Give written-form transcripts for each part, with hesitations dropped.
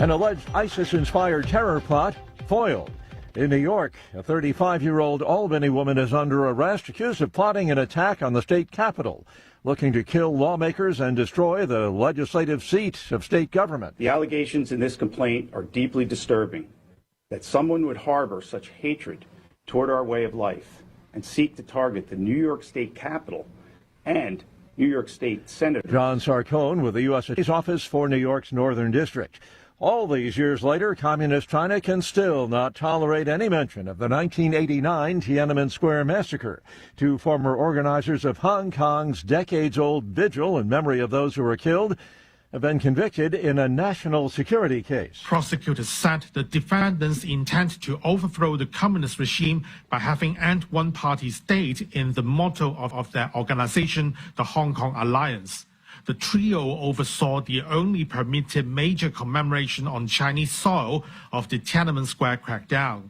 An alleged ISIS-inspired terror plot foiled. In New York, a 35-year-old Albany woman is under arrest, accused of plotting an attack on the state capitol, looking to kill lawmakers and destroy the legislative seat of state government. The allegations in this complaint are deeply disturbing. That someone would harbor such hatred toward our way of life and seek to target the New York State Capitol and New York State Senator John Sarcone with the U.S. Attorney's Office for New York's Northern District. All these years later, Communist China can still not tolerate any mention of the 1989 Tiananmen Square massacre. Two former organizers of Hong Kong's decades-old vigil in memory of those who were killed have been convicted in a national security case. Prosecutors said the defendants intend to overthrow the communist regime by having an one-party state in the motto of their organization, the Hong Kong Alliance. The trio oversaw the only permitted major commemoration on Chinese soil of the Tiananmen Square crackdown.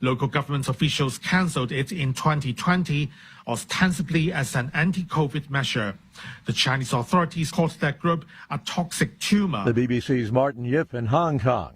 Local government officials cancelled it in 2020, ostensibly as an anti-COVID measure. The Chinese authorities called that group a toxic tumor. The BBC's Martin Yip in Hong Kong.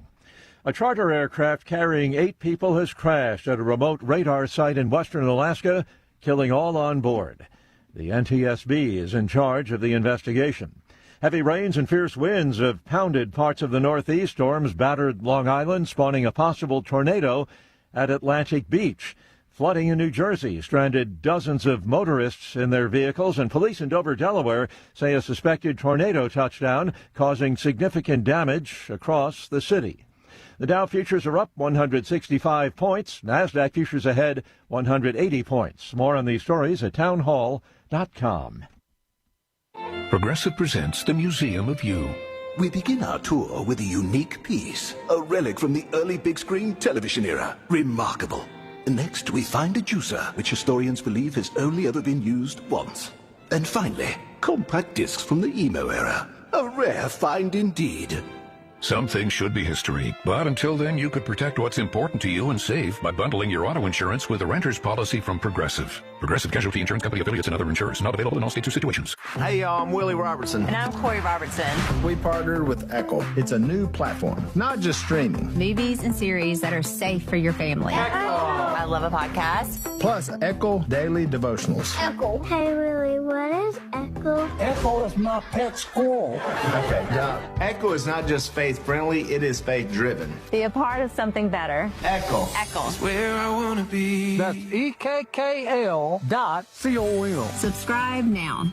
A charter aircraft carrying 8 people has crashed at a remote radar site in western Alaska, killing all on board. The NTSB is in charge of the investigation. Heavy rains and fierce winds have pounded parts of the Northeast. Storms battered Long Island, spawning a possible tornado at Atlantic Beach. Flooding in New Jersey stranded dozens of motorists in their vehicles, and police in Dover, Delaware, say a suspected tornado touched down, causing significant damage across the city. The Dow futures are up 165 points. NASDAQ futures ahead 180 points. More on these stories at townhall.com. Progressive presents the Museum of You. We begin our tour with a unique piece, a relic from the early big screen television era. Remarkable. Next, we find a juicer, which historians believe has only ever been used once. And finally, compact discs from the emo era. A rare find indeed. Some things should be history, but until then you could protect what's important to you and save by bundling your auto insurance with a renter's policy from Progressive. Progressive Casualty Insurance Company affiliates and other insurers. Not available in all states or situations. Hey, y'all, I'm Willie Robertson. And I'm Corey Robertson. We partnered with Echo. It's a new platform, not just streaming. Movies and series that are safe for your family. I love a podcast. Plus, Echo Daily Devotionals. Echo. Hey, Willie, what is Echo? Echo is my pet squirrel. Okay, now, Echo is not just faith-friendly, it is faith-driven. Be a part of something better. Echo. Echo. That's where I want to be. That's EKKL.com. Subscribe now.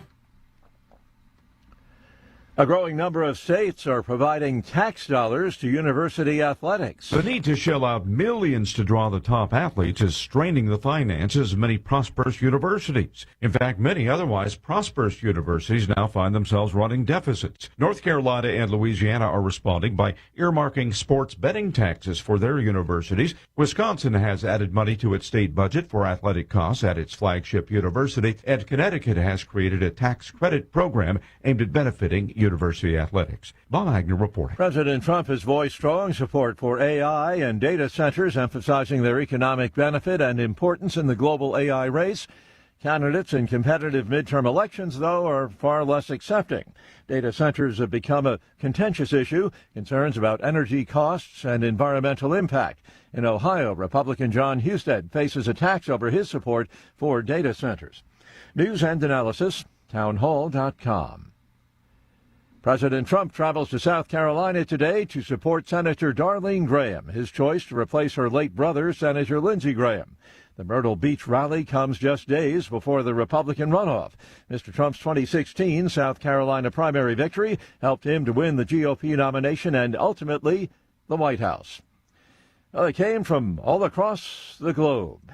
A growing number of states are providing tax dollars to university athletics. The need to shell out millions to draw the top athletes is straining the finances of many prosperous universities. In fact, many otherwise prosperous universities now find themselves running deficits. North Carolina and Louisiana are responding by earmarking sports betting taxes for their universities. Wisconsin has added money to its state budget for athletic costs at its flagship university, and Connecticut has created a tax credit program aimed at benefiting university athletics. Bob Agnew reporting. President Trump has voiced strong support for AI and data centers, emphasizing their economic benefit and importance in the global AI race. Candidates in competitive midterm elections, though, are far less accepting. Data centers have become a contentious issue, concerns about energy costs and environmental impact. In Ohio, Republican John Husted faces attacks over his support for data centers. News and analysis, townhall.com. President Trump travels to South Carolina today to support Senator Darlene Graham, his choice to replace her late brother, Senator Lindsey Graham. The Myrtle Beach rally comes just days before the Republican runoff. Mr. Trump's 2016 South Carolina primary victory helped him to win the GOP nomination and ultimately the White House. Well, it came from all across the globe.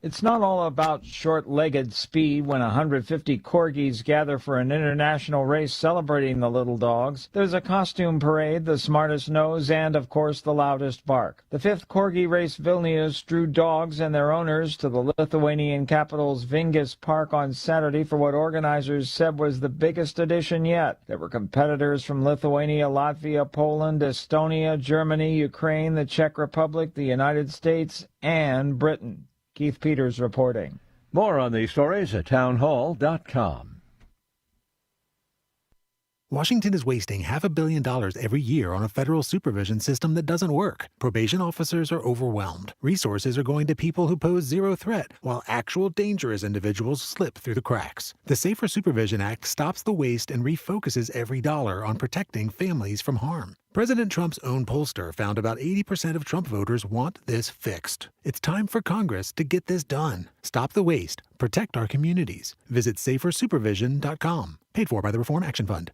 It's not all about short-legged speed when 150 corgis gather for an international race celebrating the little dogs. There's a costume parade, the smartest nose, and, of course, the loudest bark. The 5th corgi race Vilnius drew dogs and their owners to the Lithuanian capital's Vingis Park on Saturday for what organizers said was the biggest edition yet. There were competitors from Lithuania, Latvia, Poland, Estonia, Germany, Ukraine, the Czech Republic, the United States, and Britain. Keith Peters reporting. More on these stories at townhall.com. Washington is wasting $500 million every year on a federal supervision system that doesn't work. Probation officers are overwhelmed. Resources are going to people who pose zero threat, while actual dangerous individuals slip through the cracks. The Safer Supervision Act stops the waste and refocuses every dollar on protecting families from harm. President Trump's own pollster found about 80% of Trump voters want this fixed. It's time for Congress to get this done. Stop the waste. Protect our communities. Visit safersupervision.com. Paid for by the Reform Action Fund.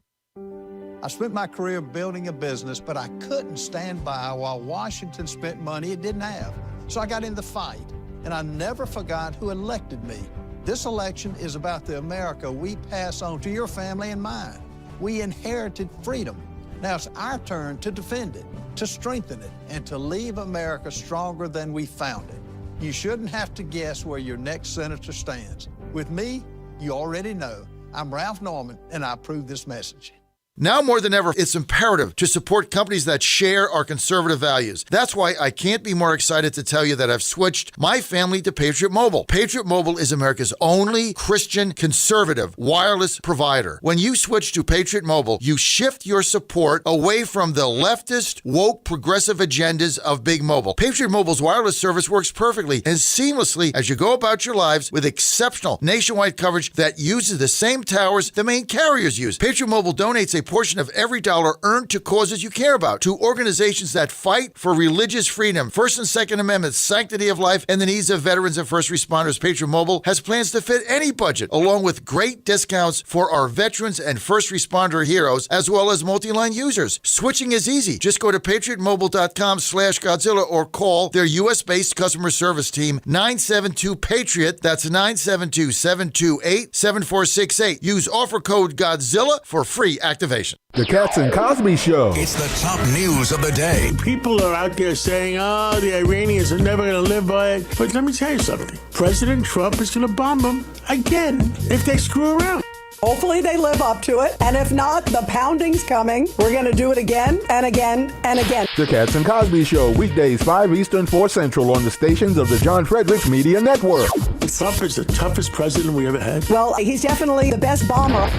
I spent my career building a business, but I couldn't stand by while Washington spent money it didn't have. So I got in the fight, and I never forgot who elected me. This election is about the America we pass on to your family and mine. We inherited freedom. Now it's our turn to defend it, to strengthen it, and to leave America stronger than we found it. You shouldn't have to guess where your next senator stands. With me, you already know. I'm Ralph Norman, and I approve this message. Now more than ever, it's imperative to support companies that share our conservative values. That's why I can't be more excited to tell you that I've switched my family to Patriot Mobile. Patriot Mobile is America's only Christian conservative wireless provider. When you switch to Patriot Mobile, you shift your support away from the leftist, woke, progressive agendas of Big Mobile. Patriot Mobile's wireless service works perfectly and seamlessly as you go about your lives with exceptional nationwide coverage that uses the same towers the main carriers use. Patriot Mobile donates a portion of every dollar earned to causes you care about, to organizations that fight for religious freedom, First and Second Amendments, sanctity of life, and the needs of veterans and first responders. Patriot Mobile has plans to fit any budget, along with great discounts for our veterans and first responder heroes, as well as multi-line users. Switching is easy. Just go to patriotmobile.com/Godzilla or call their U.S.-based customer service team, 972-PATRIOT. That's 972-728-7468. Use offer code Godzilla for free activation. The Cats and Cosby Show. It's the top news of the day. People are out there saying, oh, the Iranians are never going to live by it. But let me tell you something. President Trump is going to bomb them again if they screw around. Hopefully they live up to it. And if not, the pounding's coming. We're going to do it again and again and again. The Cats and Cosby Show, weekdays 5 Eastern, 4 Central on the stations of the John Fredericks Media Network. Trump is the toughest president we ever had. Well, he's definitely the best bomber.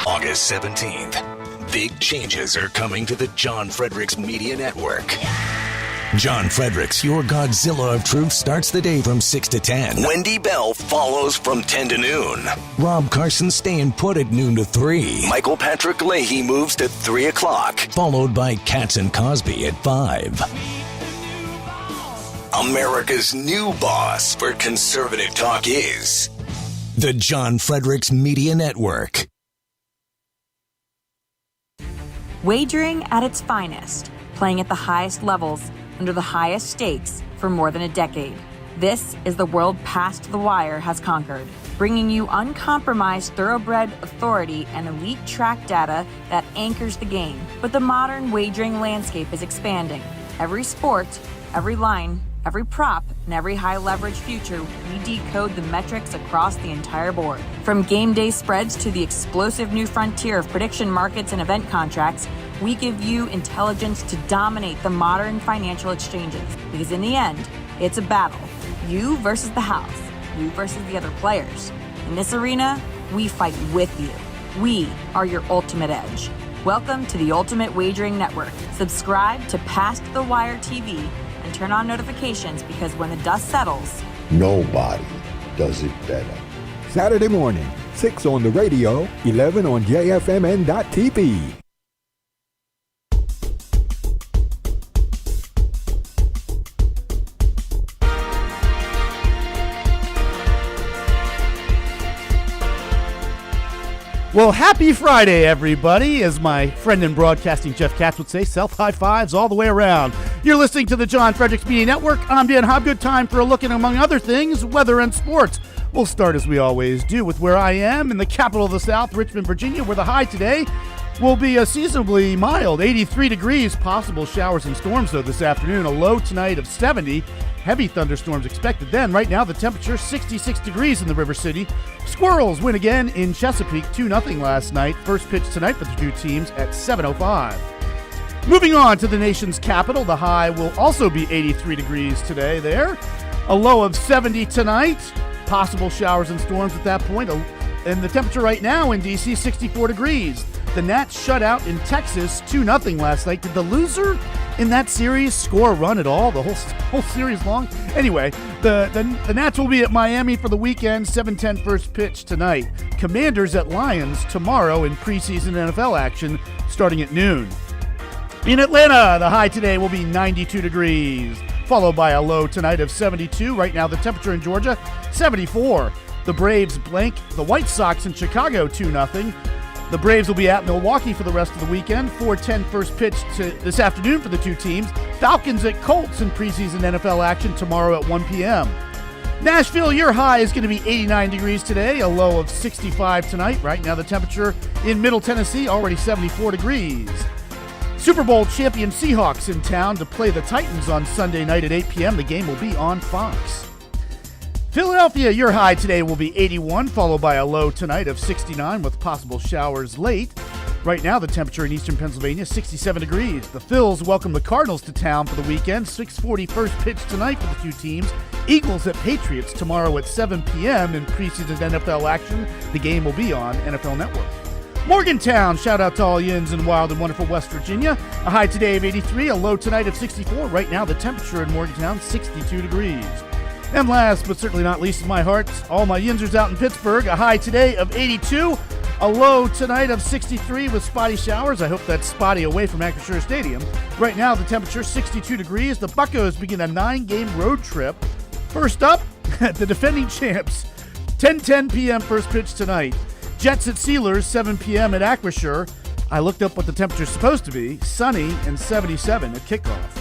August 17th. Big changes are coming to the John Fredericks Media Network. John Fredericks, your Godzilla of Truth, starts the day from 6 to 10. Wendy Bell follows from 10 to noon. Rob Carson staying put at noon to 3. Michael Patrick Leahy moves to 3 o'clock, followed by Katz and Cosby at 5. America's new boss for conservative talk is the John Fredericks Media Network. Wagering at its finest, playing at the highest levels, under the highest stakes for more than a decade. This is the world past the wire has conquered, bringing you uncompromised thoroughbred authority and elite track data that anchors the game. But the modern wagering landscape is expanding. Every sport, every line, every prop, and every high-leverage future, we decode the metrics across the entire board. From game day spreads to the explosive new frontier of prediction markets and event contracts, we give you intelligence to dominate the modern financial exchanges. Because in the end, it's a battle. You versus the house. You versus the other players. In this arena, we fight with you. We are your ultimate edge. Welcome to the Ultimate Wagering Network. Subscribe to Past the Wire TV and turn on notifications, because when the dust settles, nobody does it better. Saturday morning, 6 on the radio, 11 on JFMN.TV. Well, happy Friday, everybody. As my friend in broadcasting, Jeff Katz, would say, self-high fives all the way around. You're listening to the John Fredericks Media Network. I'm Dan Hobgood. Time for a look at, among other things, weather and sports. We'll start, as we always do, with where I am in the capital of the South, Richmond, Virginia, where the high today will be a seasonably mild 83 degrees. Possible showers and storms, though, this afternoon. A low tonight of 70. Heavy thunderstorms expected then. Right now, the temperature 66 degrees in the River City. Squirrels win again in Chesapeake, 2-0 last night. First pitch tonight for the two teams at 7:05. Moving on to the nation's capital, the high will also be 83 degrees today there. A low of 70 tonight. Possible showers and storms at that point. And the temperature right now in D.C., 64 degrees. The Nats shut out in Texas 2-0 last night. Did the loser in that series score a run at all? The whole series long? Anyway, the Nats will be at Miami for the weekend, 7:10 first pitch tonight. Commanders at Lions tomorrow in preseason NFL action starting at noon. In Atlanta, the high today will be 92 degrees, followed by a low tonight of 72. Right now, the temperature in Georgia, 74. The Braves blank the White Sox in Chicago 2-0. The Braves will be at Milwaukee for the rest of the weekend. 4:10 first pitch this afternoon for the two teams. Falcons at Colts in preseason NFL action tomorrow at 1 p.m. Nashville, your high is going to be 89 degrees today, a low of 65 tonight. Right now the temperature in Middle Tennessee already 74 degrees. Super Bowl champion Seahawks in town to play the Titans on Sunday night at 8 p.m. The game will be on Fox. Philadelphia, your high today will be 81, followed by a low tonight of 69 with possible showers late. Right now, the temperature in eastern Pennsylvania, 67 degrees. The Phils welcome the Cardinals to town for the weekend. 6:40 first pitch tonight for the two teams. Eagles at Patriots tomorrow at 7 p.m. in preseason NFL action. The game will be on NFL Network. Morgantown, shout out to all yins in wild and wonderful West Virginia. A high today of 83, a low tonight of 64. Right now, the temperature in Morgantown, 62 degrees. And last, but certainly not least in my heart, all my Yinzers out in Pittsburgh. A high today of 82, a low tonight of 63 with spotty showers. I hope that's spotty away from Acrisure Stadium. Right now, the temperature 62 degrees. The Buccos begin a 9-game road trip. First up, the defending champs. 10:10 p.m. first pitch tonight. Jets at Steelers, 7 p.m. at Acrisure. I looked up what the temperature's supposed to be. Sunny and 77 at kickoff.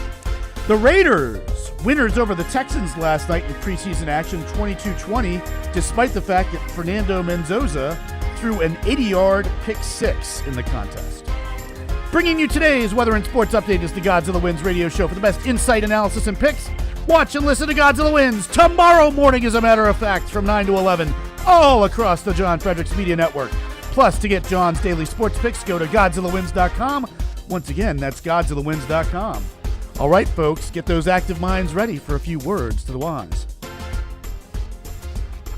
The Raiders, winners over the Texans last night in preseason action, 22-20, despite the fact that Fernando Mendoza threw an 80-yard pick-6 in the contest. Bringing you today's weather and sports update is the Godzilla Wins radio show. For the best insight, analysis, and picks, watch and listen to Godzilla Wins tomorrow morning, as a matter of fact, from 9 to 11, all across the John Fredericks Media Network. Plus, to get John's daily sports picks, go to GodzillaWins.com. Once again, that's GodzillaWins.com. All right, folks, get those active minds ready for a few words to the wise.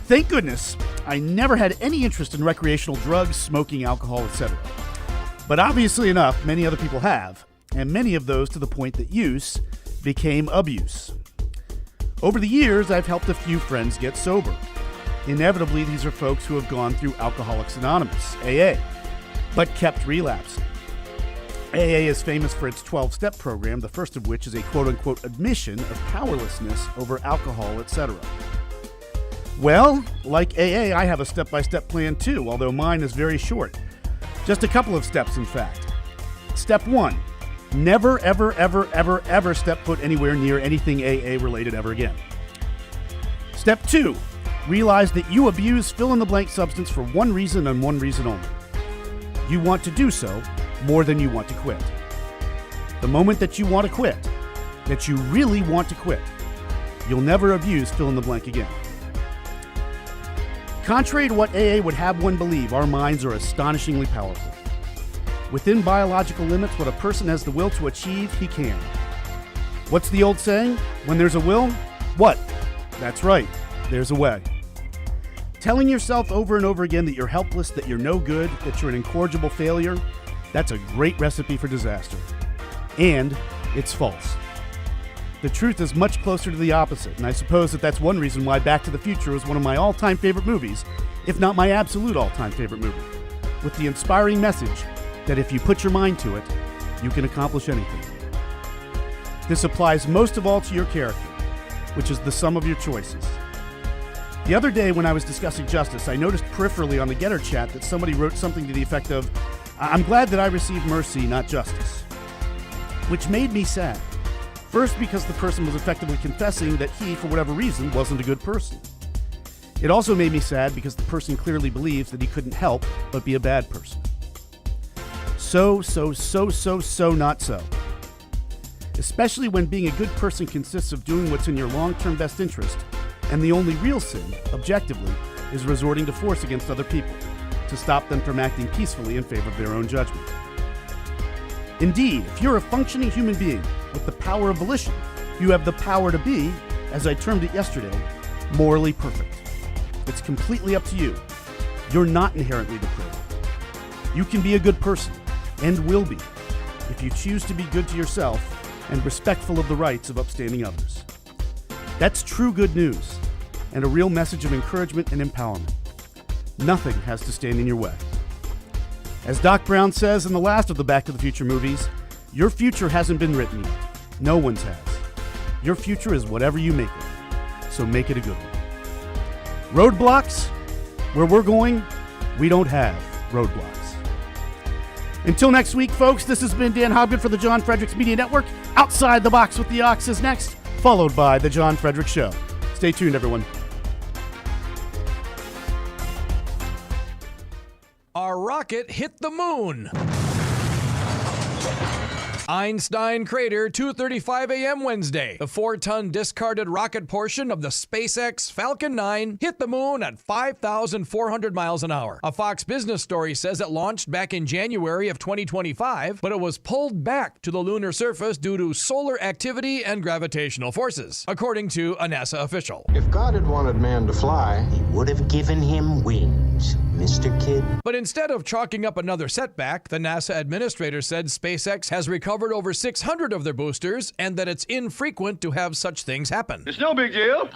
Thank goodness I never had any interest in recreational drugs, smoking, alcohol, etc. But obviously enough, many other people have, and many of those to the point that use became abuse. Over the years, I've helped a few friends get sober. Inevitably, these are folks who have gone through Alcoholics Anonymous, AA, but kept relapsing. AA is famous for its 12-step program, the first of which is a quote-unquote admission of powerlessness over alcohol, etc. Well, like AA, I have a step-by-step plan too, although mine is very short. Just a couple of steps, in fact. Step 1, never, ever, ever, ever, ever step foot anywhere near anything AA-related ever again. Step 2, realize that you abuse fill-in-the-blank substance for one reason and one reason only. You want to do so more than you want to quit. The moment that you want to quit, that you really want to quit, you'll never abuse fill-in-the-blank again. Contrary to what AA would have one believe, our minds are astonishingly powerful. Within biological limits, what a person has the will to achieve, he can. What's the old saying? When there's a will, what? That's right, there's a way. Telling yourself over and over again that you're helpless, that you're no good, that you're an incorrigible failure, that's a great recipe for disaster. And it's false. The truth is much closer to the opposite, and I suppose that's one reason why Back to the Future is one of my all-time favorite movies, if not my absolute all-time favorite movie, with the inspiring message that if you put your mind to it, you can accomplish anything. This applies most of all to your character, which is the sum of your choices. The other day when I was discussing justice, I noticed peripherally on the Getter chat that somebody wrote something to the effect of, "I'm glad that I received mercy, not justice," which made me sad. First, because the person was effectively confessing that he, for whatever reason, wasn't a good person. It also made me sad because the person clearly believes that he couldn't help but be a bad person. So not so. Especially when being a good person consists of doing what's in your long-term best interest, and the only real sin, objectively, is resorting to force against other people to stop them from acting peacefully in favor of their own judgment. Indeed, if you're a functioning human being with the power of volition, you have the power to be, as I termed it yesterday, morally perfect. It's completely up to you. you're not inherently depraved. You can be a good person, and will be, if you choose to be good to yourself and respectful of the rights of upstanding others. That's true good news, and a real message of encouragement and empowerment. Nothing has to stand in your way. As Doc Brown says in the last of the Back to the Future movies, your future hasn't been written yet. No one's has. Your future is whatever you make it, so make it a good one. Roadblocks? Where we're going, we don't have roadblocks. Until next week, folks, this has been Dan Hobgood for the John Fredericks Media Network. Outside the Box with the Ox is next, followed by The John Fredericks Show. Stay tuned, everyone. Our rocket hit the moon. Einstein Crater, 2:35 a.m. Wednesday. The 4-ton discarded rocket portion of the SpaceX Falcon 9 hit the moon at 5,400 miles an hour. A Fox Business story says it launched back in January of 2025, but it was pulled back to the lunar surface due to solar activity and gravitational forces, according to a NASA official. If God had wanted man to fly, he would have given him wings, Mr. Kid. But instead of chalking up another setback, the NASA administrator said SpaceX has recovered over 600 of their boosters and that it's infrequent to have such things happen. It's no big deal.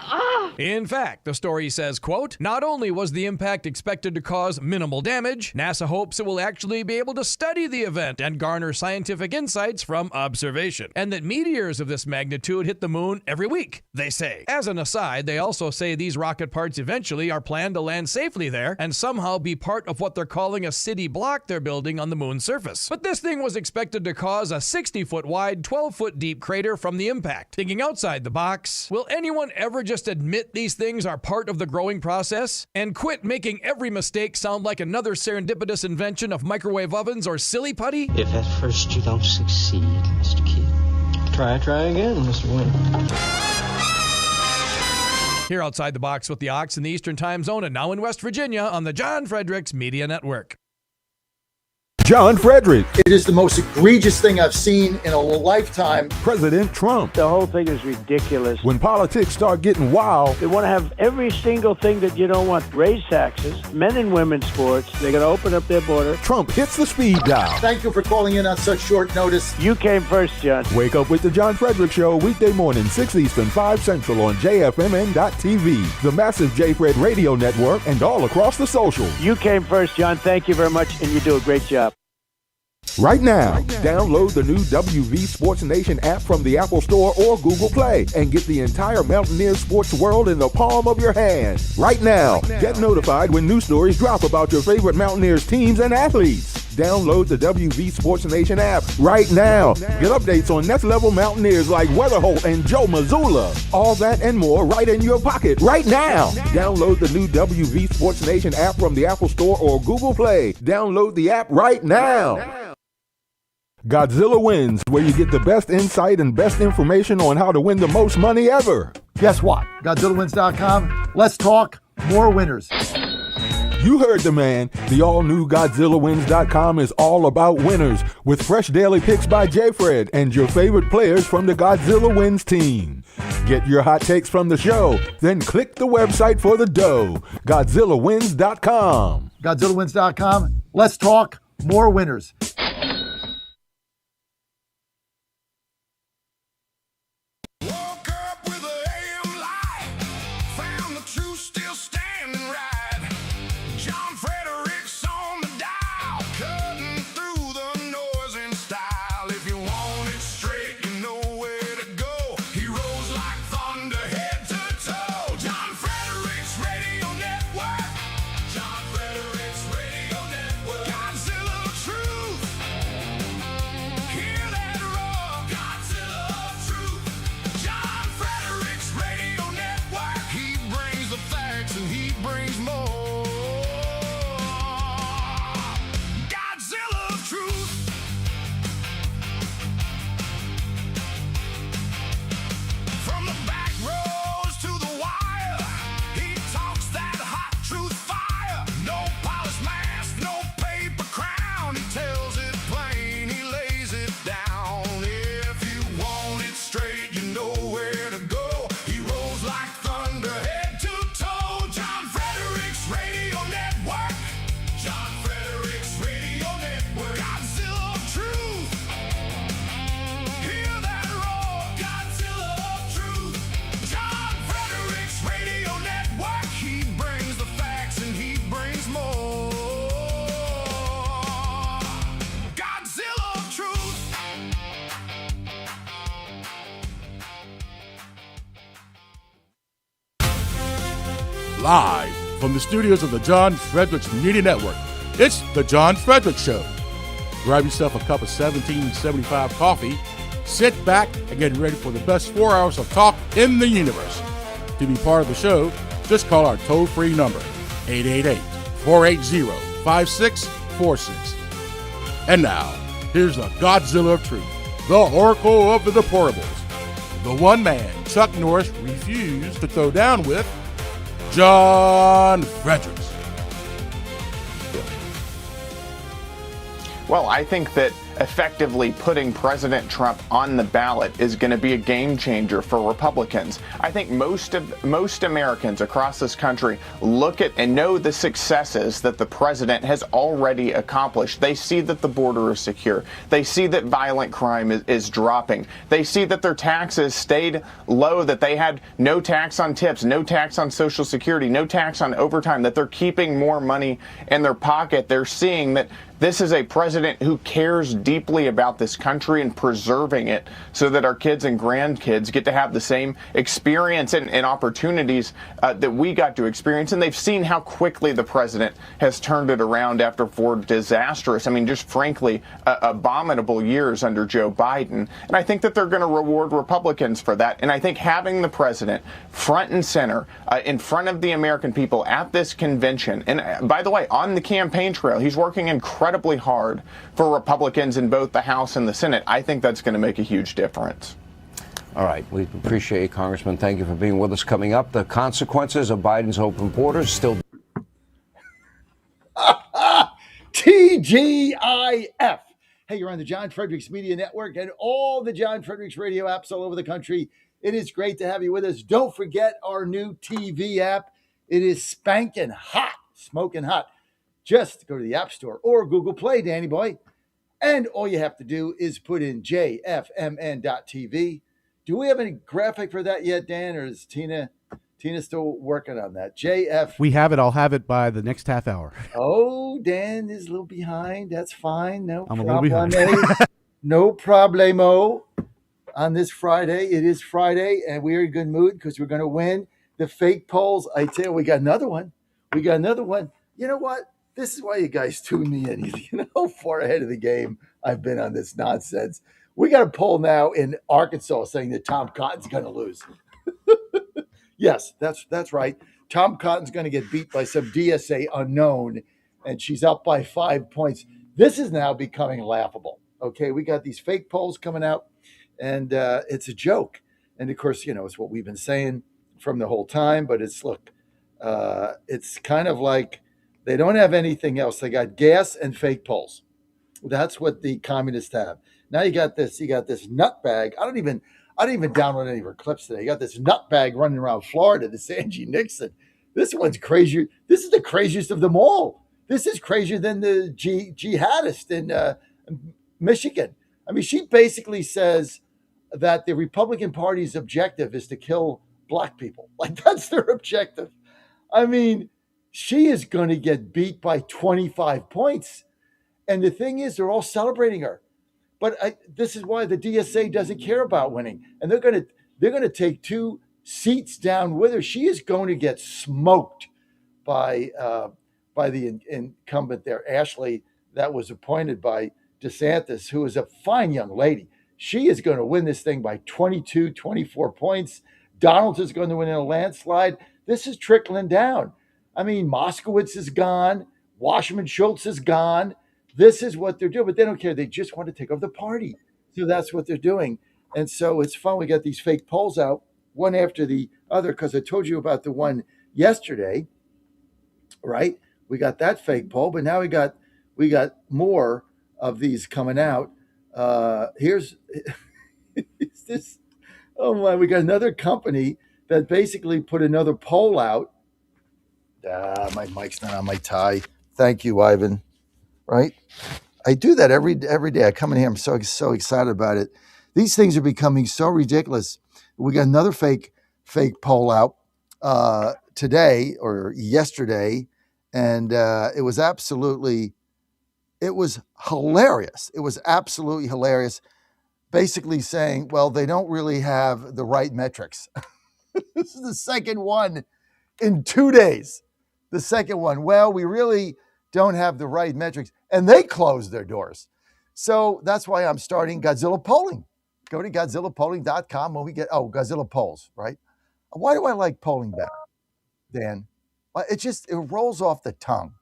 In fact, the story says, quote, not only was the impact expected to cause minimal damage, NASA hopes it will actually be able to study the event and garner scientific insights from observation, and that meteors of this magnitude hit the moon every week, they say. As an aside, they also say these rocket parts eventually are planned to land safely there and somehow be part of what they're calling a city block they're building on the moon's surface. But this thing was expected to cause a 60-foot wide, 12-foot deep crater from the impact. Thinking outside the box, will anyone ever just admit these things are part of the growing process and quit making every mistake sound like another serendipitous invention of microwave ovens or silly putty? If at first you don't succeed, Mr. Kid, try again, Mr. Wayne. Here outside the box with the Ox in the Eastern Time Zone and now in West Virginia on the John Fredericks Media Network. John Fredericks. It is the most egregious thing I've seen in a lifetime. President Trump. The whole thing is ridiculous. When politics start getting wild. They want to have every single thing that you don't want. Raise taxes, men and women's sports. They're going to open up their border. Trump hits the speed dial. Thank you for calling in on such short notice. You came first, John. Wake up with the John Fredericks Show weekday morning, 6 Eastern, 5 Central on JFMN.TV, the massive J-Fred radio network, and all across the social. You came first, John. Thank you very much, and you do a great job. Right now, download the new WV Sports Nation app from the Apple Store or Google Play and get the entire Mountaineers sports world in the palm of your hand. Right now, get notified when new stories drop about your favorite Mountaineers teams and athletes. Download the WV Sports Nation app right now. Get updates on next level Mountaineers like Weatherholt and Joe Mazzulla. All that and more right in your pocket right now. Download the new WV Sports Nation app from the Apple Store or Google Play. Download the app right now. Godzilla Wins, where you get the best insight and best information on how to win the most money ever. Guess what? GodzillaWins.com. Let's talk more winners. You heard the man. The all-new GodzillaWins.com is all about winners, with fresh daily picks by J-Fred and your favorite players from the Godzilla Wins team. Get your hot takes from the show, then click the website for the dough. GodzillaWins.com. GodzillaWins.com. Let's talk more winners. True. Live from the studios of the John Fredericks Media Network, it's The John Fredericks Show. Grab yourself a cup of 1775 coffee, sit back, and get ready for the best 4 hours of talk in the universe. To be part of the show, just call our toll-free number, 888-480-5646. And now, here's the Godzilla of Truth, the Oracle of the Deplorables, the one man Chuck Norris refused to throw down with, John Fredericks. Well, I think that effectively putting President Trump on the ballot is going to be a game changer for Republicans. I think most Americans across this country look at and know the successes that the president has already accomplished. They see that the border is secure. They see that violent crime is dropping. They see that their taxes stayed low, that they had no tax on tips, no tax on Social Security, no tax on overtime, that they're keeping more money in their pocket. They're seeing that this is a president who cares deeply about this country and preserving it so that our kids and grandkids get to have the same experience and opportunities that we got to experience. And they've seen how quickly the president has turned it around after 4 disastrous, just frankly, abominable years under Joe Biden. And I think that they're going to reward Republicans for that. And I think having the president front and center in front of the American people at this convention, and by the way, on the campaign trail, he's working incredibly hard for Republicans in both the House and the Senate. I think that's going to make a huge difference. All right. We appreciate it, Congressman. Thank you for being with us. Coming up, the consequences of Biden's open borders still. TGIF. Hey, you're on the John Fredericks Media Network and all the John Fredericks radio apps all over the country. It is great to have you with us. Don't forget our new TV app. It is spanking hot, smoking hot. Just go to the App Store or Google Play, Danny boy. And all you have to do is put in jfmn.tv. Do we have any graphic for that yet, Dan, or is Tina still working on that? We have it. I'll have it by the next half hour. Oh, Dan is a little behind. That's fine. No I'm problem. a little behind. No problemo. On this Friday, it is Friday, and we're in good mood because we're going to win the fake polls. I tell you, we got another one. You know what? This is why you guys tune me in. You know how far ahead of the game I've been on this nonsense. We got a poll now in Arkansas saying that Tom Cotton's going to lose. Yes, that's right. Tom Cotton's going to get beat by some DSA unknown, and she's up by 5 points. This is now becoming laughable. Okay, we got these fake polls coming out, and it's a joke. And, of course, it's what we've been saying from the whole time, but it's kind of like they don't have anything else. They got gas and fake polls. That's what the communists have. Now you got this nutbag. I don't even download any of her clips today. You got this nutbag running around Florida, this Angie Nixon. This one's crazier. This is the craziest of them all. This is crazier than the jihadist in Michigan. She basically says that the Republican Party's objective is to kill black people. Like, that's their objective. She is going to get beat by 25 points. And the thing is, they're all celebrating her. But this is why the DSA doesn't care about winning. And they're going to take 2 seats down with her. She is going to get smoked by the incumbent there, Ashley, that was appointed by DeSantis, who is a fine young lady. She is going to win this thing by 22, 24 points. Donald is going to win in a landslide. This is trickling down. Moskowitz is gone. Wasserman Schultz is gone. This is what they're doing, but they don't care. They just want to take over the party. So that's what they're doing. And so it's fun. We got these fake polls out, one after the other, because I told you about the one yesterday, right? We got that fake poll, but now we got more of these coming out. Here's this. Oh my, we got another company that basically put another poll out. My mic's not on my tie. Thank you, Ivan. Right? I do that every day. I come in here. I'm so excited about it. These things are becoming so ridiculous. We got another fake poll out today or yesterday, and it was hilarious. It was absolutely hilarious. Basically saying, well, they don't really have the right metrics. This is the second one in 2 days. The second one, well, we really don't have the right metrics. And they closed their doors. So that's why I'm starting Godzilla polling. Go to GodzillaPolling.com when we get, Godzilla polls, right? Why do I like polling better, Dan? It rolls off the tongue.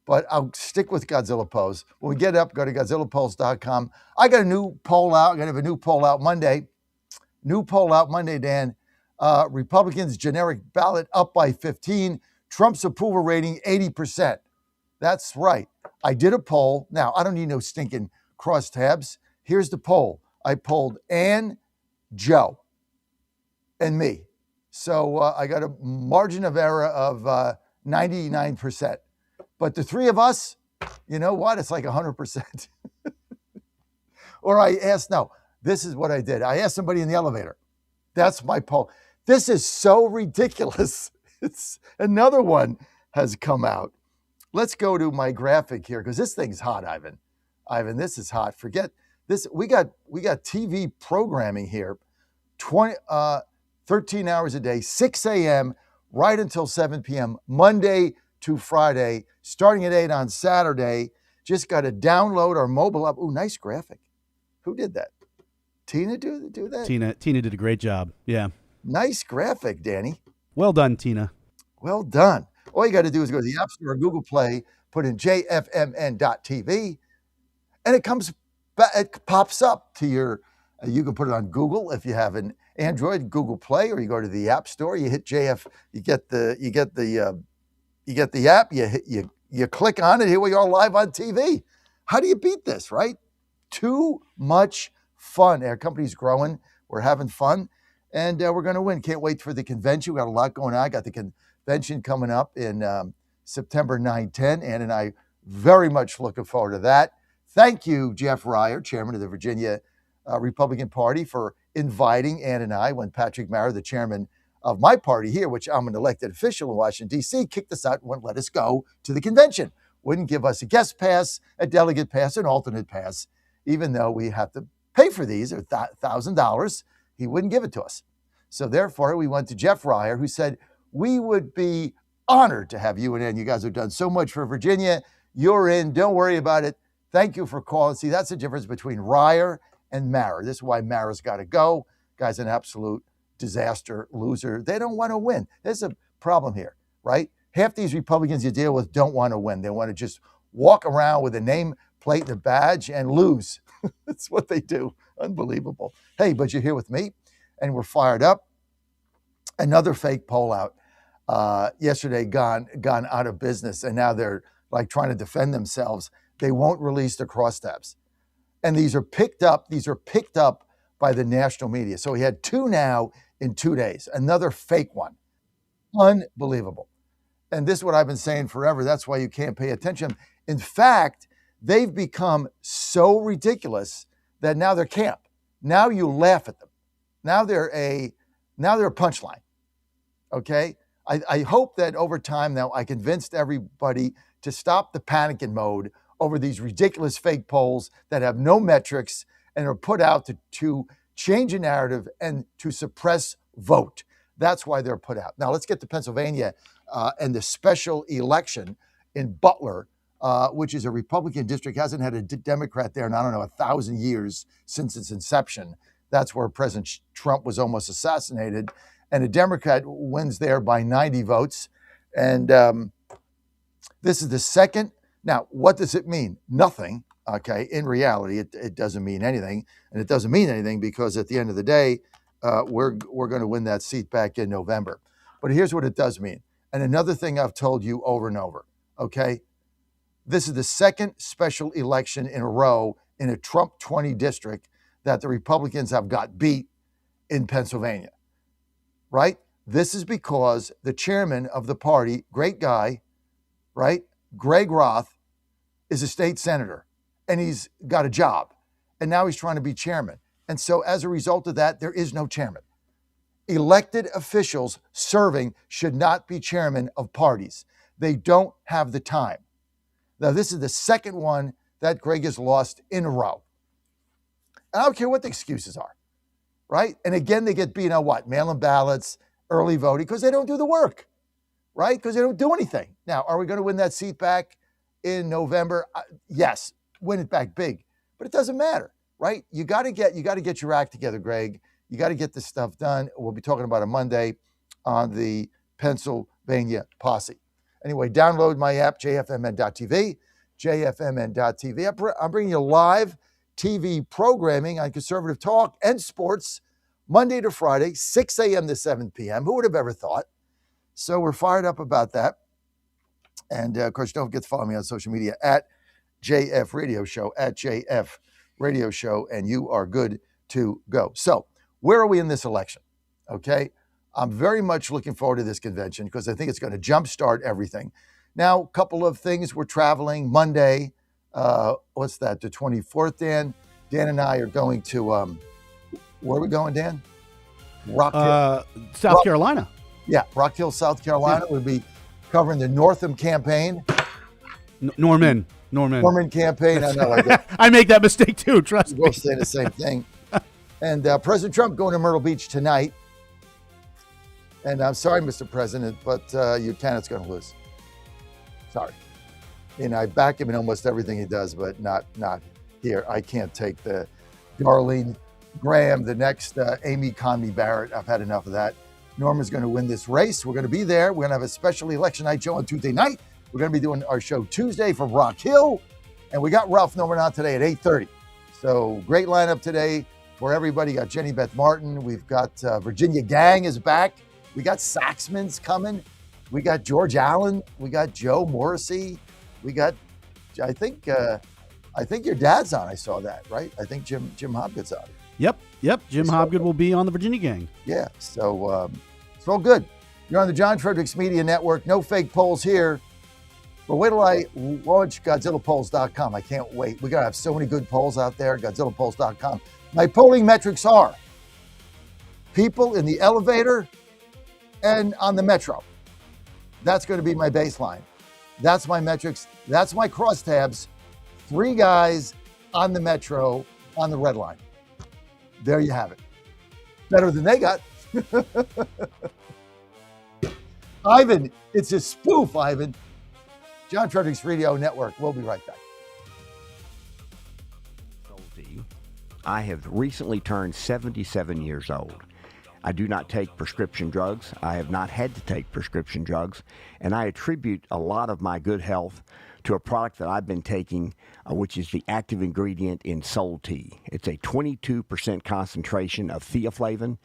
But I'll stick with Godzilla polls. When we get up, go to GodzillaPolls.com. I got a new poll out. I'm going to have a new poll out Monday. New poll out Monday, Dan. Republicans' generic ballot up by 15. Trump's approval rating, 80%. That's right. I did a poll. Now, I don't need no stinking crosstabs. Here's the poll. I polled Ann, Joe, and me. So I got a margin of error of 99%. But the three of us, you know what? It's like 100%. Or this is what I did. I asked somebody in the elevator. That's my poll. This is so ridiculous. It's another one has come out. Let's go to my graphic here because this thing's hot, Ivan. Ivan, this is hot. Forget this. We got TV programming here, 13 hours a day, 6 a.m. right until 7 p.m. Monday to Friday, starting at 8 on Saturday. Just got to download our mobile app. Ooh, nice graphic. Who did that? Tina do that? Tina did a great job. Yeah. Nice graphic, Danny. Well done, Tina. Well done. All you got to do is go to the App Store or Google Play, put in jfmn.tv, and it pops up to your, you can put it on Google if you have an Android, Google Play, or you go to the App Store, you hit JF, you get the app, you click on it, here we are live on TV. How do you beat this, right? Too much fun. Our company's growing. We're having fun, and we're going to win. Can't wait for the convention. We got a lot going on. I got the convention coming up in September 9-10, and I very much looking forward to that. Thank you, Jeff Ryer, chairman of the Virginia Republican Party, for inviting Ann and I when Patrick Mara, the chairman of my party here, which I'm an elected official in Washington, D.C., kicked us out and wouldn't let us go to the convention. Wouldn't give us a guest pass, a delegate pass, an alternate pass, even though we have to pay for these, or $1,000. He wouldn't give it to us. So therefore, we went to Jeff Ryer, who said, we would be honored to have you in. You guys have done so much for Virginia. You're in. Don't worry about it. Thank you for calling. See, that's the difference between Ryer and Mara. This is why Mara's got to go. Guy's an absolute disaster, loser. They don't want to win. There's a problem here, right? Half these Republicans you deal with don't want to win. They want to just walk around with a name plate and a badge and lose. That's what they do. Unbelievable. Hey, but you're here with me, and we're fired up. Another fake poll out yesterday gone out of business, and now they're like trying to defend themselves. They won't release the crosstabs. And these are picked up by the national media. So we had two now in 2 days, another fake one. Unbelievable. And this is what I've been saying forever. That's why you can't pay attention. In fact, they've become so ridiculous that now they're camp. Now you laugh at them. Now they're a punchline. Okay? I hope that over time now I convinced everybody to stop the panicking mode over these ridiculous fake polls that have no metrics and are put out to change a narrative and to suppress vote. That's why they're put out. Now let's get to Pennsylvania and the special election in Butler, which is a Republican district, hasn't had a Democrat there in, 1,000 years since its inception. That's where President Trump was almost assassinated. And a Democrat wins there by 90 votes. And this is the second. Now, what does it mean? Nothing. Okay. In reality, it doesn't mean anything. And it doesn't mean anything because at the end of the day, we're going to win that seat back in November. But here's what it does mean. And another thing I've told you over and over. Okay. This is the second special election in a row in a Trump 20 district that the Republicans have got beat in Pennsylvania. Right? This is because the chairman of the party, great guy, right? Greg Roth is a state senator and he's got a job and now he's trying to be chairman. And so as a result of that, there is no chairman. Elected officials serving should not be chairman of parties. They don't have the time. Now, this is the second one that Greg has lost in a row. And I don't care what the excuses are, right? And again, they get beat on what? Mail-in ballots, early voting, because they don't do the work. right? Because they don't do anything. Now, are we going to win that seat back in November? Yes, win it back big, but it doesn't matter, right? You got to get your act together, Greg. You got to get this stuff done. We'll be talking about it Monday on the Pennsylvania Posse. Anyway, download my app, jfmn.tv, jfmn.tv. I'm bringing you live TV programming on conservative talk and sports Monday to Friday, 6 a.m. to 7 p.m. Who would have ever thought? So we're fired up about that. And, of course, don't forget to follow me on social media at JF Radio Show, at JF Radio Show, and you are good to go. So where are we in this election? Okay. I'm very much looking forward to this convention because I think it's going to jumpstart everything. Now, a couple of things. We're traveling Monday. What's that? The 24th, Dan? Dan and I are going to, where are we going, Dan? Rock Hill. South Carolina. Yeah, Rock Hill, South Carolina. We'll be covering the Northam campaign. Norman campaign. I know. I make that mistake too, trust me. We'll say the same thing. And President Trump going to Myrtle Beach tonight. And I'm sorry, Mr. President, but your candidate's going to lose. Sorry. And I back him in almost everything he does, but not here. I can't take the Darlene Graham, the next Amy Coney Barrett. I've had enough of that. Norma's going to win this race. We're going to be there. We're going to have a special election night show on Tuesday night. We're going to be doing our show Tuesday from Rock Hill. And we got Ralph Norman on today at 8:30. So great lineup today for everybody. Got Jenny Beth Martin. We've got Virginia Gang is back. We got Saxman's coming. We got George Allen. We got Joe Morrissey. We got, I think your dad's on. I saw that, right? I think Jim Hobgood's on. Yep. Jim Hobgood will be on the Virginia Gang. Yeah, so it's all good. You're on the John Fredericks Media Network. No fake polls here. But wait till I launch GodzillaPolls.com. I can't wait. We're going to have so many good polls out there, GodzillaPolls.com. My polling metrics are people in the elevator and on the metro. That's going to be my baseline. That's my metrics. That's my crosstabs. 3 guys on the metro on the red line. There you have it. Better than they got. Ivan, it's a spoof, Ivan. John Fredericks Radio Network. We'll be right back. I have recently turned 77 years old. I do not take prescription drugs. I have not had to take prescription drugs, and I attribute a lot of my good health to a product that I've been taking, which is the active ingredient in Soul Tea. It's a 22% concentration of theaflavin.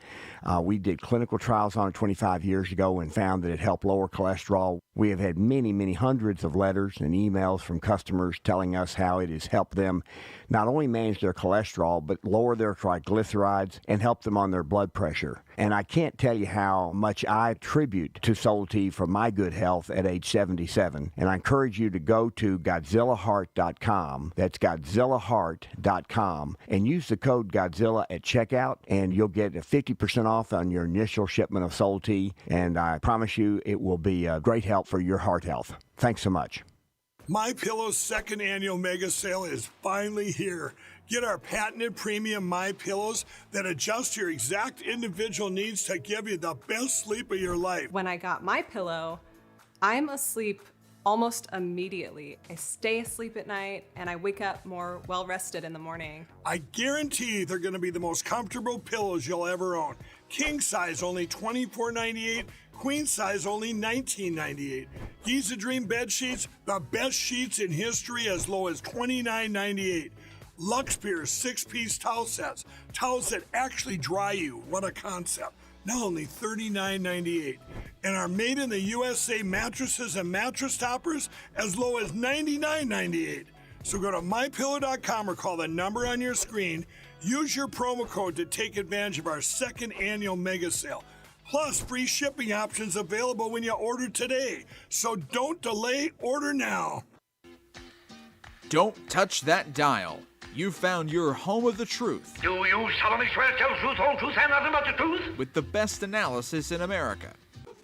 We did clinical trials on it 25 years ago and found that it helped lower cholesterol. We have had many, many hundreds of letters and emails from customers telling us how it has helped them not only manage their cholesterol, but lower their triglycerides and help them on their blood pressure. And I can't tell you how much I attribute to Soul Tea for my good health at age 77. And I encourage you to go to GodzillaHeart.com. That's GodzillaHeart.com. And use the code Godzilla at checkout, and you'll get a 50% off on your initial shipment of Soul Tea. And I promise you it will be a great help for your heart health. Thanks so much. MyPillow's second annual mega sale is finally here. Get our patented premium MyPillows that adjust your exact individual needs to give you the best sleep of your life. When I got MyPillow, I'm asleep almost immediately. I stay asleep at night and I wake up more well-rested in the morning. I guarantee they're going to be the most comfortable pillows you'll ever own. King size only $24.98. Queen size only $19.98. Giza Dream bed sheets, the best sheets in history, as low as $29.98. Lux Pierce 6-piece towel sets, towels that actually dry you. What a concept. Now only $39.98. And our made in the USA mattresses and mattress toppers as low as $99.98. So go to mypillow.com or call the number on your screen. Use your promo code to take advantage of our second annual mega sale. Plus, free shipping options available when you order today. So don't delay, order now. Don't touch that dial. You found your home of the truth. Do you solemnly swear to tell the truth, whole truth, and nothing but the truth? With the best analysis in America.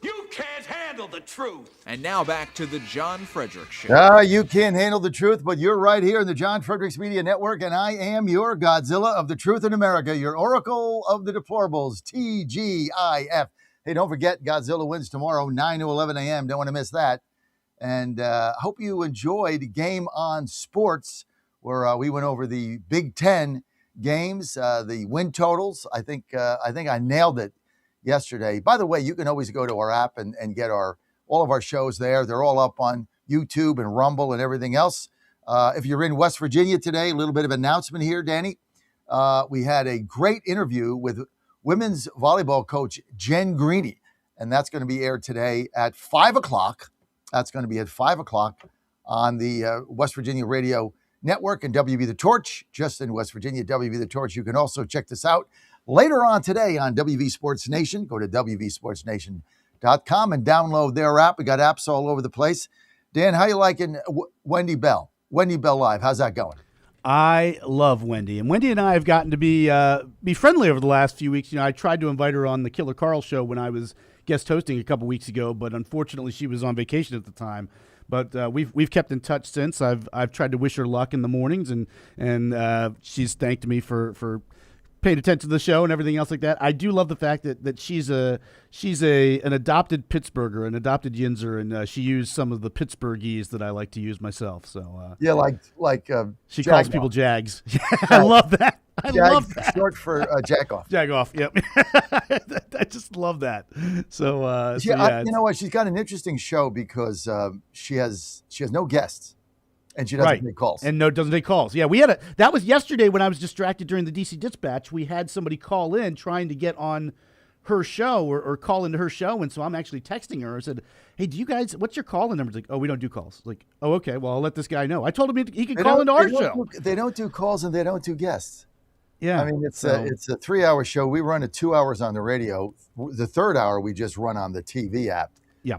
You can't handle the truth. And now back to the John Fredericks Show. You can't handle the truth, but you're right here in the John Fredericks Media Network, and I am your Godzilla of the truth in America, your Oracle of the Deplorables, TGIF. Hey, don't forget, Godzilla wins tomorrow, 9 to 11 a.m. Don't want to miss that. And hope you enjoyed Game on Sports, where we went over the Big Ten games, the win totals. I think I nailed it yesterday. By the way, you can always go to our app and get all of our shows there. They're all up on YouTube and Rumble and everything else. If you're in West Virginia today, a little bit of announcement here, Danny. We had a great interview with women's volleyball coach Jen Greeny, and that's going to be aired today at 5 o'clock. That's going to be at 5 o'clock on the West Virginia Radio Network and WB The Torch, just in West Virginia, WB The Torch. You can also check this out later on today on WV Sports Nation. Go to WVSportsNation.com and download their app. We got apps all over the place. Dan, how you liking Wendy Bell? Wendy Bell Live, how's that going? I love Wendy, and Wendy and I have gotten to be friendly over the last few weeks. You know, I tried to invite her on the Killer Carl show when I was guest hosting a couple weeks ago, but unfortunately she was on vacation at the time. But we've kept in touch since. I've tried to wish her luck in the mornings, and she's thanked me for paying attention to the show and everything else like that. I do love the fact that she's an adopted Pittsburgher, an adopted Yinzer, and she used some of the Pittsburghese that I like to use myself. So yeah, like she calls people Jags. I love that. I love that. Short for jack off. Jack off. Yep. I just love that. So you know what? She's got an interesting show because she has no guests. And she doesn't take calls. And doesn't take calls. Yeah, that was yesterday when I was distracted during the DC Dispatch. We had somebody call in trying to get on her show or call into her show. And so I'm actually texting her. I said, hey, what's your call-in number? It's like, oh, we don't do calls. Like, oh, okay, well, I'll let this guy know. I told him he could call into our show. They don't do calls and they don't do guests. Yeah. I mean, it's a 3-hour show. We run it 2 hours on the radio. The third hour, we just run on the TV app. Yeah.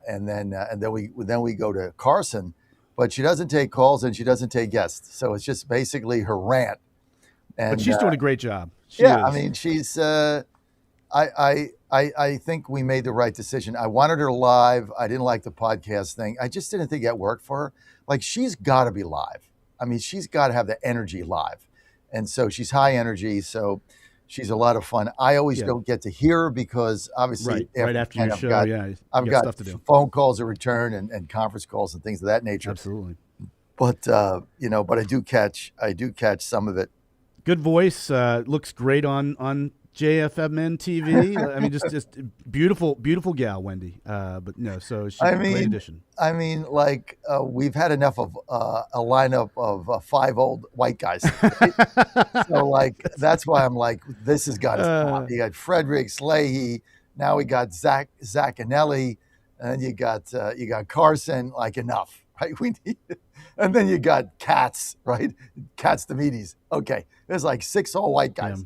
And then we go to Carson. But she doesn't take calls and she doesn't take guests. So it's just basically her rant. But she's doing a great job. She is. I mean, she's I think we made the right decision. I wanted her live. I didn't like the podcast thing. I just didn't think that worked for her. Like, she's got to be live. I mean, she's got to have the energy live. And so she's high energy. So she's a lot of fun. I always don't get to hear her because obviously right after your show, I've got stuff to do. phone calls to return and conference calls and things of that nature. Absolutely. But but I do catch some of it. Good voice, looks great on JFMN TV. I mean, just beautiful gal, Wendy. But no, so she's a great addition. I mean, like we've had enough of a lineup of 5 old white guys. Right? So like that's why I'm like, this has got to stop. You got Fredericks, Leahy. Now we got Zach Anelli, and you got Carson. Like, enough, right? We need. And then you got Katz, right? Katz Demides. Okay, there's like 6 all white guys. Yeah.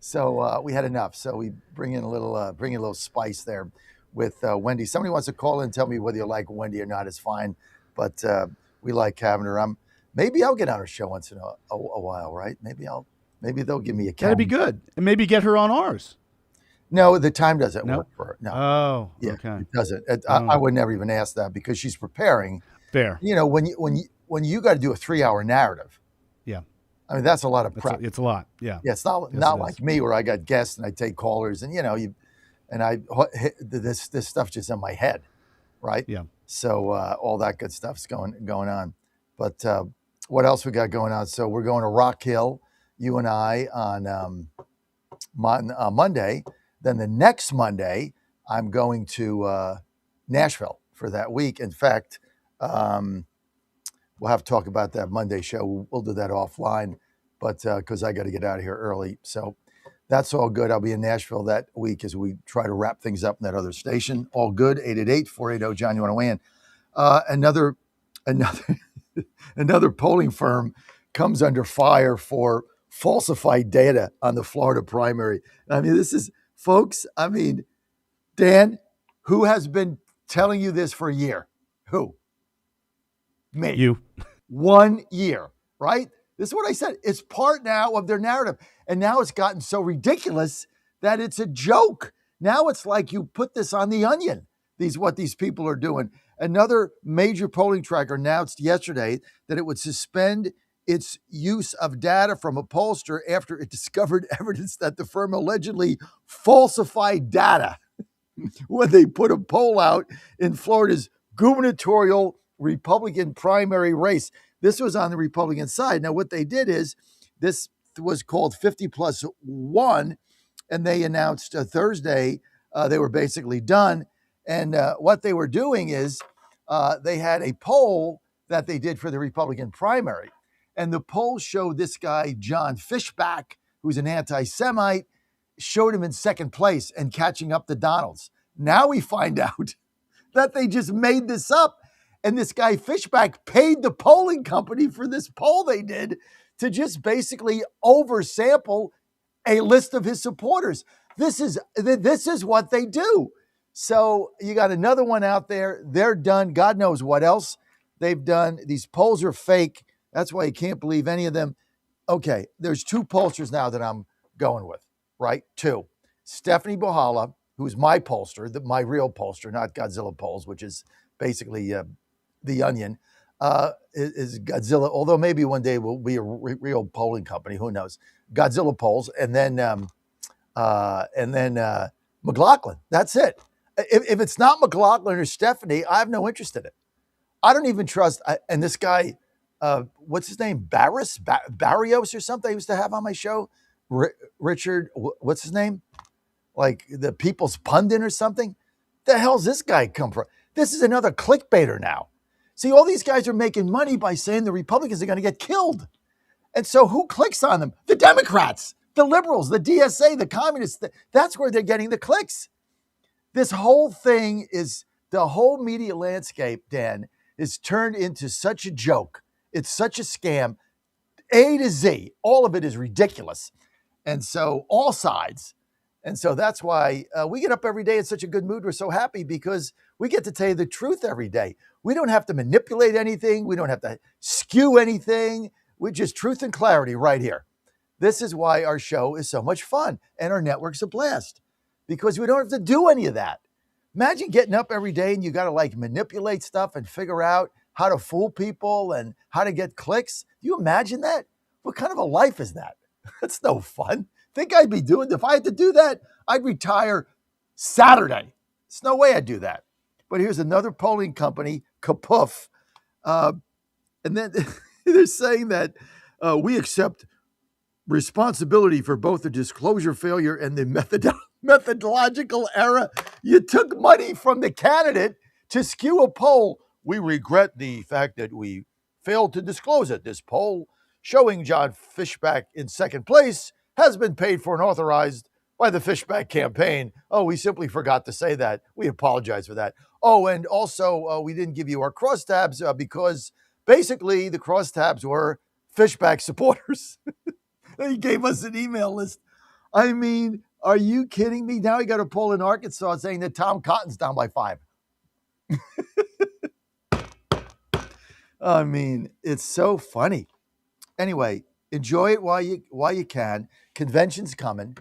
So we had enough. So we bring in a little spice there with Wendy. Somebody wants to call in and tell me whether you like Wendy or not. It's fine, but we like having her. Maybe I'll get on her show once in a while, right? Maybe they'll give me a. That'd be good, and maybe get her on ours. No, the time doesn't work for her. No. Oh, yeah, okay. It doesn't. I would never even ask that because she's preparing. Fair. You know, when you got to do a 3-hour narrative. Yeah. I mean, that's a lot of prep. It's a lot. Yeah. Yeah. It's not like me where I got guests and I take callers and this stuff's just in my head, right? Yeah. So all that good stuff's going on. But what else we got going on? So we're going to Rock Hill, you and I, on Monday. Then the next Monday, I'm going to Nashville for that week. In fact, we'll have to talk about that Monday show. We'll do that offline, but because I got to get out of here early. So that's all good. I'll be in Nashville that week as we try to wrap things up in that other station. All good. 888-480-JOHN. You want to weigh in? Another polling firm comes under fire for falsified data on the Florida primary. I mean, this is, folks, Dan, who has been telling you this for a year? Who? Me. You. 1 year, right? This is what I said. It's part now of their narrative. And now it's gotten so ridiculous that it's a joke. Now it's like you put this on The Onion, what these people are doing. Another major polling tracker announced yesterday that it would suspend its use of data from a pollster after it discovered evidence that the firm allegedly falsified data. when they put a poll out in Florida's gubernatorial Republican primary race. This was on the Republican side. Now, what they did is this was called 50+1, and they announced Thursday they were basically done. And what they were doing is they had a poll that they did for the Republican primary. And the poll showed this guy, John Fishback, who's an anti-Semite, showed him in second place and catching up to Donald's. Now we find out that they just made this up. And this guy Fishback paid the polling company for this poll they did to just basically oversample a list of his supporters. This is what they do. So you got another one out there. They're done. God knows what else they've done. These polls are fake. That's why you can't believe any of them. Okay, there's two pollsters now that I'm going with, right? Two. Stephanie Bohala, who's my pollster, my real pollster, not Godzilla Polls, which is basically The Onion, is Godzilla, although maybe one day we'll be a real polling company, who knows? Godzilla Polls, and then McLaughlin. That's it. If it's not McLaughlin or Stephanie, I have no interest in it. I don't even trust, and this guy, what's his name? Barrios or something I used to have on my show? Richard, what's his name? Like the People's Pundit or something? The hell's this guy come from? This is another clickbaiter now. See, all these guys are making money by saying the Republicans are going to get killed. And so who clicks on them? The Democrats, the liberals, the DSA, the communists. That's where they're getting the clicks. This whole thing is, the whole media landscape, Dan, is turned into such a joke. It's such a scam. A to Z, all of it is ridiculous. And so all sides. And so that's why we get up every day in such a good mood. We're so happy because we get to tell you the truth every day. We don't have to manipulate anything. We don't have to skew anything. We're just truth and clarity right here. This is why our show is so much fun and our network's a blast, because we don't have to do any of that. Imagine getting up every day and you got to like manipulate stuff and figure out how to fool people and how to get clicks. Do you imagine that? What kind of a life is that? That's no fun. Think I'd be doing, if I had to do that, I'd retire Saturday. There's no way I'd do that. But here's another polling company, Kapoof. And then they're saying that we accept responsibility for both the disclosure failure and the methodological error. You took money from the candidate to skew a poll. We regret the fact that we failed to disclose it. This poll showing John Fishback in second place has been paid for and authorized by the Fishback campaign. Oh, we simply forgot to say that. We apologize for that. Oh, and also we didn't give you our crosstabs because basically the crosstabs were Fishback supporters. He gave us an email list. I mean, are you kidding me? Now he got a poll in Arkansas saying that Tom Cotton's down by 5. I mean, it's so funny. Anyway, enjoy it while you can. Convention's coming,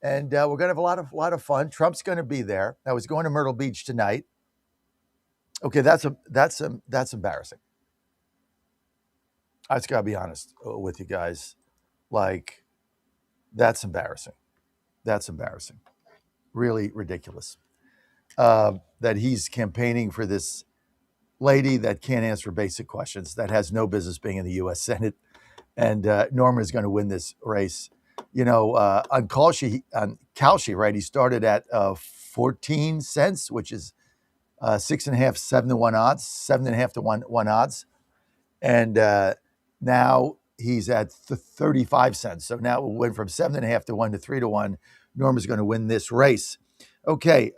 and we're gonna have a lot of fun. Trump's gonna be there. I was going to Myrtle Beach tonight. Okay, that's embarrassing. I just gotta be honest with you guys. Like, that's embarrassing. That's embarrassing. Really ridiculous. That he's campaigning for this lady that can't answer basic questions, that has no business being in the U.S. Senate. And Norman is going to win this race. You know, on Kalshi, right, he started at 14 cents, which is 6.5, 7 to 1 odds, 7.5 to 1 odds. And now he's at 35 cents. So now it went from 7.5 to 1 to 3 to 1. Norman's going to win this race. Okay,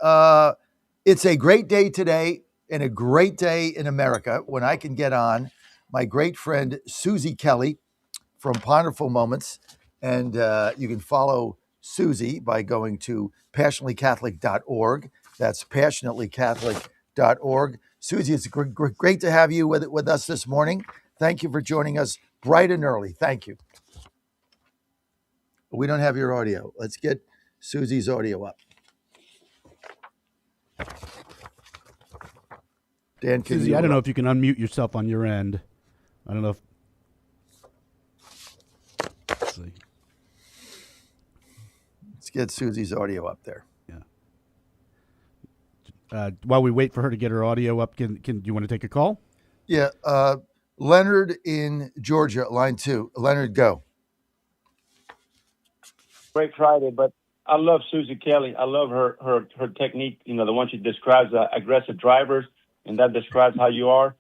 it's a great day today and a great day in America when I can get on my great friend Susie Kelly from Ponderful Moments. And you can follow Susie by going to passionatelycatholic.org. That's passionatelycatholic.org. Susie, it's great to have you with us this morning. Thank you for joining us bright and early. Thank you. We don't have your audio. Let's get Susie's audio up. Dan, Susie, I don't know if you can unmute yourself on your end. I don't know if. Let's see. Let's get Susie's audio up there. Yeah. While we wait for her to get her audio up, do you want to take a call? Yeah. Leonard in Georgia, line 2. Leonard, go. Great Friday, but I love Susie Kelly. I love her technique. You know, the one she describes aggressive drivers, and that describes how you are.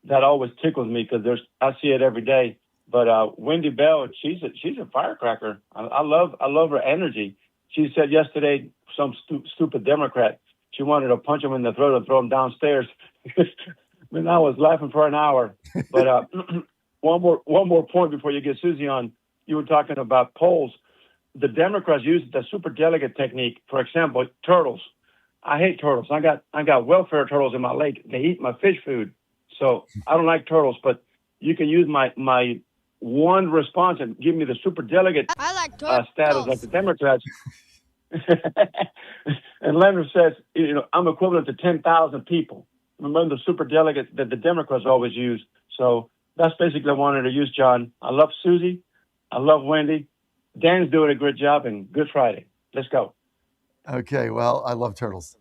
That always tickles me because I see it every day. But Wendy Bell, she's a firecracker. I love her energy. She said yesterday, some stupid Democrat, she wanted to punch him in the throat and throw him downstairs. I was laughing for an hour. But one more point before you get Susie on. You were talking about polls. The Democrats use the superdelegate technique. For example, turtles. I hate turtles. I got welfare turtles in my lake. They eat my fish food, so I don't like turtles. But you can use my one response and give me the superdelegate status like the Democrats. And Leonard says, I'm equivalent to 10,000 people. Remember the superdelegate that the Democrats always use. So that's basically what I wanted to use, John. I love Susie. I love Wendy. Dan's doing a great job, and Good Friday. Let's go. Okay, well, I love turtles.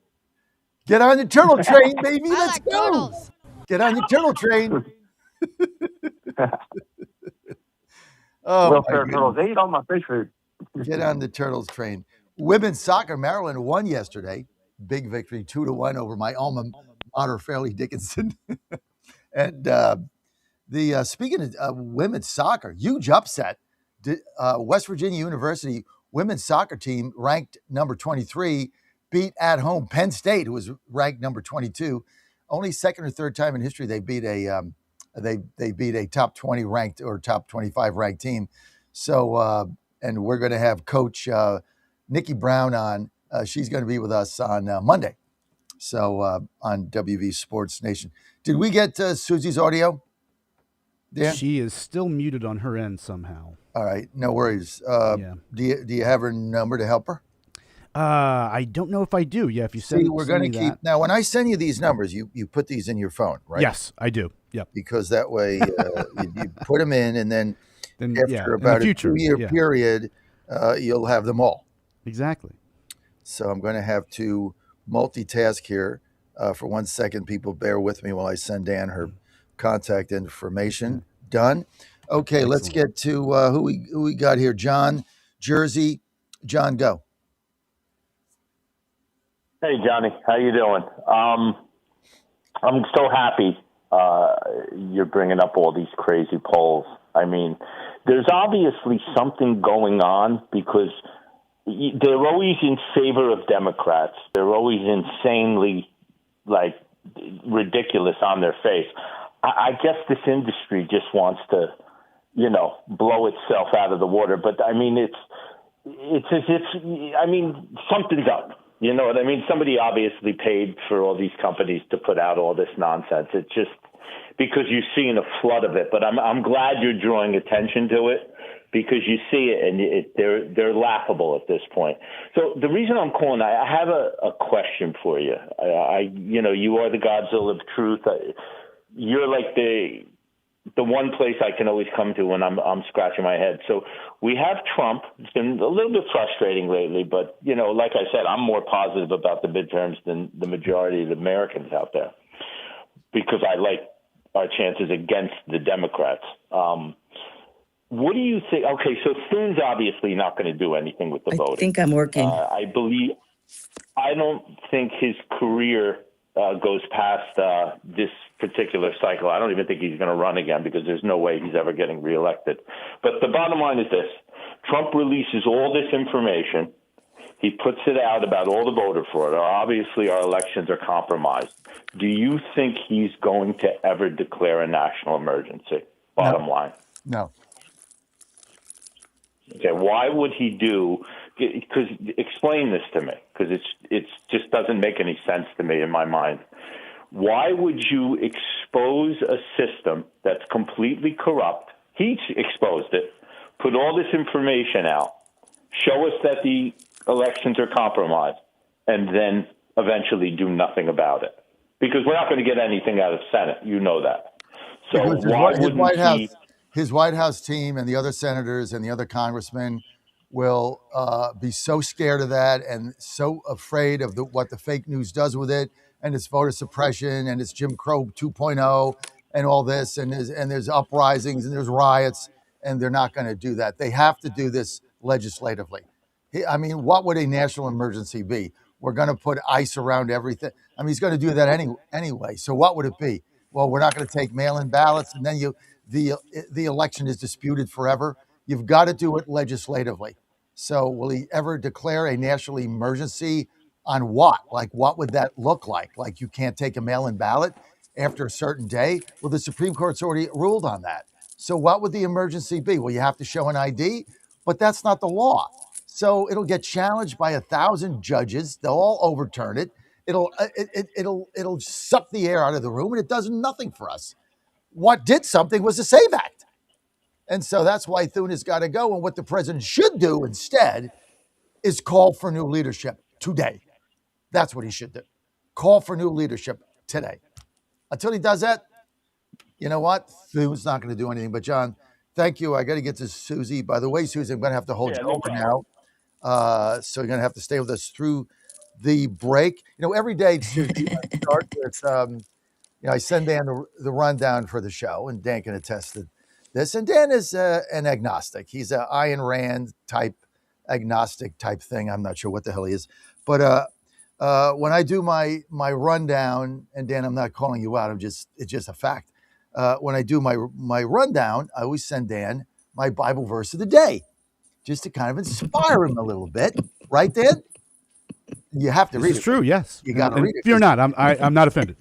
Get on the turtle train, baby. Let's go. Turtles. Get on your turtle train. Welfare turtles. They eat all my fish food. Get on the turtles train. Women's soccer, Maryland won yesterday. Big victory, 2-1 over my alma mater, Fairleigh Dickinson. And speaking of women's soccer, huge upset. West Virginia University women's soccer team, ranked number 23, beat at home Penn State, who was ranked number 22. Only second or third time in history they beat a top 20 ranked or top 25 ranked team. So and we're going to have Coach Nikki Brown on. She's going to be with us on Monday. So on WV Sports Nation. Did we get Susie's audio? Dan? She is still muted on her end somehow. All right, no worries. Do you have her number to help her? I don't know if I do. Yeah, if you send, we're going to keep that. Now. When I send you these numbers, you put these in your phone, right? Yes, I do. Yep. Because that way you put them in, and then after about a 2-year period, you'll have them all. Exactly. So I'm going to have to multitask here for 1 second. People, bear with me while I send Dan her contact information. Done. Okay, excellent. Let's get to who we got here. John, Jersey. John, go. Hey, Johnny. How you doing? I'm so happy you're bringing up all these crazy polls. I mean, there's obviously something going on because they're always in favor of Democrats. They're always insanely, ridiculous on their face. I guess this industry just wants to, blow itself out of the water. But I mean, it's as if, something's up. You know what I mean? Somebody obviously paid for all these companies to put out all this nonsense. It's just because you're seeing a flood of it. But I'm glad you're drawing attention to it because you see it and they're laughable at this point. So the reason I'm calling, I have a question for you. You are the Godzilla of truth. You're like the one place I can always come to when I'm scratching my head. So we have Trump. It's been a little bit frustrating lately, but, like I said, I'm more positive about the midterms than the majority of the Americans out there because I like our chances against the Democrats. What do you think? Okay, so Thune's obviously not going to do anything with the voting. I think I'm working. I don't think his career goes past this particular cycle. I don't even think he's going to run again because there's no way he's ever getting reelected. But the bottom line is this. Trump releases all this information. He puts it out about all the voter fraud. Obviously, our elections are compromised. Do you think he's going to ever declare a national emergency? Bottom line. No. Okay, why would he do? Because explain this to me, because it just doesn't make any sense to me in my mind. Why would you expose a system that's completely corrupt? He exposed it, put all this information out, show us that the elections are compromised, and then eventually do nothing about it. Because we're not going to get anything out of Senate. You know that. So why wouldn't his White House team and the other senators and the other congressmen will be so scared of that and so afraid of what the fake news does with it, and it's voter suppression and it's Jim Crow 2.0 and all this, and there's uprisings and there's riots, and they're not going to do that. They have to do this legislatively. I mean, what would a national emergency be? We're going to put ice around everything. I mean, he's going to do that anyway. So what would it be? Well, we're not going to take mail-in ballots, and then the election is disputed forever. You've got to do it legislatively. So will he ever declare a national emergency on what? Like, what would that look like? Like, you can't take a mail-in ballot after a certain day? Well, the Supreme Court's already ruled on that. So what would the emergency be? Well, you have to show an ID, but that's not the law. So it'll get challenged by 1,000 judges. They'll all overturn it. It'll suck the air out of the room, and it does nothing for us. What did something was the SAVE Act. And so that's why Thune has got to go. And what the president should do instead is call for new leadership today. That's what he should do. Call for new leadership today. Until he does that, you know what? Thune's not going to do anything. But John, thank you. I got to get to Susie. By the way, Susie, I'm going to have to hold you over now. So you're going to have to stay with us through the break. You know, every day, Susie, I start with, I send Dan the rundown for the show, and Dan can attest to this. And Dan is an agnostic. He's an Ayn Rand type agnostic type thing. I'm not sure what the hell he is. But when I do my rundown, and Dan, I'm not calling you out. It's just a fact. When I do my rundown, I always send Dan my Bible verse of the day, just to kind of inspire him a little bit. Right, Dan? You have to read it. It's true, yes. You got to read it. Fear not. I'm not offended.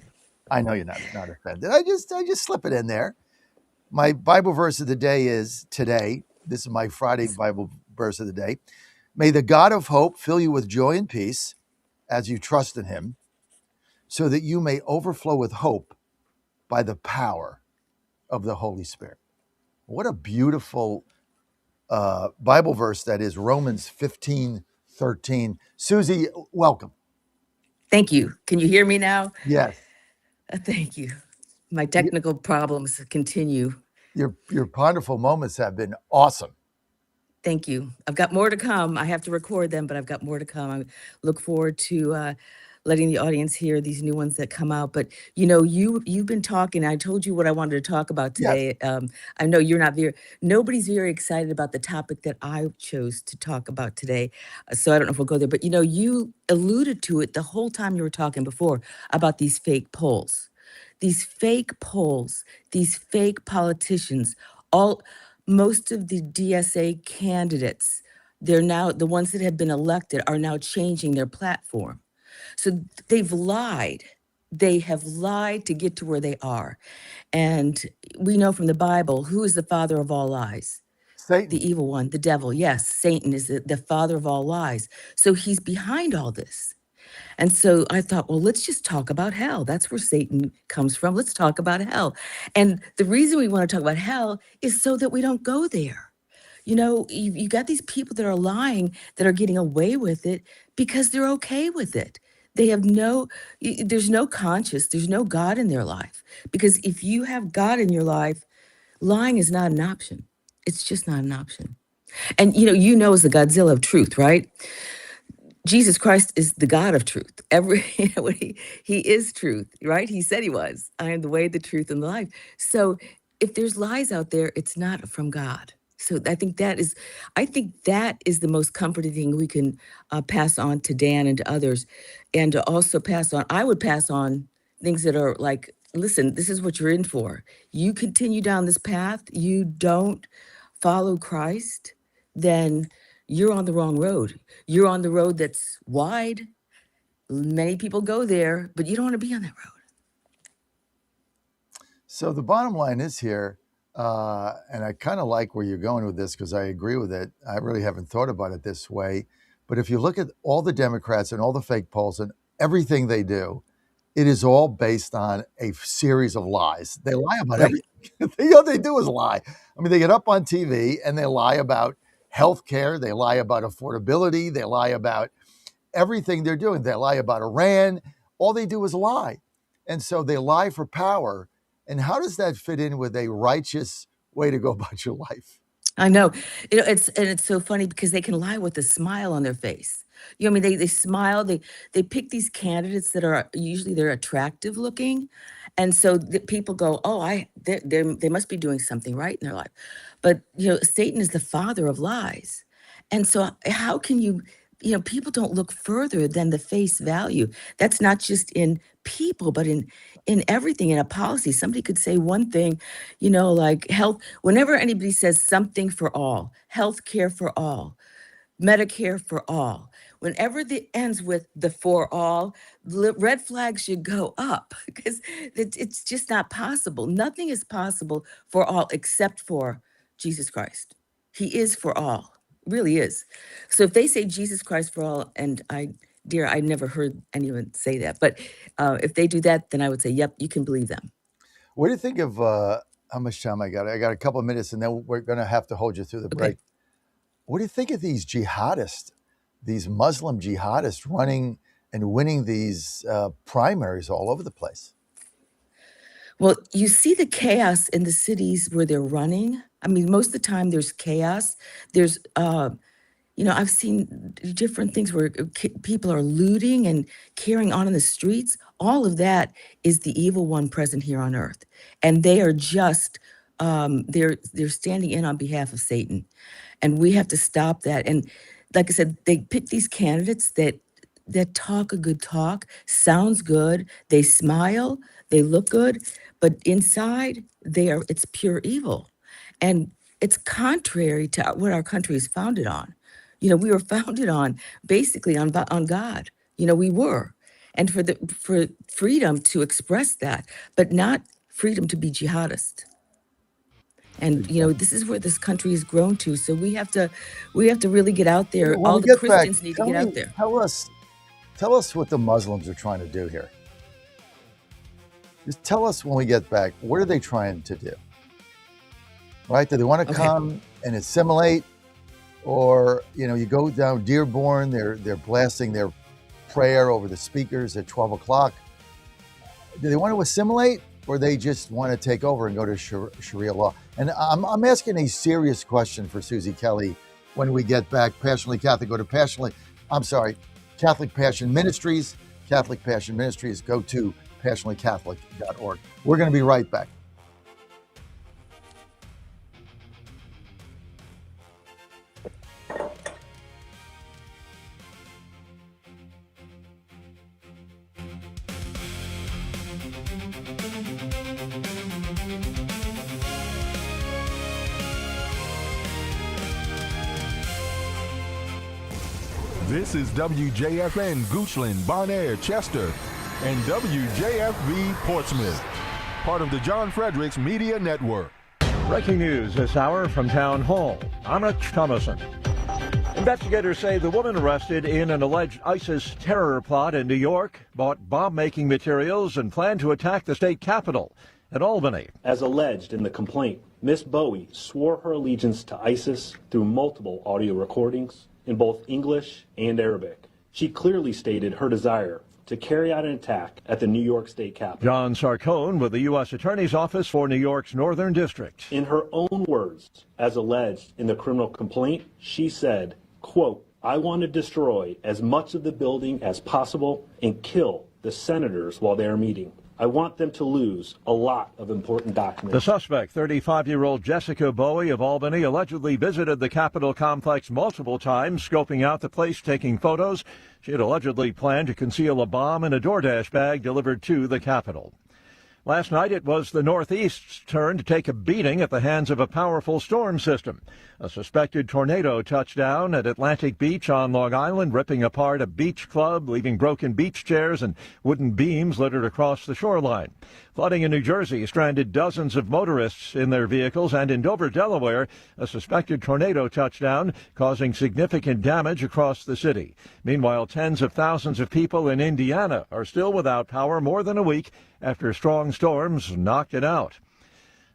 I know you're not offended. I just slip it in there. My Bible verse of the day is today. This is my Friday Bible verse of the day. May the God of hope fill you with joy and peace as you trust in him, so that you may overflow with hope by the power of the Holy Spirit. What a beautiful Bible verse that is, Romans 15:13. Susie, welcome. Thank you. Can you hear me now? Yes. Thank you. My technical problems continue. Your wonderful moments have been awesome. Thank you. I've got more to come. I have to record them, but I've got more to come. I look forward to letting the audience hear these new ones that come out. But you've been talking. I told you what I wanted to talk about today. Yes. I know you're not nobody's very excited about the topic that I chose to talk about today. So I don't know if we'll go there. But you alluded to it the whole time you were talking before about these fake polls. These fake polls, these fake politicians, most of the DSA candidates, they're now, the ones that have been elected are now changing their platform. So they've lied. They have lied to get to where they are. And we know from the Bible, who is the father of all lies? Satan. The evil one, the devil. Yes, Satan is the father of all lies. So he's behind all this. And so I thought, well, let's just talk about hell. That's where Satan comes from. Let's talk about hell. And the reason we want to talk about hell is so that we don't go there. You got these people that are lying, that are getting away with it because they're okay with it. They have there's no conscience, there's no God in their life. Because if you have God in your life, lying is not an option. It's just not an option. And is the Godzilla of truth, right? Jesus Christ is the God of truth. He is truth, right? He said he was. I am the way, the truth, and the life. So if there's lies out there, it's not from God. So I think that is the most comforting thing we can pass on to Dan and to others, and to also I would pass on things that are like, listen, this is what you're in for. You continue down this path, you don't follow Christ, then you're on the wrong road. You're on the road that's wide. Many people go there, but you don't want to be on that road. So the bottom line is here, and I kind of like where you're going with this because I agree with it. I really haven't thought about it this way. But if you look at all the Democrats and all the fake polls and everything they do, it is all based on a series of lies. They lie about everything. All they do is lie. I mean, they get up on TV and they lie about healthcare. They lie about affordability. They lie about everything they're doing. They lie about Iran. All they do is lie. And so they lie for power. And how does that fit in with a righteous way to go about your life? I know. It's so funny because they can lie with a smile on their face. You know, I mean, they smile. They pick these candidates that are usually they're attractive looking, and so the people go, "Oh, they must be doing something right in their life." But you know, Satan is the father of lies, and so how can you? You know, people don't look further than the face value. That's not just in people, but in everything, in a policy. Somebody could say one thing, you know, like health. Whenever anybody says something for all, health care for all, Medicare for all. Whenever it ends with the for all, red flags should go up because it's just not possible. Nothing is possible for all except for Jesus Christ. He is for all, really is. So if they say Jesus Christ for all, and I never heard anyone say that, but if they do that, then I would say, yep, you can believe them. What do you think of how much time I got? I got a couple of minutes, and then we're going to have to hold you through the break. What do you think of these jihadists, these Muslim jihadists running and winning these primaries all over the place? Well, you see the chaos in the cities where they're running. I mean, most of the time there's chaos. There's, you know, I've seen different things where people are looting and carrying on in the streets. All of that is the evil one present here on earth. And they are just, they're standing in on behalf of Satan. And we have to stop that. And like I said, they pick these candidates that talk a good talk, sounds good, they smile, they look good, but inside it's pure evil. And it's contrary to what our country is founded on. You know, we were founded on basically on God. You know, we were. And for freedom to express that, but not freedom to be jihadist. And you know, this is where this country has grown to. So we have to really get out there. When all we the get Christians back, need to get out there. Tell us what the Muslims are trying to do here. Just tell us when we get back, what are they trying to do? Right? Do they want to come and assimilate? Or, you know, you go down Dearborn, they're blasting their prayer over the speakers at 12 o'clock. Do they want to assimilate, or they just want to take over and go to Sharia law? And I'm asking a serious question for Susie Kelly when we get back. Passionately Catholic, go to Catholic Passion Ministries. Catholic Passion Ministries, go to passionatelycatholic.org. We're going to be right back. This is WJFN Goochland, Bonaire, Chester, and WJFV Portsmouth, part of the John Fredericks Media Network. Breaking news this hour from Town Hall. I'm Rich Thomason. Investigators say the woman arrested in an alleged ISIS terror plot in New York bought bomb-making materials and planned to attack the state capitol at Albany. As alleged in the complaint, Miss Bowie swore her allegiance to ISIS through multiple audio recordings in both English and Arabic. She clearly stated her desire to carry out an attack at the New York State Capitol. John Sarcone with the U.S. Attorney's Office for New York's Northern District. In her own words, as alleged in the criminal complaint, she said, quote, "I want to destroy as much of the building as possible and kill the senators while they are meeting. I want them to lose a lot of important documents." The suspect, 35-year-old Jessica Bowie of Albany, allegedly visited the Capitol complex multiple times, scoping out the place, taking photos. She had allegedly planned to conceal a bomb in a DoorDash bag delivered to the Capitol. Last night, it was the Northeast's turn to take a beating at the hands of a powerful storm system. A suspected tornado touched down at Atlantic Beach on Long Island, ripping apart a beach club, leaving broken beach chairs and wooden beams littered across the shoreline. Flooding in New Jersey stranded dozens of motorists in their vehicles, and in Dover, Delaware, a suspected tornado touched down, causing significant damage across the city. Meanwhile, tens of thousands of people in Indiana are still without power more than a week after strong storms knocked it out.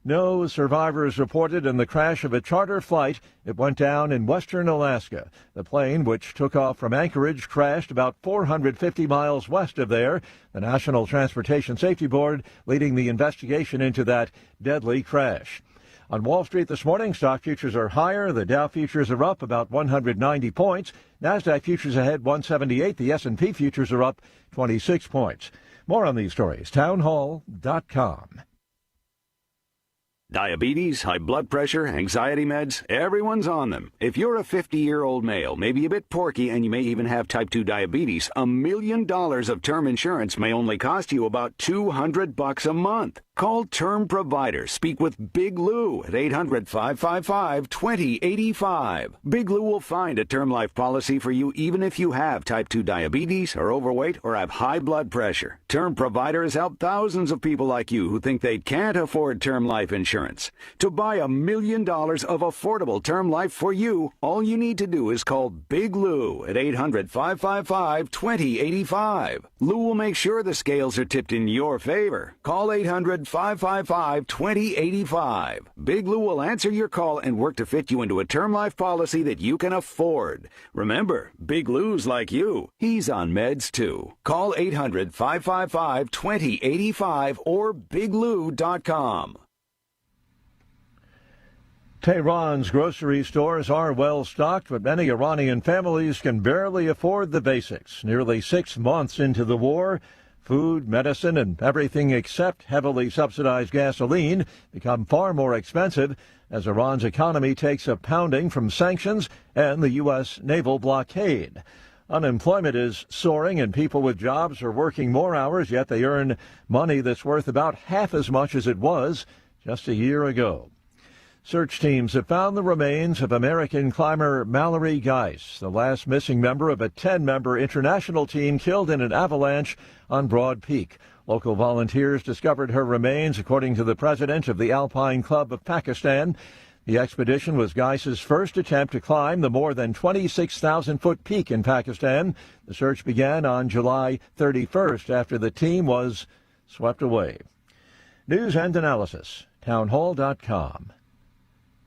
No survivors reported in the crash of a charter flight. It went down in western Alaska. The plane, which took off from Anchorage, crashed about 450 miles west of there. The National Transportation Safety Board leading the investigation into that deadly crash. On Wall Street this morning, stock futures are higher. The Dow futures are up about 190 points. NASDAQ futures ahead 178. The S&P futures are up 26 points. More on these stories, townhall.com. Diabetes, high blood pressure, anxiety meds, everyone's on them. If you're a 50-year-old male, maybe a bit porky, and you may even have type 2 diabetes, $1 million of term insurance may only cost you about $200 a month. Call Term Provider. Speak with Big Lou at 800-555-2085. Big Lou will find a term life policy for you even if you have type 2 diabetes, are overweight, or have high blood pressure. Term Provider has helped thousands of people like you who think they can't afford term life insurance. To buy $1 million of affordable term life for you, all you need to do is call Big Lou at 800-555-2085. Lou will make sure the scales are tipped in your favor. Call 800-555-2085. Big Lou will answer your call and work to fit you into a term life policy that you can afford. Remember, Big Lou's like you. He's on meds too. Call 800-555-2085 or biglou.com. Tehran's grocery stores are well stocked, but many Iranian families can barely afford the basics. Nearly 6 months into the war, food, medicine, and everything except heavily subsidized gasoline become far more expensive as Iran's economy takes a pounding from sanctions and the U.S. naval blockade. Unemployment is soaring and people with jobs are working more hours, yet they earn money that's worth about half as much as it was just a year ago. Search teams have found the remains of American climber Mallory Geis, the last missing member of a 10-member international team killed in an avalanche on Broad Peak. Local volunteers discovered her remains, according to the president of the Alpine Club of Pakistan. The expedition was Geis's first attempt to climb the more than 26,000-foot peak in Pakistan. The search began on July 31st after the team was swept away. News and analysis, townhall.com.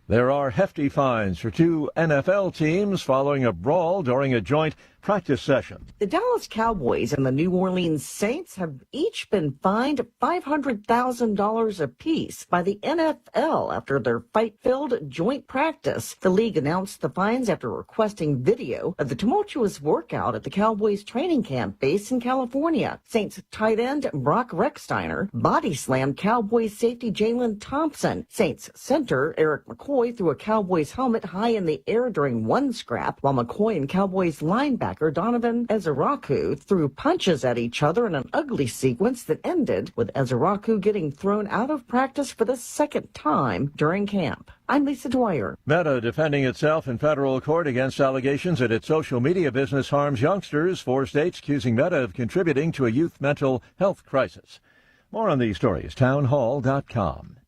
There are hefty fines for 2 NFL teams following a brawl during a joint practice session. The Dallas Cowboys and the New Orleans Saints have each been fined $500,000 apiece by the NFL after their fight-filled joint practice. The league announced the fines after requesting video of the tumultuous workout at the Cowboys training camp base in California. Saints tight end Brock Rechsteiner body slammed Cowboys safety Jalen Thompson. Saints center Eric McCoy threw a Cowboys helmet high in the air during one scrap, while McCoy and Cowboys linebacker Donovan Ezeraku threw punches at each other in an ugly sequence that ended with Ezeraku getting thrown out of practice for the second time during camp. I'm Lisa Dwyer. Meta defending itself in federal court against allegations that its social media business harms youngsters. 4 states accusing Meta of contributing to a youth mental health crisis. More on these stories, townhall.com.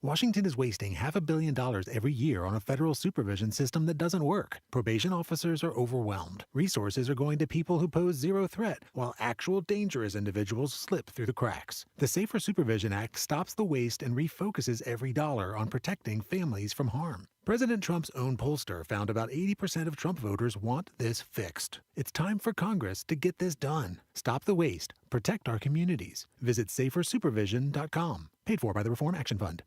Washington is wasting $500 million every year on a federal supervision system that doesn't work. Probation officers are overwhelmed. Resources are going to people who pose zero threat, while actual dangerous individuals slip through the cracks. The Safer Supervision Act stops the waste and refocuses every dollar on protecting families from harm. President Trump's own pollster found about 80% of Trump voters want this fixed. It's time for Congress to get this done. Stop the waste. Protect our communities. Visit safersupervision.com. Paid for by the Reform Action Fund.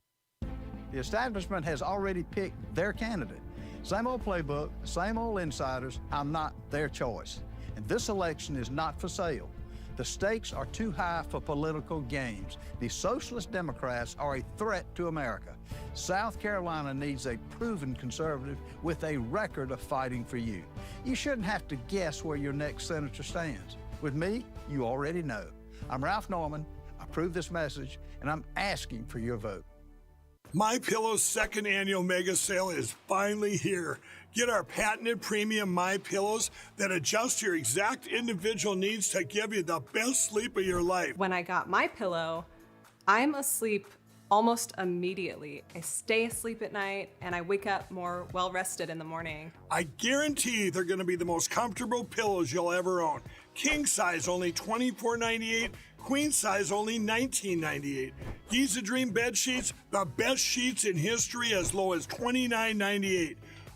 The establishment has already picked their candidate. Same old playbook, same old insiders. I'm not their choice. And this election is not for sale. The stakes are too high for political games. The Socialist Democrats are a threat to America. South Carolina needs a proven conservative with a record of fighting for you. You shouldn't have to guess where your next senator stands. With me, you already know. I'm Ralph Norman. I approve this message, and I'm asking for your vote. MyPillow's second annual mega sale is finally here. Get our patented premium MyPillows that adjust your exact individual needs to give you the best sleep of your life. When I got MyPillow, I'm asleep almost immediately. I stay asleep at night and I wake up more well-rested in the morning. I guarantee they're going to be the most comfortable pillows you'll ever own. King size only $24.98. Queen size only $19.98. Giza Dream bed sheets, the best sheets in history, as low as $29.98.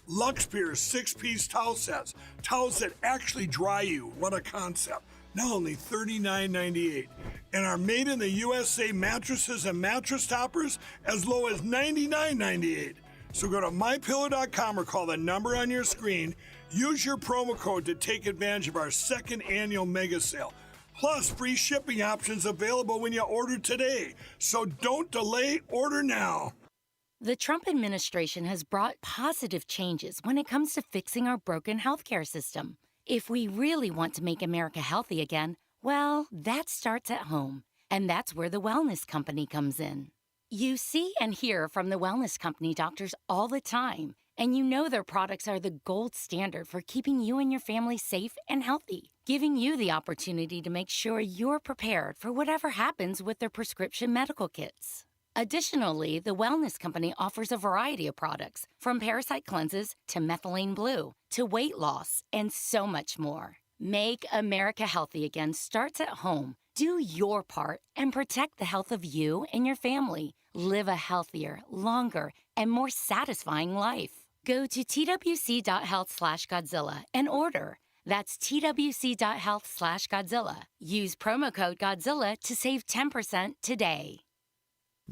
Luxpeer 6-piece towel sets, towels that actually dry you. What a concept. now only $39.98. And our made in the USA mattresses and mattress toppers as low as $99.98. So go to mypillow.com or call the number on your screen. Use your promo code to take advantage of our second annual mega sale. Plus, free shipping options available when you order today. So don't delay, order now. The Trump administration has brought positive changes when it comes to fixing our broken healthcare system. If we really want to make America healthy again, well, that starts at home. And that's where the Wellness Company comes in. You see and hear from the Wellness Company doctors all the time, and you know their products are the gold standard for keeping you and your family safe and healthy, giving you the opportunity to make sure you're prepared for whatever happens with their prescription medical kits. Additionally, the Wellness Company offers a variety of products, from parasite cleanses to methylene blue to weight loss and so much more. Make America healthy again starts at home. Do your part and protect the health of you and your family. Live a healthier, longer, and more satisfying life. Go to twc.health/Godzilla and order. That's twc.health/Godzilla. Use promo code Godzilla to save 10% today.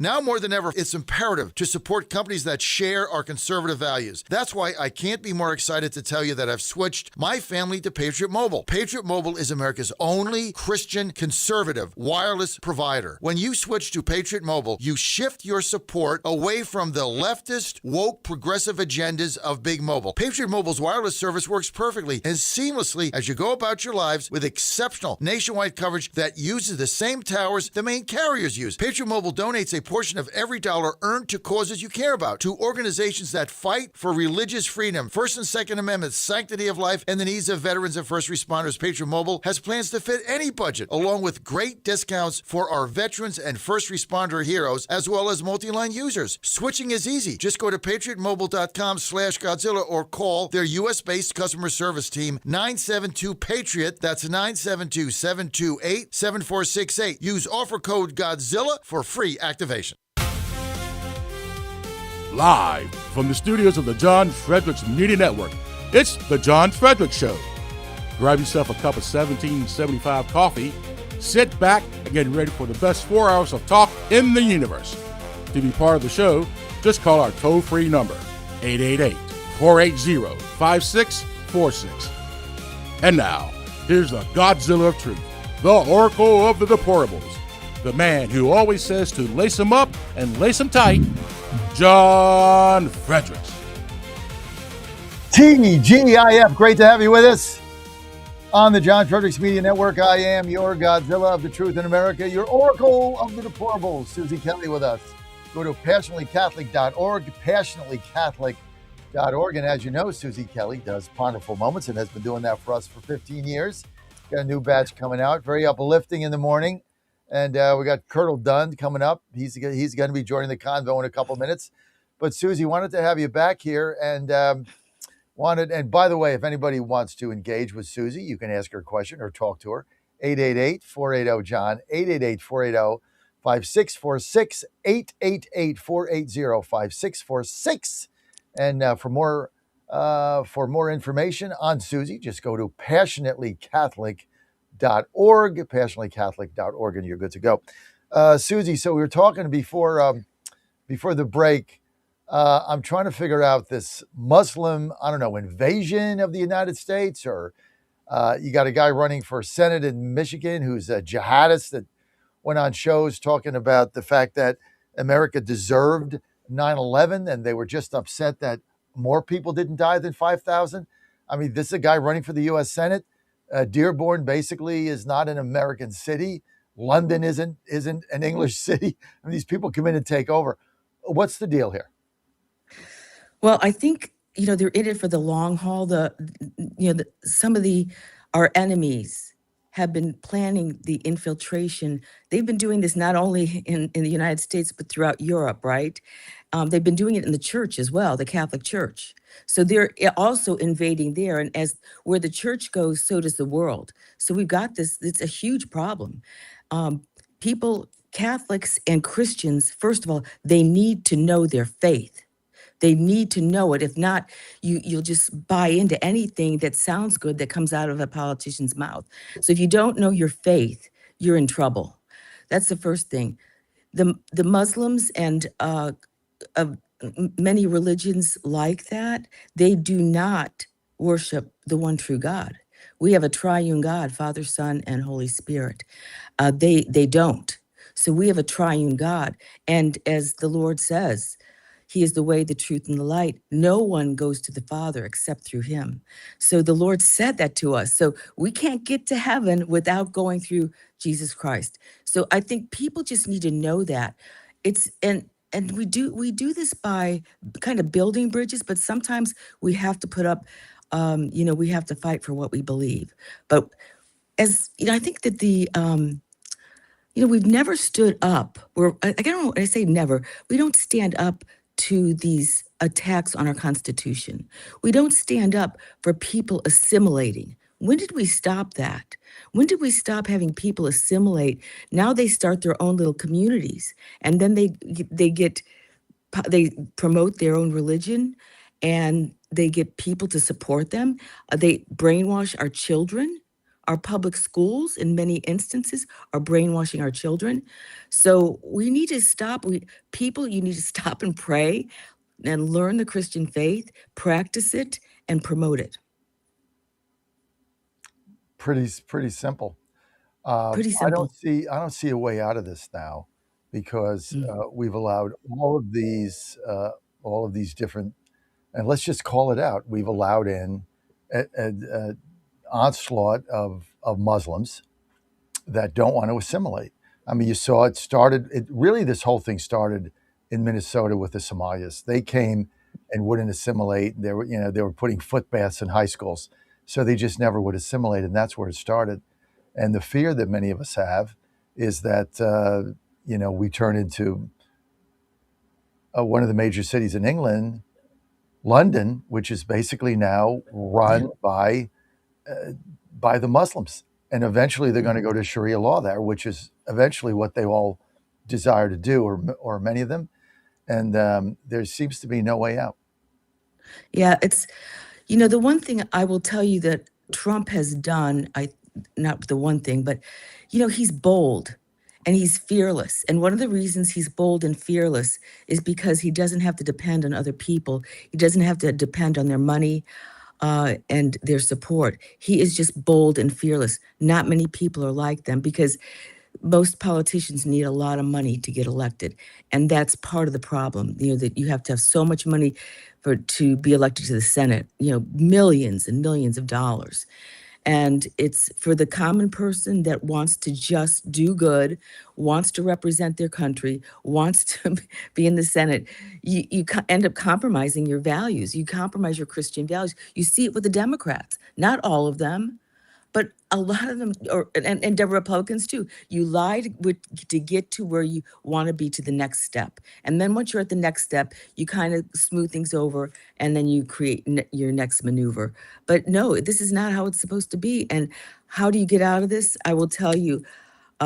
Now more than ever, it's imperative to support companies that share our conservative values. That's why I can't be more excited to tell you that I've switched my family to Patriot Mobile. Patriot Mobile is America's only Christian conservative wireless provider. When you switch to Patriot Mobile, you shift your support away from the leftist, woke, progressive agendas of Big Mobile. Patriot Mobile's wireless service works perfectly and seamlessly as you go about your lives with exceptional nationwide coverage that uses the same towers the main carriers use. Patriot Mobile donates a portion of every dollar earned to causes you care about, to organizations that fight for religious freedom, First and Second Amendments, sanctity of life, and the needs of veterans and first responders. Patriot Mobile has plans to fit any budget, along with great discounts for our veterans and first responder heroes, as well as multi-line users. Switching is easy. Just go to patriotmobile.com/Godzilla or call their U.S.-based customer service team, 972-PATRIOT. That's 972-728-7468. Use offer code Godzilla for free activation. Live from the studios of the John Fredericks Media Network, it's the John Fredericks Show. Grab yourself a cup of 1775 coffee, sit back, and get ready for the best 4 hours of talk in the universe. To be part of the show, just call our toll-free number, 888-480-5646. And now, here's the Godzilla of Truth, the Oracle of the Deplorables, the man who always says to lace them up and lace them tight, John Fredericks. TGIF, great to have you with us on the John Fredericks Media Network. I am your Godzilla of the Truth in America, your Oracle of the Deplorables. Susie Kelly with us. Go to passionatelycatholic.org, passionatelycatholic.org. And as you know, Susie Kelly does Ponderful Moments and has been doing that for us for 15 years. Got a new batch coming out, very uplifting in the morning. And we got Colonel Dunn coming up. He's going to be joining the convo in a couple minutes. But Susie, wanted to have you back here and and by the way, if anybody wants to engage with Susie, you can ask her a question or talk to her. 888-480-JOHN, 888-480-5646, 888-480-5646. And for more information on Susie, just go to passionatelycatholic.org, passionatelycatholic.org, and you're good to go. Susie, so we were talking before the break. I'm trying to figure out this Muslim, invasion of the United States, or you got a guy running for Senate in Michigan who's a jihadist that went on shows talking about the fact that America deserved 9/11 and they were just upset that more people didn't die than 5,000. I mean, this is a guy running for the U.S. Senate. Dearborn basically is not an American city. London isn't an English city. I mean, these people come in and take over. What's the deal here? Well, I think, they're in it for the long haul. Some of our enemies have been planning the infiltration. They've been doing this not only in the United States, but throughout Europe, right? They've been doing it in the church as well, the Catholic Church. So they're also invading there. And as where the church goes, so does the world. So we've got this, it's a huge problem. Catholics and Christians, first of all, they need to know their faith. They need to know it. If not, you'll just buy into anything that sounds good that comes out of a politician's mouth. So if you don't know your faith, you're in trouble. That's the first thing. The Muslims and many religions like that, they do not worship the one true God. We have a triune God, Father, Son, and Holy Spirit. They don't. So we have a triune God. And as the Lord says, he is the way, the truth, and the light. No one goes to the Father except through him. So the Lord said that to us. So we can't get to heaven without going through Jesus Christ. So I think people just need to know that. And we do this by kind of building bridges, but sometimes we have to put up, we have to fight for what we believe. But as I think that we've never stood up. I don't know. I say never. We don't stand up to these attacks on our Constitution. We don't stand up for people assimilating. When did we stop that? When did we stop having people assimilate? Now they start their own little communities, and then they promote their own religion, and they get people to support them. They brainwash our children. Our public schools, in many instances, are brainwashing our children. So we need to stop. You need to stop and pray and learn the Christian faith, practice it, and promote it. Pretty simple. Pretty simple. I don't see a way out of this now, because we've allowed all of these different, and let's just call it out. We've allowed in a onslaught of Muslims that don't want to assimilate. I mean, you saw it started. This whole thing started in Minnesota with the Somalis. They came and wouldn't assimilate. They were putting foot baths in high schools, so they just never would assimilate, and that's where it started. And the fear that many of us have is that we turn into one of the major cities in England, London, which is basically now run by the Muslims. And eventually they're going to go to Sharia law there, which is eventually what they all desire to do, or many of them. And there seems to be no way out. Yeah, it's, the one thing I will tell you that Trump has done, not the one thing, but, he's bold and he's fearless. And one of the reasons he's bold and fearless is because he doesn't have to depend on other people. He doesn't have to depend on their money and their support. He is just bold and fearless. Not many people are like them, because most politicians need a lot of money to get elected. And that's part of the problem, that you have to have so much money to be elected to the Senate, millions and millions of dollars. And it's for the common person that wants to just do good, wants to represent their country, wants to be in the Senate. You end up compromising your values. You compromise your Christian values. You see it with the Democrats, not all of them, but a lot of them, and the Republicans too. You lie to get to where you want to be, to the next step. And then once you're at the next step, you kind of smooth things over, and then you create your next maneuver. But no, this is not how it's supposed to be. And how do you get out of this? I will tell you,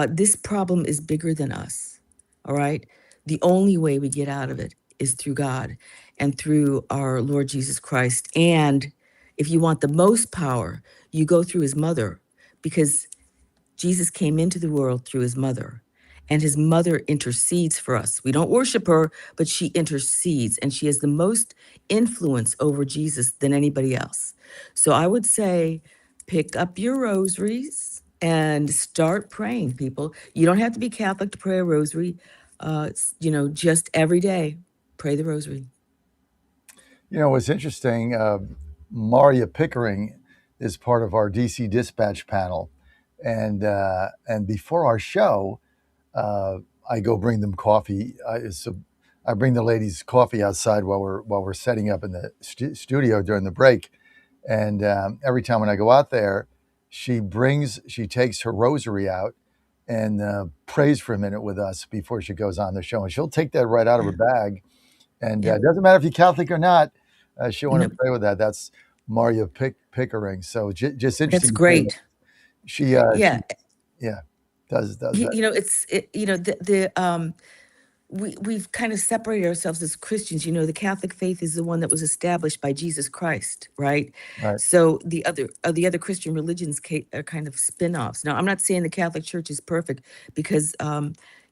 this problem is bigger than us, all right? The only way we get out of it is through God and through our Lord Jesus Christ. And if you want the most power, you go through his mother, because Jesus came into the world through his mother, and his mother intercedes for us. We don't worship her, but she intercedes, and she has the most influence over Jesus than anybody else. So I would say, pick up your rosaries and start praying, people. You don't have to be Catholic to pray a rosary. Just every day, pray the rosary. What's interesting, Maria Pickering is part of our DC Dispatch panel. And before our show, I go bring them coffee. I bring the ladies coffee outside while we're setting up in the studio during the break. And every time when I go out there, she takes her rosary out and prays for a minute with us before she goes on the show. And she'll take that right out of her bag. And it doesn't matter if you're Catholic or not. She'll want to pray with that. That's Maria Pickering. So just interesting. That's great. She does that. we've kind of separated ourselves as Christians. You know, the Catholic faith is the one that was established by Jesus Christ, right? Right. So the other Christian religions are kind of spin-offs. Now, I'm not saying the Catholic Church is perfect because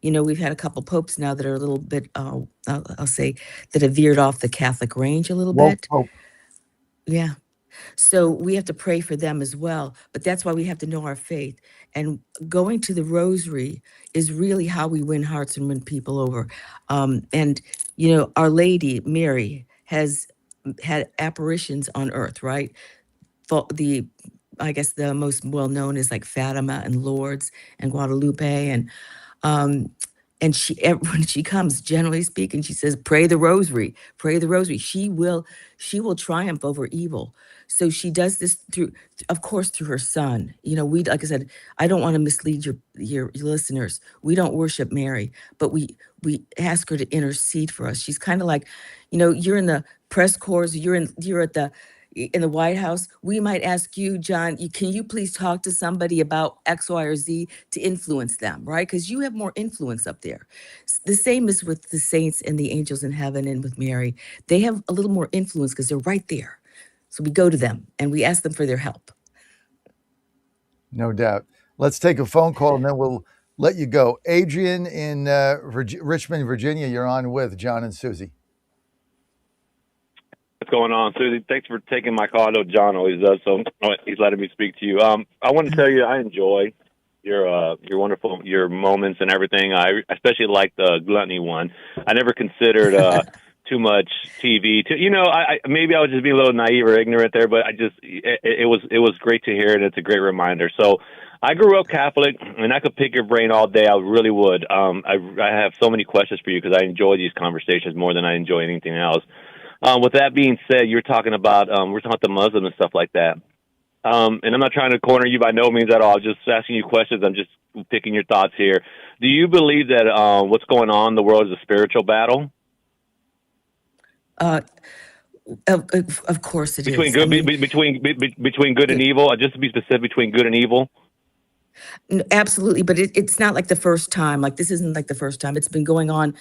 we've had a couple popes now that are a little bit I'll say that have veered off the Catholic range a little Woke bit. Pope. Yeah. So we have to pray for them as well. But that's why we have to know our faith. And going to the rosary is really how we win hearts and win people over. Our Lady, Mary, has had apparitions on earth, right? I guess the most well known is like Fatima and Lourdes and Guadalupe. And when she comes, generally speaking, she says, pray the rosary, pray the rosary. She will triumph over evil. So she does this through her son. Like I said, I don't want to mislead your listeners. We don't worship Mary, but we ask her to intercede for us. She's kind of like, you're in the press corps, you're in the White House. We might ask you, John, can you please talk to somebody about X, Y, or Z to influence them, right? Because you have more influence up there. The same is with the saints and the angels in heaven and with Mary. They have a little more influence because they're right there. So we go to them and we ask them for their help. No doubt. Let's take a phone call and then we'll let you go. Adrian in Richmond, Virginia, you're on with John and Susie. What's going on, Susie? Thanks for taking my call. I know John always does, so he's letting me speak to you. I want to tell you I enjoy your wonderful moments and everything. I especially like the gluttony one. I never considered too much TV. Maybe I was just being a little naive or ignorant there, but it was great to hear, and it's a great reminder. So I grew up Catholic, and I could pick your brain all day. I really would. I have so many questions for you because I enjoy these conversations more than I enjoy anything else. With that being said, you're talking about we're talking about the Muslim and stuff like that. And I'm not trying to corner you by no means at all. Just asking you questions. I'm just picking your thoughts here. Do you believe that what's going on in the world is a spiritual battle? Of course it between is. Good, between good and evil. Just to be specific, between good and evil. Absolutely, but it's not like the first time. Like this isn't like the first time. It's been going on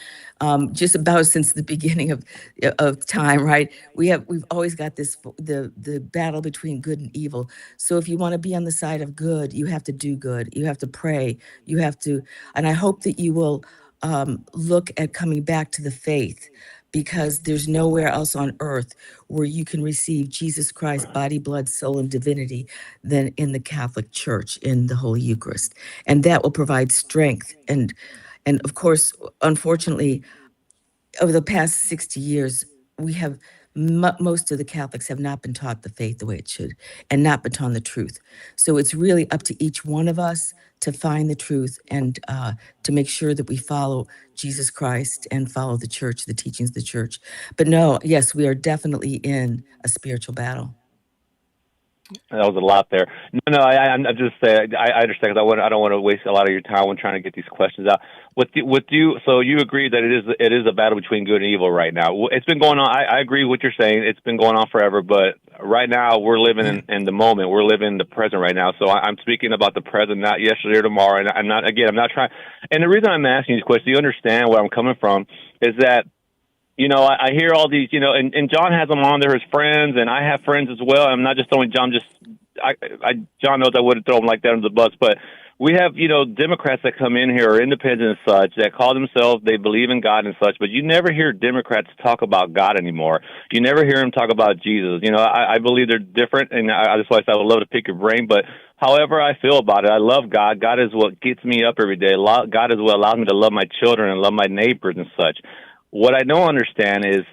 just about since the beginning of time, right? We've always got this the battle between good and evil. So if you want to be on the side of good, you have to do good. You have to pray. You have to, and I hope that you will look at coming back to the faith, because there's nowhere else on earth where you can receive Jesus Christ, body, blood, soul, and divinity than in the Catholic Church, in the Holy Eucharist. And that will provide strength. And of course, unfortunately, over the past 60 years, we have most of the Catholics have not been taught the faith the way it should, and not been taught the truth. So it's really up to each one of us to find the truth and to make sure that we follow Jesus Christ and follow the church, the teachings of the church. But no, yes, we are definitely in a spiritual battle. That was a lot there. No, I'm just saying. I understand because I don't want to waste a lot of your time when trying to get these questions out. With you, so you agree that it is a battle between good and evil right now. It's been going on. I agree with what you're saying. It's been going on forever, but right now we're living in the moment. We're living in the present right now. So I'm speaking about the present, not yesterday or tomorrow. And I'm not trying. And the reason I'm asking these questions, you understand where I'm coming from, is that, I hear all these, and John has them on there, his friends, and I have friends as well. I'm not just throwing John, John knows I wouldn't throw him like that under the bus, but we have, Democrats that come in here, or independent and such, that call themselves, they believe in God and such, but you never hear Democrats talk about God anymore. You never hear them talk about Jesus. I believe they're different, and that's why I said I would love to pick your brain, but however I feel about it, I love God. God is what gets me up every day. God is what allows me to love my children and love my neighbors and such. What I don't understand is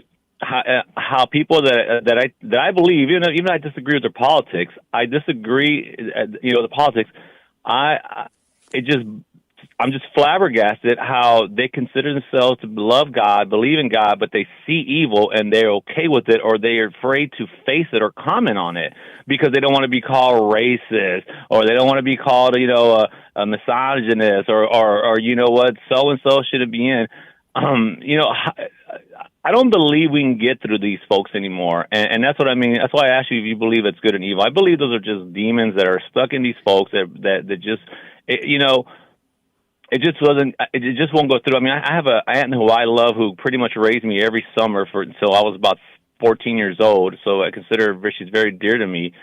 how people that I believe, even though I disagree with their politics, I disagree, the politics. I'm just flabbergasted how they consider themselves to love God, believe in God, but they see evil and they're okay with it, or they're afraid to face it or comment on it because they don't want to be called racist, or they don't want to be called, a misogynist, or so and so shouldn't be in. I don't believe we can get through these folks anymore. And that's what I mean. That's why I asked you if you believe it's good and evil. I believe those are just demons that are stuck in these folks that just, it just wasn't. It just won't go through. I mean, I have a aunt who I love who pretty much raised me every summer until I was about 14 years old. So I consider her, she's very dear to me.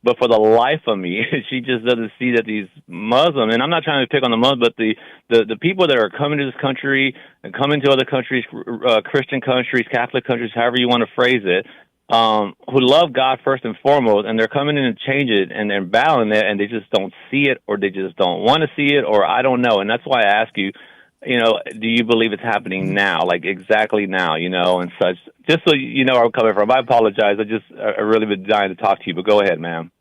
But for the life of me, she just doesn't see that these Muslims, and I'm not trying to pick on the Muslims, but the people that are coming to this country and coming to other countries, Christian countries, Catholic countries, however you want to phrase it, who love God first and foremost, and they're coming in and change it, and they're battling it, and they just don't see it, or they just don't want to see it, or I don't know. And that's why I ask you, do you believe it's happening now, like exactly now, and such? Just so you know where I'm coming from. I apologize. I really been dying to talk to you, but go ahead, ma'am.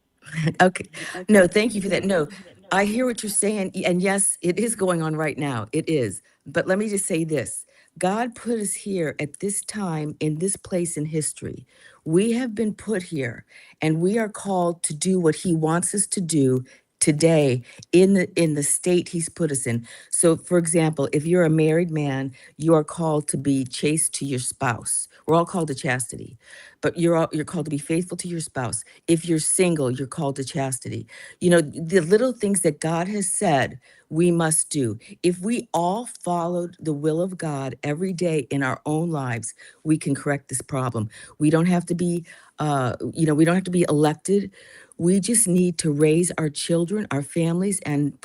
Okay. No, thank you for that. No, I hear what you're saying. And yes, it is going on right now. It is. But let me just say this. God put us here at this time in this place in history. We have been put here and we are called to do what he wants us to do today in the state he's put us in. So for example, if you're a married man, you are called to be chaste to your spouse. We're all called to chastity, but you're called to be faithful to your spouse. If you're single, you're called to chastity. The little things that God has said we must do. If we all followed the will of God every day in our own lives, we can correct this problem. We don't have to be we don't have to be elected. We just need to raise our children, our families, and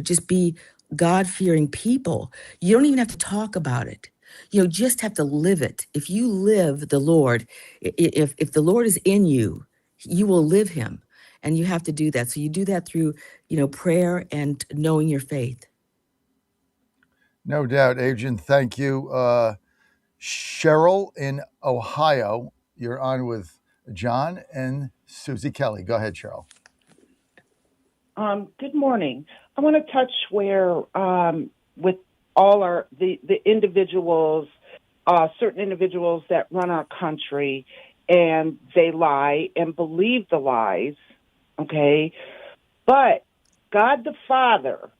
just be God-fearing people. You don't even have to talk about it. You just have to live it. If you live the Lord, if the Lord is in you, you will live him. And you have to do that. So you do that through, prayer and knowing your faith. No doubt, Adrian. Thank you. Cheryl in Ohio, you're on with John and Susie Kelly. Go ahead, Cheryl. Good morning. I want to touch where with all the individuals, certain individuals that run our country, and they lie and believe the lies, okay? But God the Father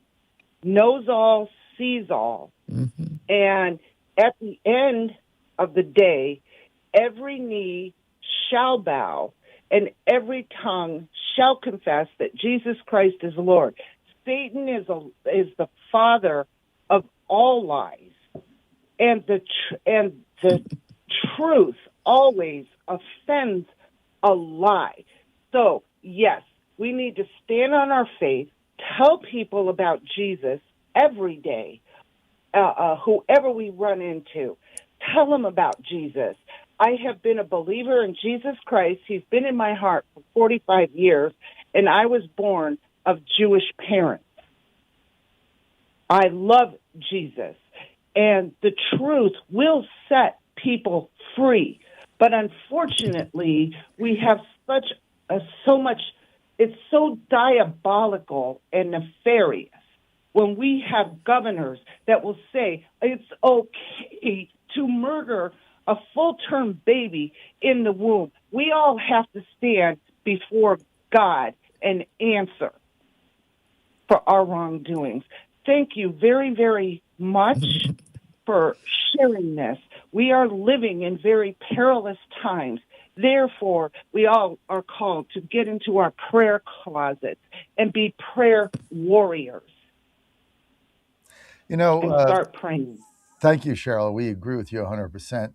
knows all, sees all, and at the end of the day, every knee shall bow and every tongue shall confess that Jesus Christ is Lord. Satan is the father of all lies, and the truth always offends a lie. So yes, we need to stand on our faith, tell people about Jesus every day. Whoever we run into, tell them about Jesus. I have been a believer in Jesus Christ. He's been in my heart for 45 years, and I was born of Jewish parents. I love Jesus, and the truth will set people free. But unfortunately, we have so much, it's so diabolical and nefarious when we have governors that will say it's okay to murder a full-term baby in the womb. We all have to stand before God and answer for our wrongdoings. Thank you very, very much for sharing this. We are living in very perilous times. Therefore, we all are called to get into our prayer closets and be prayer warriors. And start praying. Thank you, Cheryl. We agree with you 100%.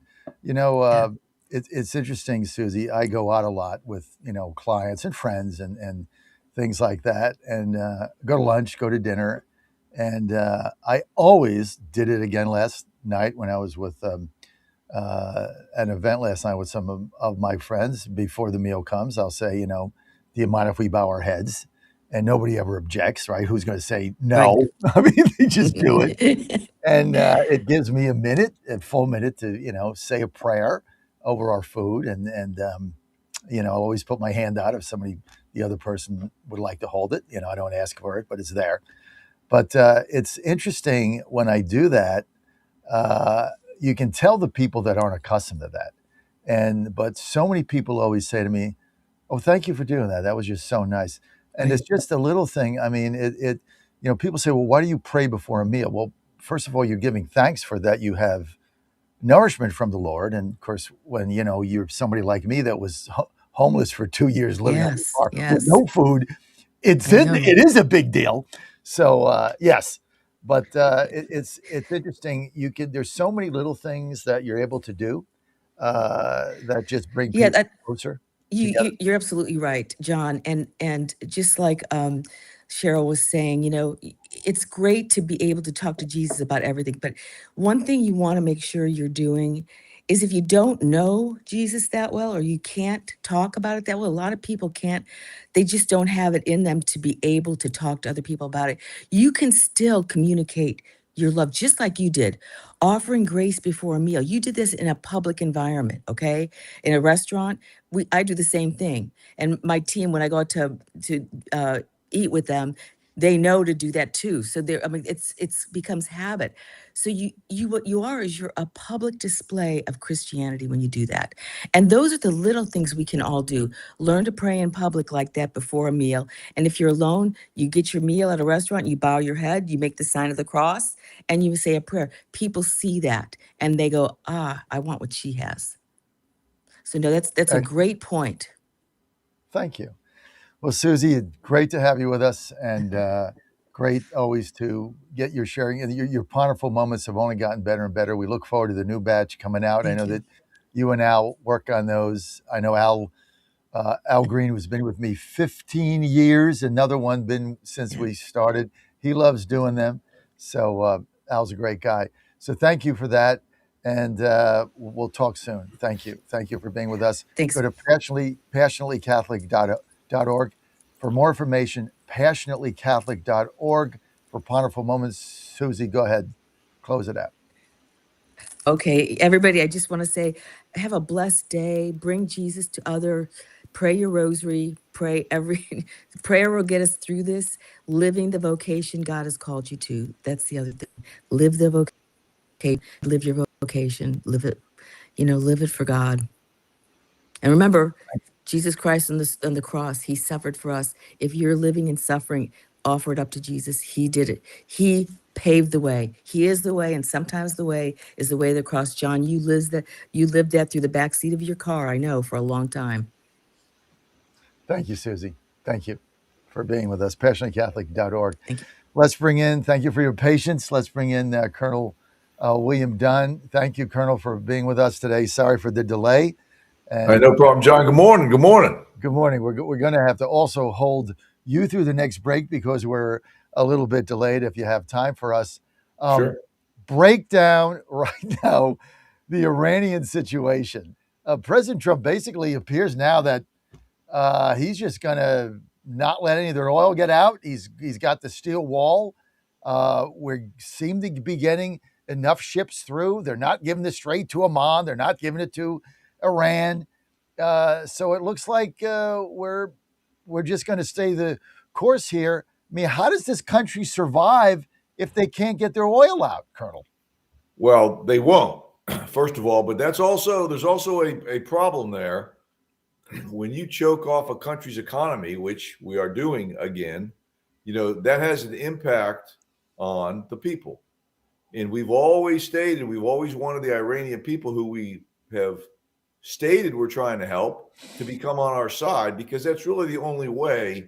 It's interesting, Susie. I go out a lot with, clients and friends and things like that, and go to lunch, go to dinner. And I always did it again last night when I was with an event last night with some of my friends. Before the meal comes, I'll say, do you mind if we bow our heads? And nobody ever objects, right? Who's going to say no? Right. I mean, they just do it. And it gives me a full minute to, say a prayer over our food. And I'll always put my hand out if the other person would like to hold it. I don't ask for it, but it's there. But it's interesting when I do that, you can tell the people that aren't accustomed to that. But so many people always say to me, "Oh, thank you for doing that. That was just so nice." And it's just a little thing. I mean, people say, "Well, why do you pray before a meal?" Well, first of all, you're giving thanks for that. You have nourishment from the Lord. And of course, when, you're somebody like me that was homeless for 2 years living on the car with no food, it is a big deal. So yes, but it's interesting. There's so many little things that you're able to do that just bring Yeah, people that closer together. you're absolutely right, John. And just like Cheryl was saying, it's great to be able to talk to Jesus about everything. But one thing you want to make sure you're doing is, if you don't know Jesus that well, or you can't talk about it that well, a lot of people can't, they just don't have it in them to be able to talk to other people about it. You can still communicate your love just like you did, offering grace before a meal. You did this in a public environment, okay? In a restaurant, I do the same thing. And my team, when I go out to eat with them, they know to do that too. So I mean, it's becomes habit. So what you are is you're a public display of Christianity when you do that. And those are the little things we can all do. Learn to pray in public like that before a meal. And if you're alone, you get your meal at a restaurant, you bow your head, you make the sign of the cross, and you say a prayer. People see that and they go, I want what she has. So no, that's a great point. Thank you. Well, Susie, great to have you with us, and great always to get your sharing. And your Powerful moments have only gotten better and better. We look forward to the new batch coming out. I know that you and Al work on those. I know Al Green has been with me 15 years. Another one been since we started. He loves doing them. So Al's a great guy. So thank you for that. And we'll talk soon. Thank you. Thank you for being with us. Thanks. Go to passionatelycatholic.org for more information. Passionatelycatholic.org for Powerful moments. Susie, go ahead. Close it out. Okay, everybody, I just want to say, have a blessed day. Bring Jesus to pray your rosary, prayer will get us through this. Living the vocation God has called you to. That's the other thing. Live the vocation, live your vocation, live it for God. And remember, Jesus Christ on the cross, he suffered for us. If you're living in suffering, offer it up to Jesus. He did it. He paved the way. He is the way, and sometimes the way is the way of the cross. John, you lived that through the back seat of your car, I know, for a long time. Thank you, Susie. Thank you for being with us. PassionatelyCatholic.org. Thank you. Thank you for your patience. Let's bring in Colonel William Dunn. Thank you, Colonel, for being with us today. Sorry for the delay. And no problem, John. Good morning. Good morning. Good morning. We're going to have to also hold you through the next break because we're a little bit delayed, if you have time for us. Sure. Break down right now the Iranian situation. President Trump basically appears now that he's just going to not let any of their oil get out. He's got the steel wall. We seem to be getting enough ships through. They're not giving it straight to Oman. They're not giving it to Iran. So it looks like we're just going to stay the course here. I mean, how does this country survive if they can't get their oil out, Colonel? Well, they won't, first of all, but there's also a problem there. When you choke off a country's economy, which we are doing again, that has an impact on the people. And we've always stated, we've always wanted the Iranian people, who we have stated we're trying to help, to become on our side, because that's really the only way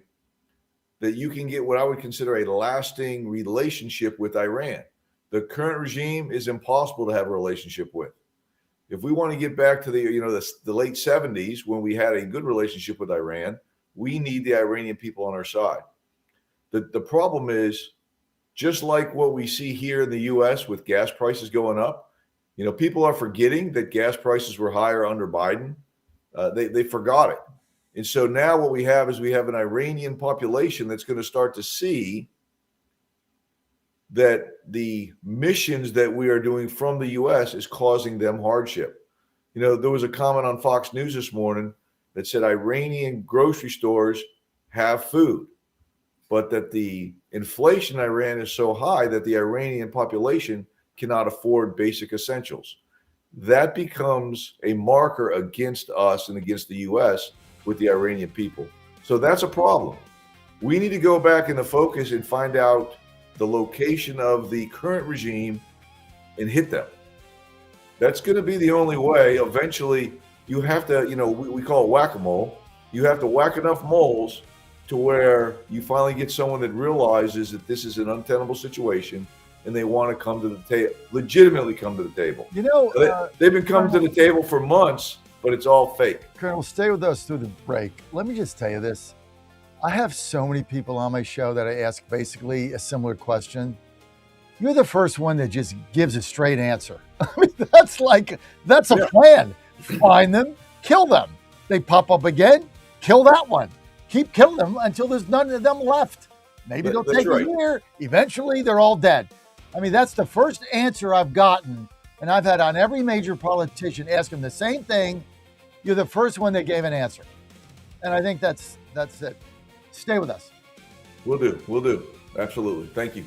that you can get what I would consider a lasting relationship with Iran. The current regime is impossible to have a relationship with. If we want to get back to the late 70s, when we had a good relationship with Iran, we need the Iranian people on our side. The problem is, just like what we see here in the U.S. with gas prices going up, people are forgetting that gas prices were higher under Biden. They forgot it. And so now what we have is an Iranian population that's going to start to see that the missions that we are doing from the U.S. is causing them hardship. There was a comment on Fox News this morning that said Iranian grocery stores have food, but that the inflation in Iran is so high that the Iranian population cannot afford basic essentials. That becomes a marker against us and against the U.S. with the Iranian people. So that's a problem. We need to go back in the focus and find out the location of the current regime and hit them. That's going to be the only way. Eventually, you have to, we call it whack-a-mole. You have to whack enough moles to where you finally get someone that realizes that this is an untenable situation and they want to come to the table, legitimately come to the table. You know, they've been coming to the table for months, but it's all fake. Colonel, stay with us through the break. Let me just tell you this. I have so many people on my show that I ask basically a similar question. You're the first one that just gives a straight answer. I mean, that's a plan. Find them, kill them. They pop up again, kill that one. Keep killing them until there's none of them left. Maybe it'll take a year. Eventually, they're all dead. I mean, that's the first answer I've gotten, and I've had on every major politician ask them the same thing. You're the first one that gave an answer. And I think that's it. Stay with us. We'll do. Absolutely. Thank you.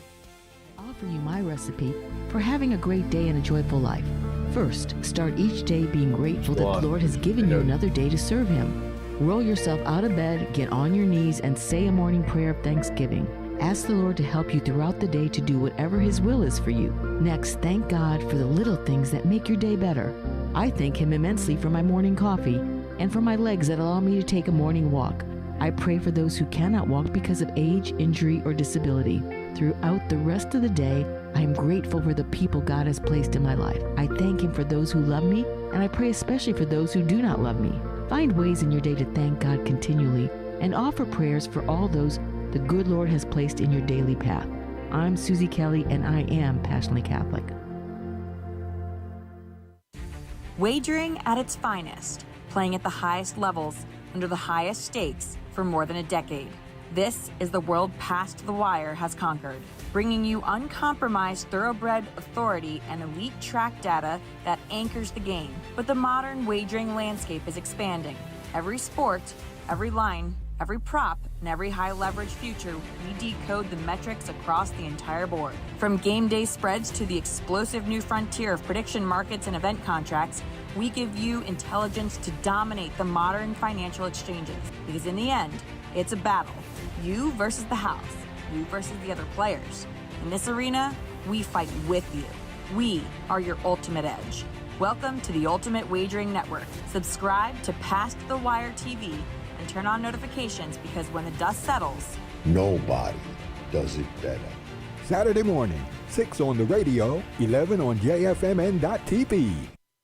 I'll offer you my recipe for having a great day and a joyful life. First, start each day being grateful that the Lord has given you another day to serve Him. Roll yourself out of bed, get on your knees, and say a morning prayer of thanksgiving. Ask the Lord to help you throughout the day to do whatever His will is for you. Next, thank God for the little things that make your day better. I thank Him immensely for my morning coffee and for my legs that allow me to take a morning walk. I pray for those who cannot walk because of age, injury, or disability. Throughout the rest of the day, I am grateful for the people God has placed in my life. I thank Him for those who love me, and I pray especially for those who do not love me. Find ways in your day to thank God continually and offer prayers for all those the good Lord has placed in your daily path. I'm Susie Kelly, and I am passionately Catholic. Wagering at its finest, playing at the highest levels, under the highest stakes for more than a decade. This is the world Past the Wire has conquered, bringing you uncompromised thoroughbred authority and elite track data that anchors the game. But the modern wagering landscape is expanding. Every sport, every line, every prop, and every high leverage future, we decode the metrics across the entire board. From game day spreads to the explosive new frontier of prediction markets and event contracts, we give you intelligence to dominate the modern financial exchanges. Because in the end, it's a battle. You versus the house. You versus the other players. In this arena, we fight with you. We are your ultimate edge. Welcome to the Ultimate Wagering Network. Subscribe to Past the Wire TV and turn on notifications, because when the dust settles, Nobody does it better. Saturday morning, 6 on the radio, 11 on JFMN.TV.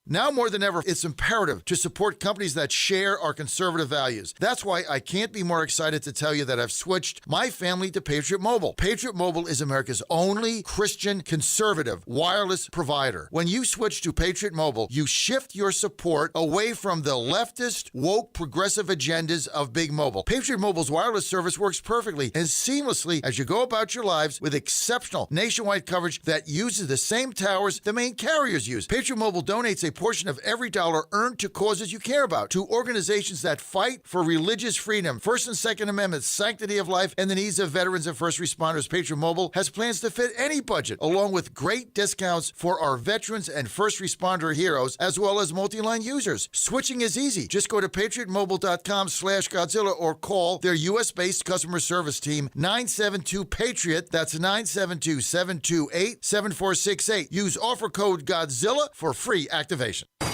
Now more than ever, it's imperative to support companies that share our conservative values. That's why I can't be more excited to tell you that I've switched my family to Patriot Mobile. Patriot Mobile is America's only Christian conservative wireless provider. When you switch to Patriot Mobile, you shift your support away from the leftist, woke, progressive agendas of Big Mobile. Patriot Mobile's wireless service works perfectly and seamlessly as you go about your lives with exceptional nationwide coverage that uses the same towers the main carriers use. Patriot Mobile donates a portion of every dollar earned to causes you care about, to organizations that fight for religious freedom, First and Second Amendments, sanctity of life, and the needs of veterans and first responders. Patriot Mobile has plans to fit any budget, along with great discounts for our veterans and first responder heroes, as well as multi-line users. Switching is easy. Just go to patriotmobile.com/Godzilla or call their U.S.-based customer service team, 972-PATRIOT. That's 972-728-7468. Use offer code Godzilla for free activation.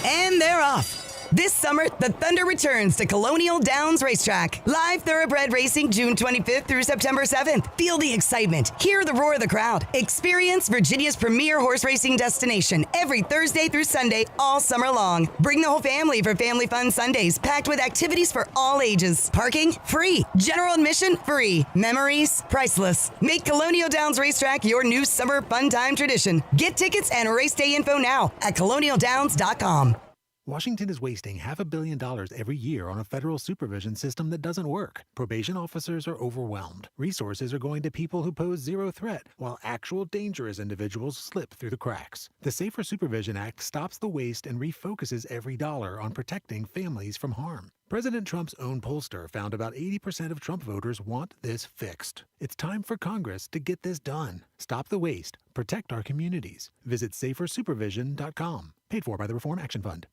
And they're off. This summer, the Thunder returns to Colonial Downs Racetrack. Live thoroughbred racing June 25th through September 7th. Feel the excitement. Hear the roar of the crowd. Experience Virginia's premier horse racing destination every Thursday through Sunday all summer long. Bring the whole family for Family Fun Sundays, packed with activities for all ages. Parking? Free. General admission? Free. Memories? Priceless. Make Colonial Downs Racetrack your new summer fun time tradition. Get tickets and race day info now at colonialdowns.com. Washington is wasting $500 million every year on a federal supervision system that doesn't work. Probation officers are overwhelmed. Resources are going to people who pose zero threat, while actual dangerous individuals slip through the cracks. The Safer Supervision Act stops the waste and refocuses every dollar on protecting families from harm. President Trump's own pollster found about 80% of Trump voters want this fixed. It's time for Congress to get this done. Stop the waste. Protect our communities. Visit safersupervision.com. Paid for by the Reform Action Fund.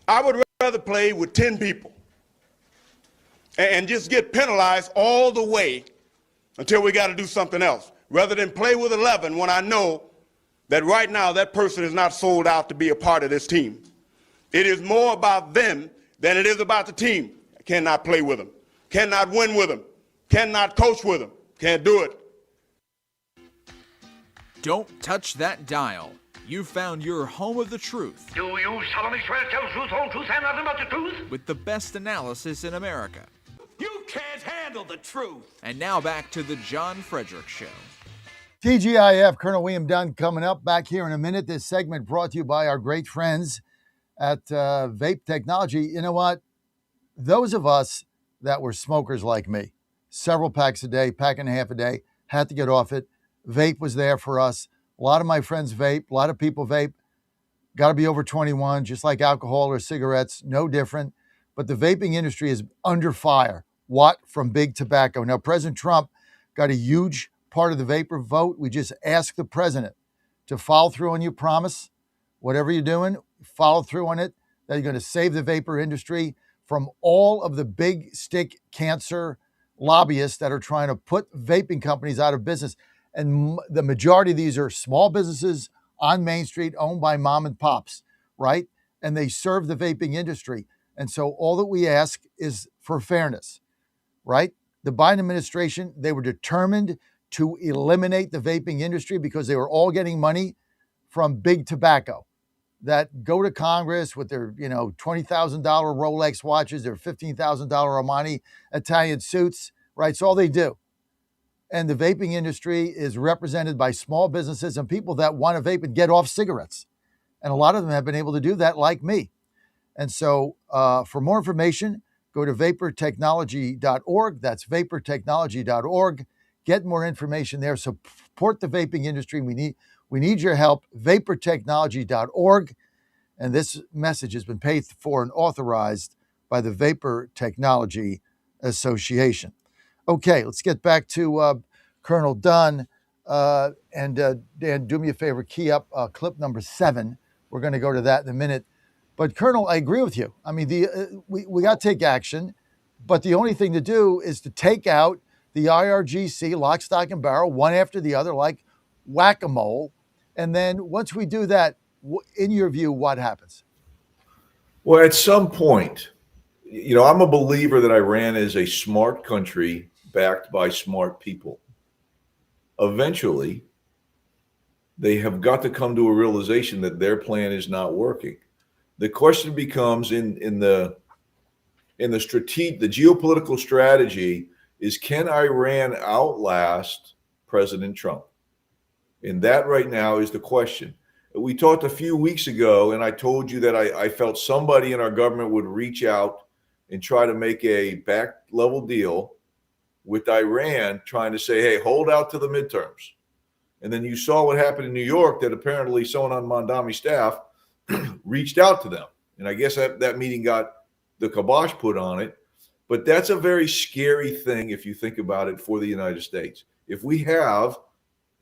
I would rather play with 10 people and just get penalized all the way until we got to do something else, rather than play with 11 when I know that right now that person is not sold out to be a part of this team. It is more about them than it is about the team. I cannot play with them. cannot win with them, cannot coach with them, can't do it. Don't touch that dial. You've found your home of the truth. Do you solemnly swear to tell the truth, whole truth, and nothing but the truth? With the best analysis in America. You can't handle the truth. And now back to the John Fredericks Show. TGIF, Colonel William Dunn coming up back here in a minute. This segment brought to you by our great friends at Vape Technology. You know what? Those of us that were smokers like me, several packs a day, pack and a half a day, had to get off it. Vape was there for us. A lot of my friends vape. A lot of people vape. Got to be over 21, just like alcohol or cigarettes. No different. But the vaping industry is under fire. What? From big tobacco. Now, President Trump got a huge part of the vapor vote. We just asked the president to follow through on your promise. Whatever you're doing, follow through on it. That you're going to save the vapor industry from all of the big stick cancer lobbyists that are trying to put vaping companies out of business. And the majority of these are small businesses on Main Street owned by mom and pops, right? And they serve the vaping industry. And so all that we ask is for fairness, right? The Biden administration, they were determined to eliminate the vaping industry because they were all getting money from big tobacco that go to Congress with their, $20,000 Rolex watches, their $15,000 Armani Italian suits, right? It's all they do. And the vaping industry is represented by small businesses and people that want to vape and get off cigarettes. And a lot of them have been able to do that, like me. And so for more information, go to vaportechnology.org. That's vaportechnology.org. Get more information there. Support the vaping industry. We need your help. Vaportechnology.org. And this message has been paid for and authorized by the Vapor Technology Association. Okay, let's get back to Colonel Dunn. And Dan, do me a favor, key up clip number 7. We're going to go to that in a minute. But Colonel, I agree with you. I mean, we got to take action, but the only thing to do is to take out the IRGC, lock, stock, and barrel, one after the other, like whack-a-mole. And then once we do that, in your view, what happens? Well, at some point, I'm a believer that Iran is a smart country backed by smart people. Eventually, they have got to come to a realization that their plan is not working. The question becomes in the geopolitical strategy is, can Iran outlast President Trump? And that right now is the question. We talked a few weeks ago, and I told you that I felt somebody in our government would reach out and try to make a back level deal with Iran, trying to say, hey, hold out to the midterms. And then you saw what happened in New York, that apparently someone on Mondami's staff reached out to them. And I guess that meeting got the kibosh put on it. But that's a very scary thing if you think about it for the United States. If we have,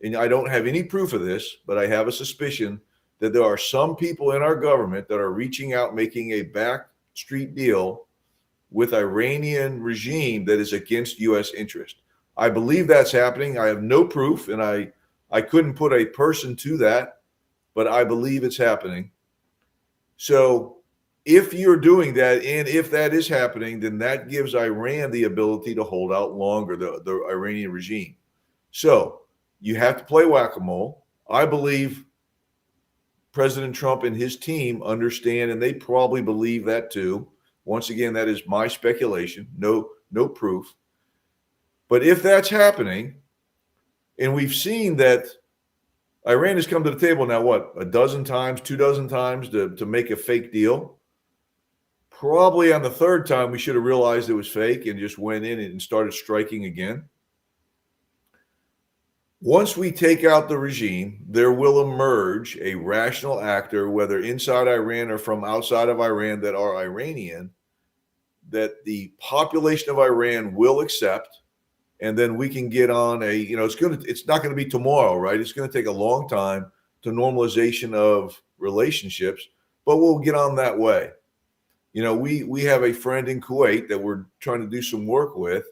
and I don't have any proof of this, but I have a suspicion that there are some people in our government that are reaching out, making a back street deal with Iranian regime that is against U.S. interest. I believe that's happening. I have no proof, and I couldn't put a person to that, but I believe it's happening. So if you're doing that, and if that is happening, then that gives Iran the ability to hold out longer, the Iranian regime. So you have to play whack-a-mole. I believe President Trump and his team understand, and they probably believe that too. Once again, that is my speculation, no proof. But if that's happening, and we've seen that Iran has come to the table now, a dozen times, 24 times to make a fake deal. Probably on the third time, we should have realized it was fake and just went in and started striking again. Once we take out the regime, there will emerge a rational actor, whether inside Iran or from outside of Iran, that are Iranian, that the population of Iran will accept. And then we can get on it's not going to be tomorrow, right? It's going to take a long time to normalization of relationships, but we'll get on that way. We have a friend in Kuwait that we're trying to do some work with.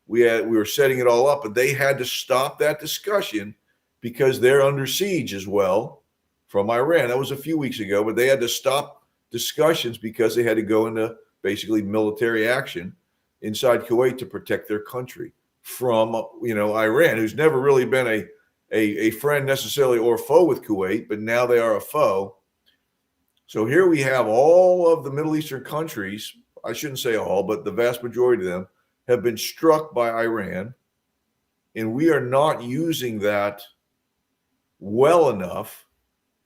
We were setting it all up, but they had to stop that discussion because they're under siege as well from Iran. That was a few weeks ago, but they had to stop discussions because they had to go into basically military action. inside Kuwait to protect their country from, Iran, who's never really been a friend necessarily or foe with Kuwait, but now they are a foe. So here we have all of the Middle Eastern countries, I shouldn't say all, but the vast majority of them have been struck by Iran, and we are not using that well enough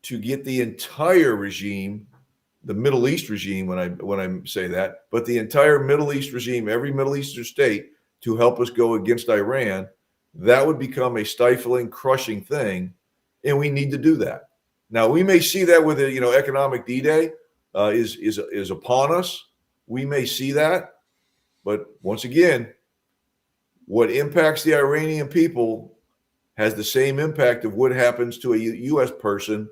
to get the entire regime, the Middle East regime, when I say that, but the entire Middle East regime, every Middle Eastern state, to help us go against Iran. That would become a stifling, crushing thing, and we need to do that. Now, we may see that with economic D-Day is upon us. We may see that, but once again, what impacts the Iranian people has the same impact of what happens to a U.S. person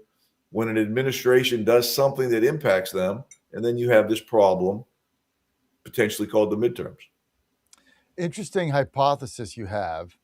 when an administration does something that impacts them, and then you have this problem potentially called the midterms. Interesting hypothesis you have.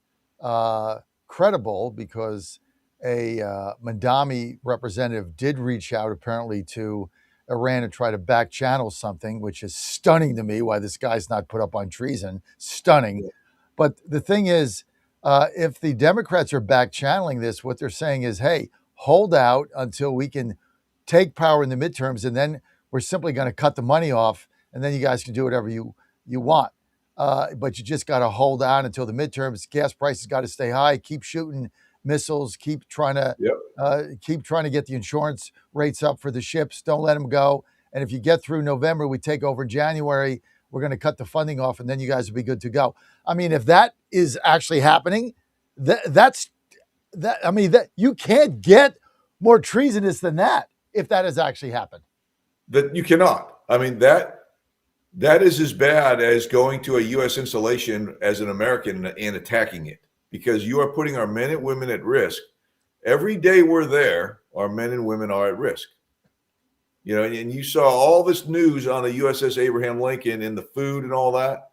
Credible, because a Mandami representative did reach out apparently to Iran to try to back channel something, which is stunning to me why this guy's not put up on treason. Stunning. But the thing is, if the Democrats are back channeling this, what they're saying is, hey, hold out until we can take power in the midterms, and then we're simply going to cut the money off, and then you guys can do whatever you want. But you just got to hold on until the midterms. Gas prices got to stay high. Keep shooting missiles. Keep trying to get the insurance rates up for the ships. Don't let them go. And if you get through November, we take over in January. We're going to cut the funding off, and then you guys will be good to go. I mean, if that is actually happening, that you can't get more treasonous than that. If that has actually happened, that you cannot. I mean, that is as bad as going to a U.S. installation as an American and attacking it, because you are putting our men and women at risk. Every day we're there, our men and women are at risk. And you saw all this news on the USS Abraham Lincoln and the food and all that.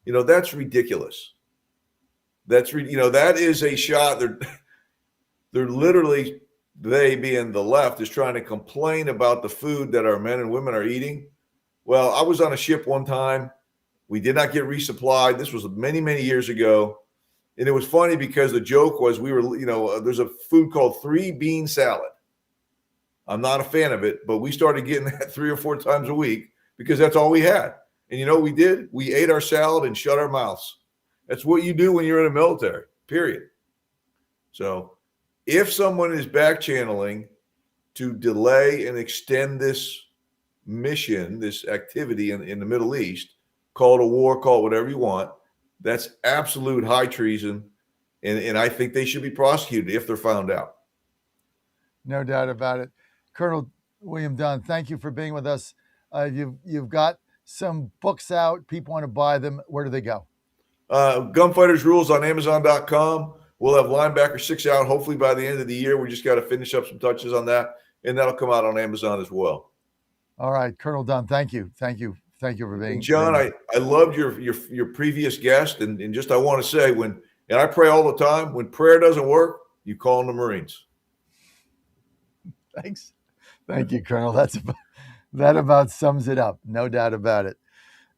That's ridiculous. That is a shot. They're literally, they being the left, is trying to complain about the food that our men and women are eating. Well, I was on a ship one time. We did not get resupplied. This was many, many years ago. And it was funny because the joke was there's a food called 3-bean salad. I'm not a fan of it, but we started getting that 3 or 4 times a week because that's all we had. And you know what we did? We ate our salad and shut our mouths. That's what you do when you're in the military, period. So if someone is back channeling to delay and extend this mission, this activity in the Middle East, call it a war, call it whatever you want, that's absolute high treason. And I think they should be prosecuted if they're found out. No doubt about it. Colonel William Dunn, thank you for being with us. You've got some books out. People want to buy them. Where do they go? Gunfighters Rules on Amazon.com. We'll have Linebacker 6 out hopefully by the end of the year. We just got to finish up some touches on that, and that'll come out on Amazon as well. All right, Colonel Dunn, thank you for being. And John, I loved your previous guest, and just I want to say and I pray all the time. When prayer doesn't work, you call on the Marines. Thanks. Thank you, Colonel. That about sums it up. No doubt about it.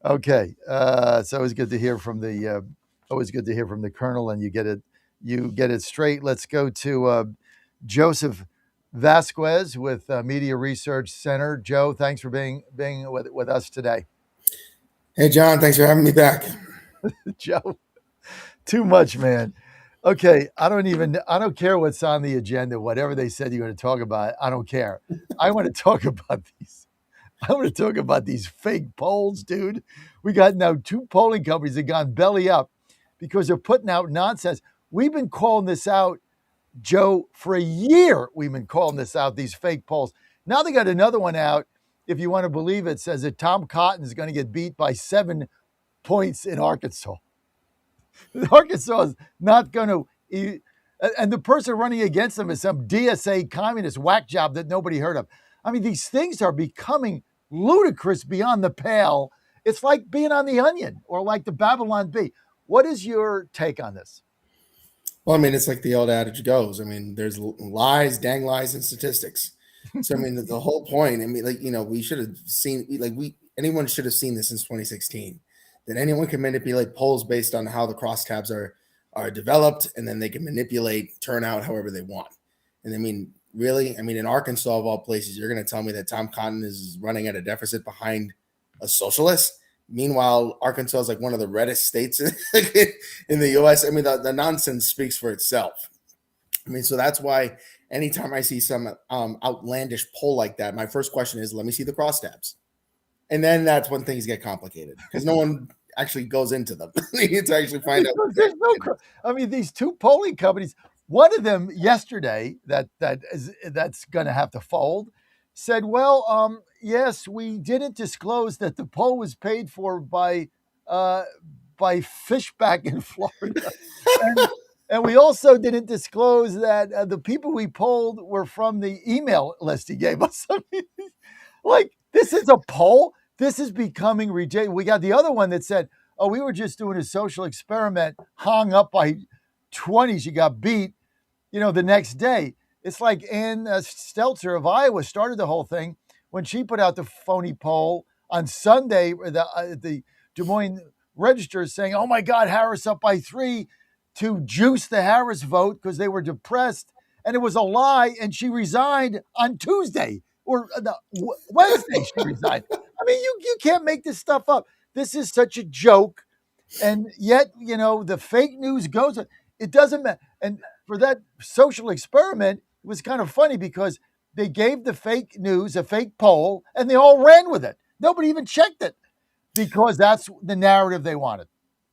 Okay. It's always good to hear from the Colonel, and you get it straight. Let's go to Joseph Vasquez with Media Research Center. Joe, thanks for being with us today. Hey, John, thanks for having me back. Joe, too much, man. Okay, I don't care what's on the agenda, whatever they said you're going to talk about. I don't care. I want to talk about these. I want to talk about these fake polls, dude. We got now 2 polling companies that have gone belly up because they're putting out nonsense. We've been calling this out, Joe, for a year. We've been calling this out, these fake polls. Now they got another one out, if you want to believe it, says that Tom Cotton is going to get beat by 7 points in Arkansas. Arkansas is not going to, and the person running against them is some DSA communist whack job that nobody heard of. I mean, these things are becoming ludicrous beyond the pale. It's like being on The Onion or like the Babylon Bee. What is your take on this? Well, I mean, it's like the old adage goes. I mean, there's lies, dang lies, and statistics. So, I mean, the whole point, I mean, we should have seen, anyone should have seen this since 2016. that anyone can manipulate polls based on how the crosstabs are developed, and then they can manipulate turnout however they want. And I mean, really, I mean, in Arkansas of all places, you're going to tell me that Tom Cotton is running at a deficit behind a socialist? Meanwhile, Arkansas is like one of the reddest states in the U.S. I mean, the nonsense speaks for itself. I mean, so that's why anytime I see some outlandish poll like that, my first question is, let me see the crosstabs. And then that's when things get complicated because no one actually goes into them. You need to actually find out. There's no, I mean, these two polling companies, one of them yesterday that's going to have to fold said, well, yes, we didn't disclose that the poll was paid for by Fishback in Florida. And we also didn't disclose that the people we polled were from the email list he gave us. I mean, like, this is a poll. This is becoming ridiculous. We got the other one that said, oh, we were just doing a social experiment, hung up by 20. She got beat, the next day. It's like Ann Stelter of Iowa started the whole thing when she put out the phony poll on Sunday, the Des Moines Register saying, oh my God, Harris up by 3 to juice the Harris vote because they were depressed. And it was a lie. And she resigned on Tuesday or Wednesday. She resigned. I mean, you can't make this stuff up. This is such a joke. And yet, the fake news goes. It doesn't matter. And for that social experiment, it was kind of funny because they gave the fake news a fake poll and they all ran with it. Nobody even checked it because that's the narrative they wanted.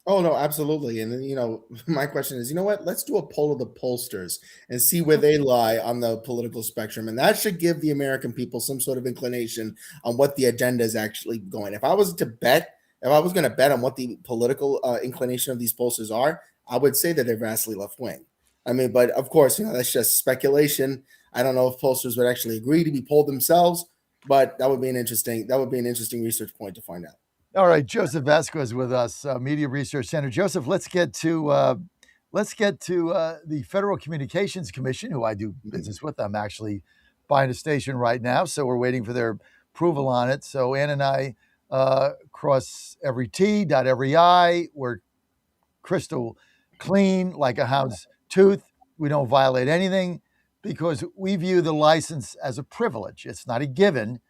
Oh, no, absolutely. And then, my question is, what? Let's do a poll of the pollsters and see where they lie on the political spectrum. And that should give the American people some sort of inclination on what the agenda is actually going. If I was going to bet on what the political inclination of these pollsters are, I would say that they're vastly left wing. I mean, but of course, that's just speculation. I don't know if pollsters would actually agree to be polled themselves, but that would be an interesting research point to find out. All right, Joseph Vasquez with us, Media Research Center. Joseph, let's get to the Federal Communications Commission, who I do business with. I'm actually buying a station right now, so we're waiting for their approval on it. So Ann and I cross every T, dot every I. We're crystal clean, like a hound's tooth. We don't violate anything because we view the license as a privilege. It's not a given.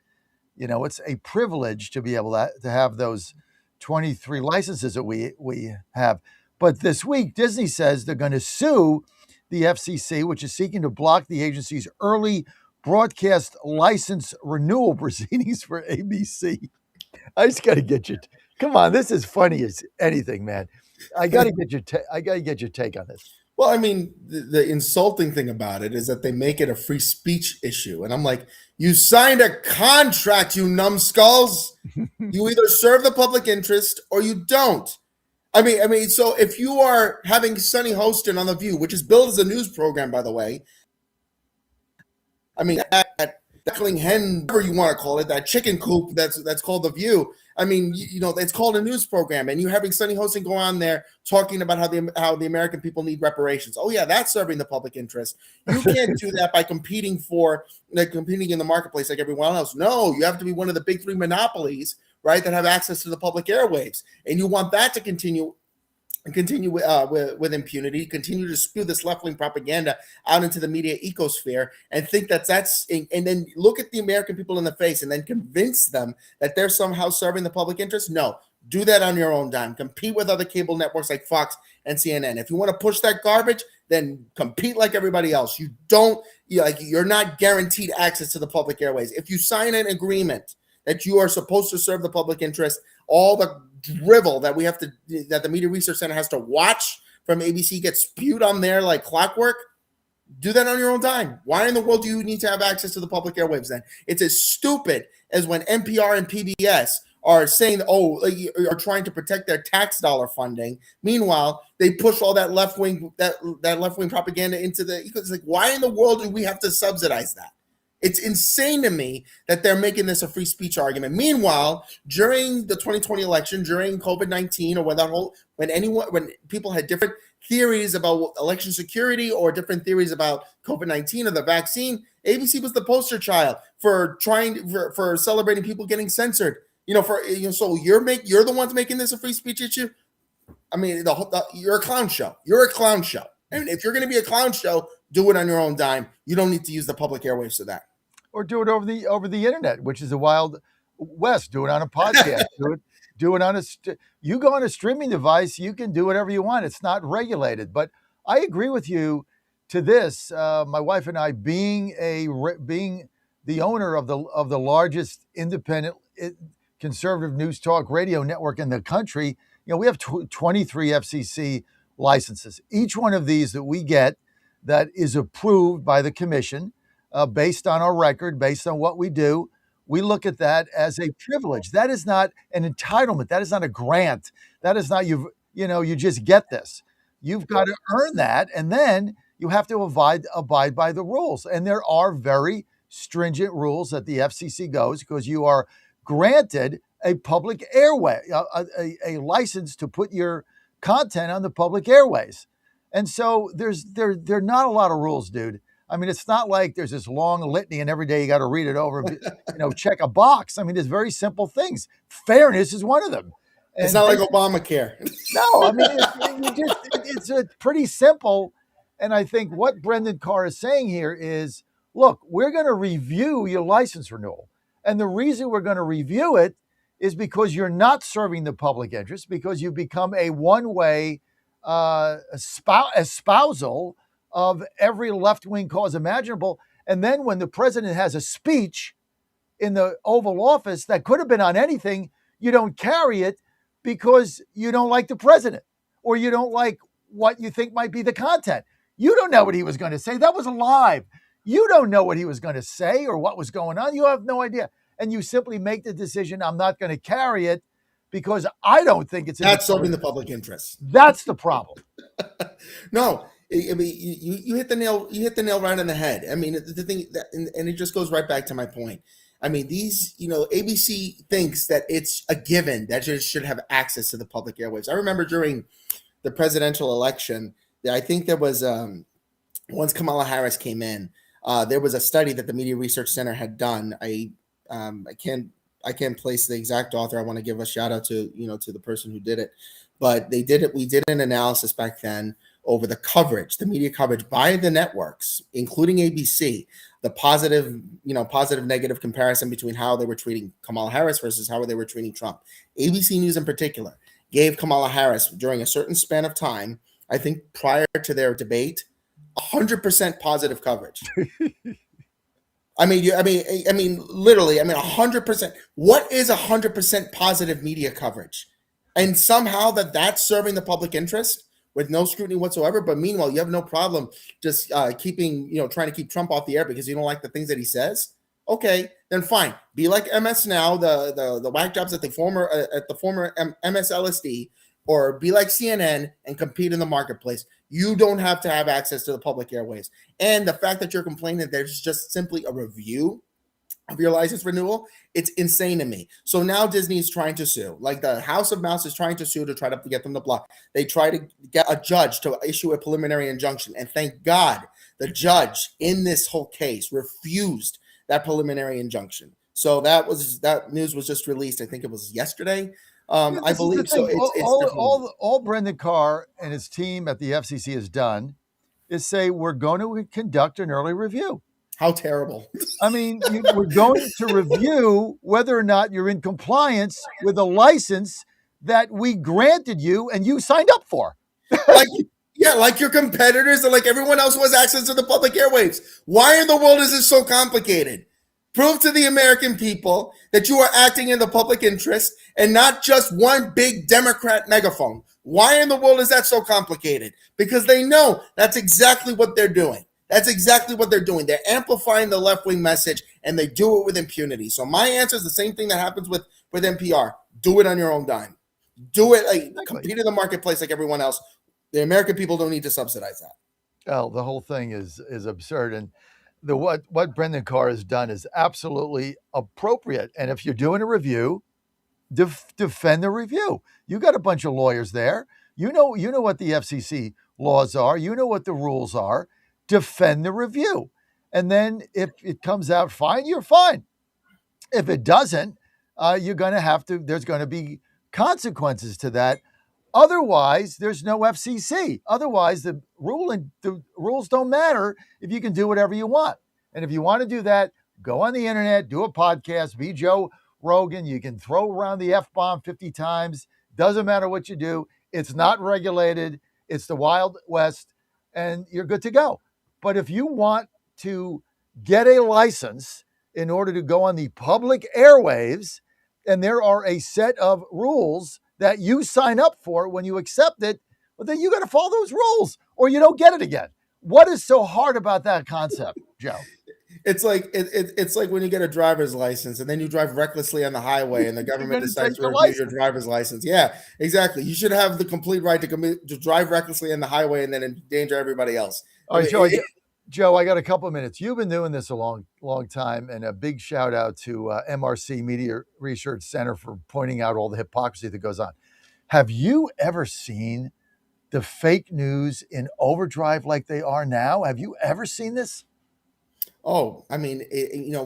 It's a privilege to be able to have those 23 licenses that we have. But this week, Disney says they're going to sue the FCC, which is seeking to block the agency's early broadcast license renewal proceedings for ABC. I just got to get you. Come on, this is funny as anything, man. I got to get your take on this. Well, I mean, the insulting thing about it is that they make it a free speech issue. And I'm like, you signed a contract, you numbskulls. You either serve the public interest or you don't. I mean, so if you are having Sonny Hostin on The View, which is billed as a news program, by the way, I mean, that duckling hen, whatever you want to call it, that chicken coop that's called The View. I mean, it's called a news program, and you're having Sonny Hostin go on there talking about how the American people need reparations. Oh yeah, that's serving the public interest. You can't do that by competing in the marketplace like everyone else. No, you have to be one of the big three monopolies, right, that have access to the public airwaves, and you want that to continue with impunity, continue to spew this left-wing propaganda out into the media ecosphere and think that's and then look at the American people in the face and then convince them that they're somehow serving the public interest. No, do that on your own dime. Compete with other cable networks like Fox and CNN. If you want to push that garbage, then compete like everybody else. You're not guaranteed access to the public airways. If you sign an agreement that you are supposed to serve the public interest, all the drivel that the Media Research Center has to watch from ABC gets spewed on there like clockwork. Do that on your own time. Why in the world do you need to have access to the public airwaves then? It's as stupid as when NPR and PBS are saying, are trying to protect their tax dollar funding. Meanwhile, they push all that left-wing propaganda into it's like, why in the world do we have to subsidize that? It's insane to me that they're making this a free speech argument. Meanwhile, during the 2020 election, during COVID-19, or when people had different theories about election security or different theories about COVID-19 or the vaccine, ABC was the poster child for celebrating people getting censored. So you're the ones making this a free speech issue. I mean, you're a clown show. You're a clown show. And if you're going to be a clown show, do it on your own dime. You don't need to use the public airwaves for that. Or do it over the internet, which is the wild west. Do it on a podcast. do it on you go on a streaming device. You can do whatever you want. It's not regulated. But I agree with you to this. My wife and I, being the owner of the largest independent conservative news talk radio network in the country, we have 23 FCC licenses. Each one of these that we get that is approved by the commission, based on our record, based on what we do, we look at that as a privilege. That is not an entitlement. That is not a grant. That is not you just get this. You've got to earn that, and then you have to abide by the rules. And there are very stringent rules that the FCC goes, because you are granted a public airway, a license to put your content on the public airways. And so there are not a lot of rules, dude. I mean, it's not like there's this long litany and every day you got to read it over, check a box. I mean, there's very simple things. Fairness is one of them. And it's not like Obamacare. No, I mean, it's pretty simple. And I think what Brendan Carr is saying here is, look, we're going to review your license renewal. And the reason we're going to review it is because you're not serving the public interest, because you become a one-way espousal of every left-wing cause imaginable. And then when the president has a speech in the Oval Office that could have been on anything, you don't carry it because you don't like the president, or you don't like what you think might be the content. You don't know what he was going to say. That was live. You don't know what he was going to say or what was going on. You have no idea. And you simply make the decision, I'm not going to carry it because I don't think it's not serving the public interest. That's the problem. No, I mean, you hit the nail. You hit the nail right on the head. I mean, the thing, and it just goes right back to my point. I mean, ABC thinks that it's a given that you should have access to the public airwaves. I remember during the presidential election, I think there was once Kamala Harris came in, there was a study that the Media Research Center had done. I can't place the exact author. I want to give a shout out to the person who did it, but they did it. We did an analysis back then over the coverage, the media coverage by the networks, including ABC, the positive negative comparison between how they were treating Kamala Harris versus how they were treating Trump. ABC News in particular gave Kamala Harris, during a certain span of time, I think prior to their debate, 100% positive coverage. I mean, literally, 100%. What is 100% positive media coverage? And somehow that's serving the public interest with no scrutiny whatsoever. But meanwhile, you have no problem just trying to keep Trump off the air because you don't like the things that he says. Okay, then fine. Be like MS Now, the whack jobs at the former MSLSD, or be like CNN and compete in the marketplace. You don't have to have access to the public airwaves. And the fact that you're complaining that there's just simply a review of your license renewal, it's insane to me. So now Disney is trying to sue. Like the House of Mouse is trying to sue to try to get them to block. They try to get a judge to issue a preliminary injunction. And thank God the judge in this whole case refused that preliminary injunction. So that news was just released. I think it was yesterday. I believe so. All Brendan Carr and his team at the FCC has done is say, we're going to conduct an early review. How terrible. I mean, we're going to review whether or not you're in compliance with a license that we granted you and you signed up for. Like your competitors and like everyone else who has access to the public airwaves. Why in the world is this so complicated? Prove to the American people that you are acting in the public interest and not just one big Democrat megaphone. Why in the world is that so complicated? Because they know that's exactly what they're doing. That's exactly what they're doing. They're amplifying the left-wing message, and they do it with impunity. So my answer is the same thing that happens with NPR. Do it on your own dime. Do it, compete in the marketplace like everyone else. The American people don't need to subsidize that. Well, the whole thing is absurd. And what Brendan Carr has done is absolutely appropriate. And if you're doing a review, defend the review. You got a bunch of lawyers there. You know what the FCC laws are. You know what the rules are. Defend the review. And then if it comes out fine, you're fine. If it doesn't, you're going to have to, there's going to be consequences to that. Otherwise, there's no FCC. Otherwise, the rules don't matter if you can do whatever you want. And if you want to do that, go on the internet, do a podcast, be Joe Rogan. You can throw around the F-bomb 50 times. Doesn't matter what you do. It's not regulated. It's the Wild West, and you're good to go. But if you want to get a license in order to go on the public airwaves, and there are a set of rules that you sign up for when you accept it, well, then you got to follow those rules or you don't get it again. What is so hard about that concept, Joe? It's like it's like when you get a driver's license and then you drive recklessly on the highway and the government decides to review your driver's license. Yeah, exactly. You should have the complete right to drive recklessly on the highway and then endanger everybody else. All right, Joe, I got a couple of minutes. You've been doing this a long time, and a big shout out to MRC Media Research Center for pointing out all the hypocrisy that goes on. Have you ever seen the fake news in overdrive like they are now? Have you ever seen this? Oh, I mean,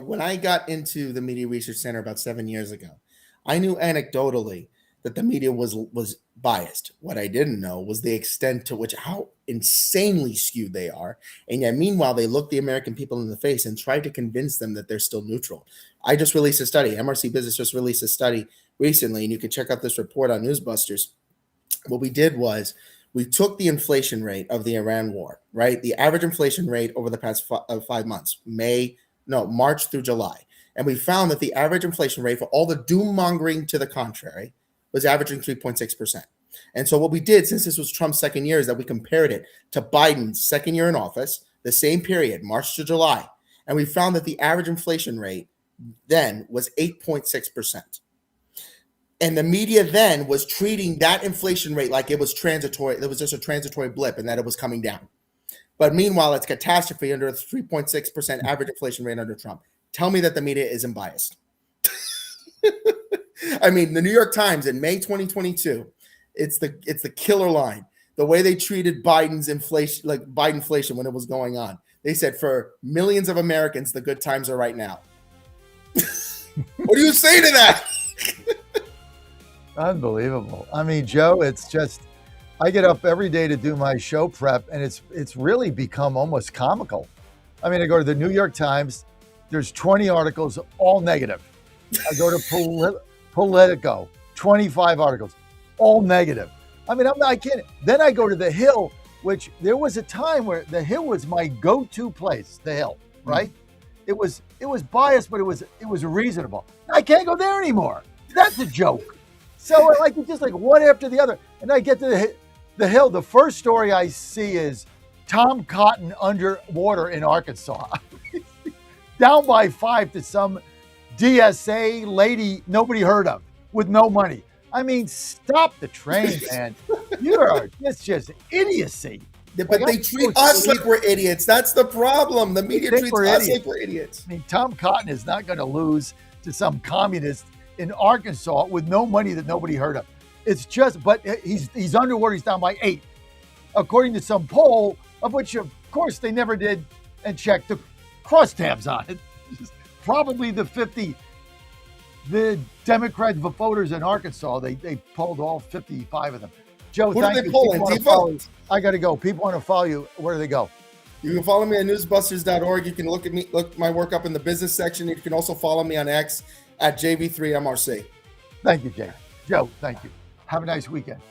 when I got into the Media Research Center about 7 years ago, I knew anecdotally that the media was biased. What I didn't know was the extent to which how insanely skewed they are. And yet, meanwhile, they look the American people in the face and try to convince them that they're still neutral. I just released a study. MRC Business just released a study recently, and you can check out this report on Newsbusters. What we did was we took the inflation rate of the Iran war, right? The average inflation rate over the past 5 months, March through July. And we found that the average inflation rate for all the doom mongering to the contrary was averaging 3.6%. And so what we did, since this was Trump's second year, is that we compared it to Biden's second year in office, the same period, March to July. And we found that the average inflation rate then was 8.6%. And the media then was treating that inflation rate like it was transitory. It was just a transitory blip and that it was coming down. But meanwhile, it's catastrophe under a 3.6% average inflation rate under Trump. Tell me that the media isn't biased. I mean, the New York Times in May 2022, it's the killer line. The way they treated Biden's inflation, like Bidenflation when it was going on. They said for millions of Americans, the good times are right now. What do you say to that? Unbelievable. I mean, Joe, it's just, I get up every day to do my show prep, and it's really become almost comical. I mean, I go to the New York Times, there's 20 articles, all negative. I go to Politico, 25 articles, all negative. I mean, I can't. Then I go to The Hill, which there was a time where The Hill was my go-to place, The Hill, right? It was biased, but it was reasonable. I can't go there anymore. That's a joke. So it's just like one after the other. And I get to the Hill. The first story I see is Tom Cotton underwater in Arkansas. Down by 5 to some DSA lady nobody heard of with no money. I mean, stop the train, man. It's just idiocy. But they treat us like we're idiots. That's the problem. The media treats us like we're idiots. I mean, Tom Cotton is not going to lose to some communist in Arkansas with no money that nobody heard of. It's just, but he's underwater. He's down by 8, according to some poll, of which, of course, they never did and checked the crosstabs on it. Probably the Democrat voters in Arkansas, they polled all 55 of them. Joe, who thank do they you. poll? Antifa? I got to go. People want to follow you. Where do they go? You can follow me at newsbusters.org. You can look my work up in the business section. You can also follow me on X at JV3MRC. Thank you, Jay. Joe, thank you. Have a nice weekend.